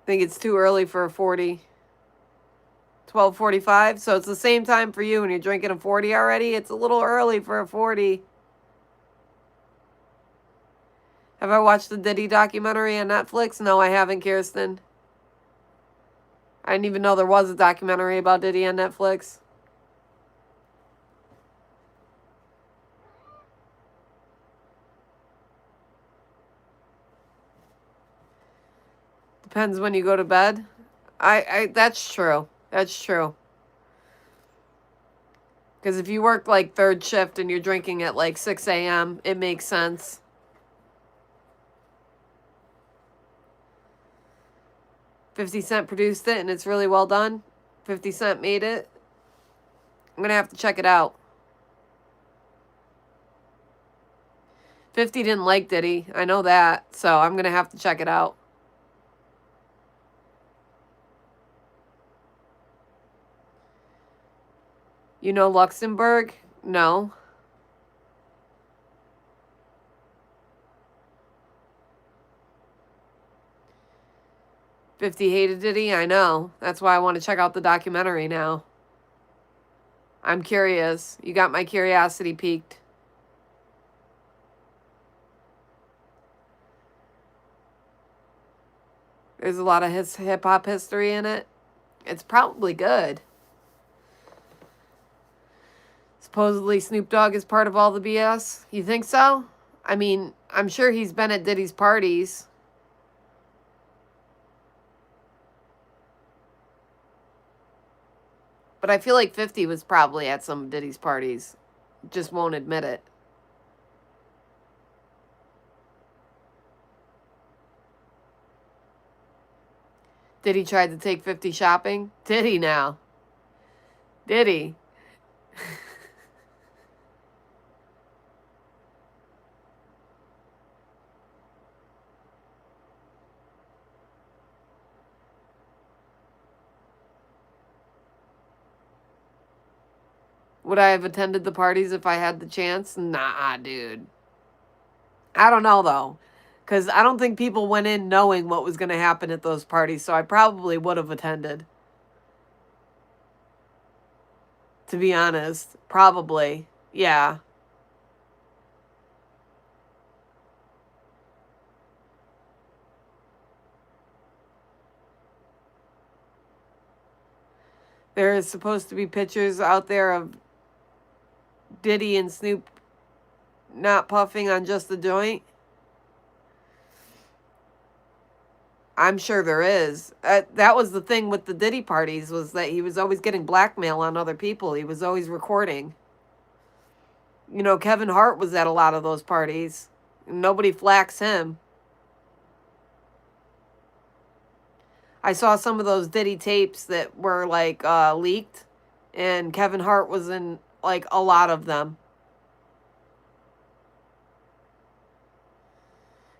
Think it's too early for a 40. 12:45, so it's the same time for you and you're drinking a 40 already? It's a little early for a 40. Have I watched the Diddy documentary on Netflix? No, I haven't, Kirsten. I didn't even know there was a documentary about Diddy on Netflix. Depends when you go to bed. That's true. That's true. Because if you work like third shift and you're drinking at like 6 a.m., it makes sense. 50 Cent produced it and it's really well done. 50 Cent made it. I'm going to have to check it out. 50 didn't like Diddy. I know that. So I'm going to have to check it out. You know Luxembourg? No. "50 hated Diddy? I know. That's why I want to check out the documentary now. I'm curious. You got my curiosity piqued. There's a lot of hip-hop history in it. It's probably good. Supposedly Snoop Dogg is part of all the BS. You think so? I mean, I'm sure he's been at Diddy's parties. But I feel like 50 was probably at some of Diddy's parties. Just won't admit it. Did he try to take 50 shopping? Did he now? Did he? Would I have attended the parties if I had the chance? Nah, dude. I don't know, though. Because I don't think people went in knowing what was going to happen at those parties, so I probably would have attended. To be honest. Probably. Yeah. There is supposed to be pictures out there of Diddy and Snoop not puffing on just the joint. I'm sure there is. That was the thing with the Diddy parties, was that he was always getting blackmail on other people. He was always recording. You know, Kevin Hart was at a lot of those parties. Nobody flacks him. I saw some of those Diddy tapes that were like leaked, and Kevin Hart was in like a lot of them.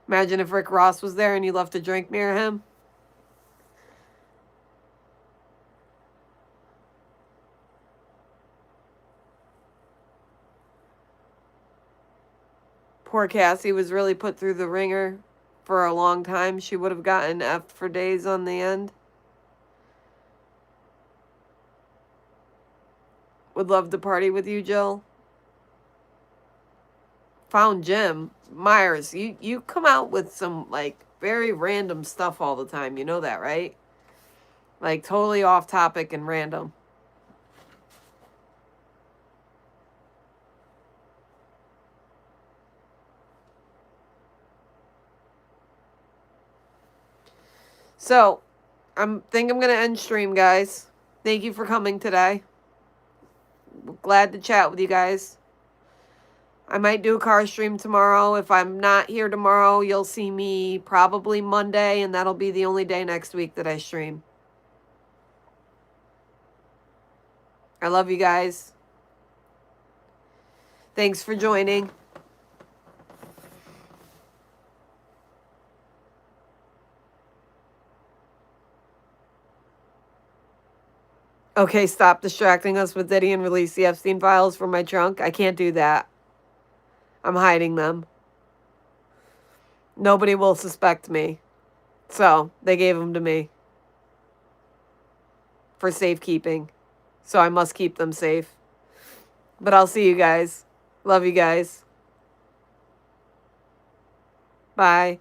Imagine if Rick Ross was there and you left a drink near him. Poor Cassie was really put through the ringer for a long time. She would have gotten F for days on the end. Would love to party with you, Jill. Found Jim. Myers, you come out with some like very random stuff all the time. You know that, right? Like totally off topic and random. So, I'm gonna end stream, guys. Thank you for coming today. Glad to chat with you guys. I might do a car stream tomorrow. If I'm not here tomorrow, you'll see me probably Monday, and that'll be the only day next week that I stream. I love you guys. Thanks for joining. Okay, stop distracting us with Diddy and release the Epstein files from my trunk. I can't do that. I'm hiding them. Nobody will suspect me. So, they gave them to me for safekeeping. So, I must keep them safe. But I'll see you guys. Love you guys. Bye.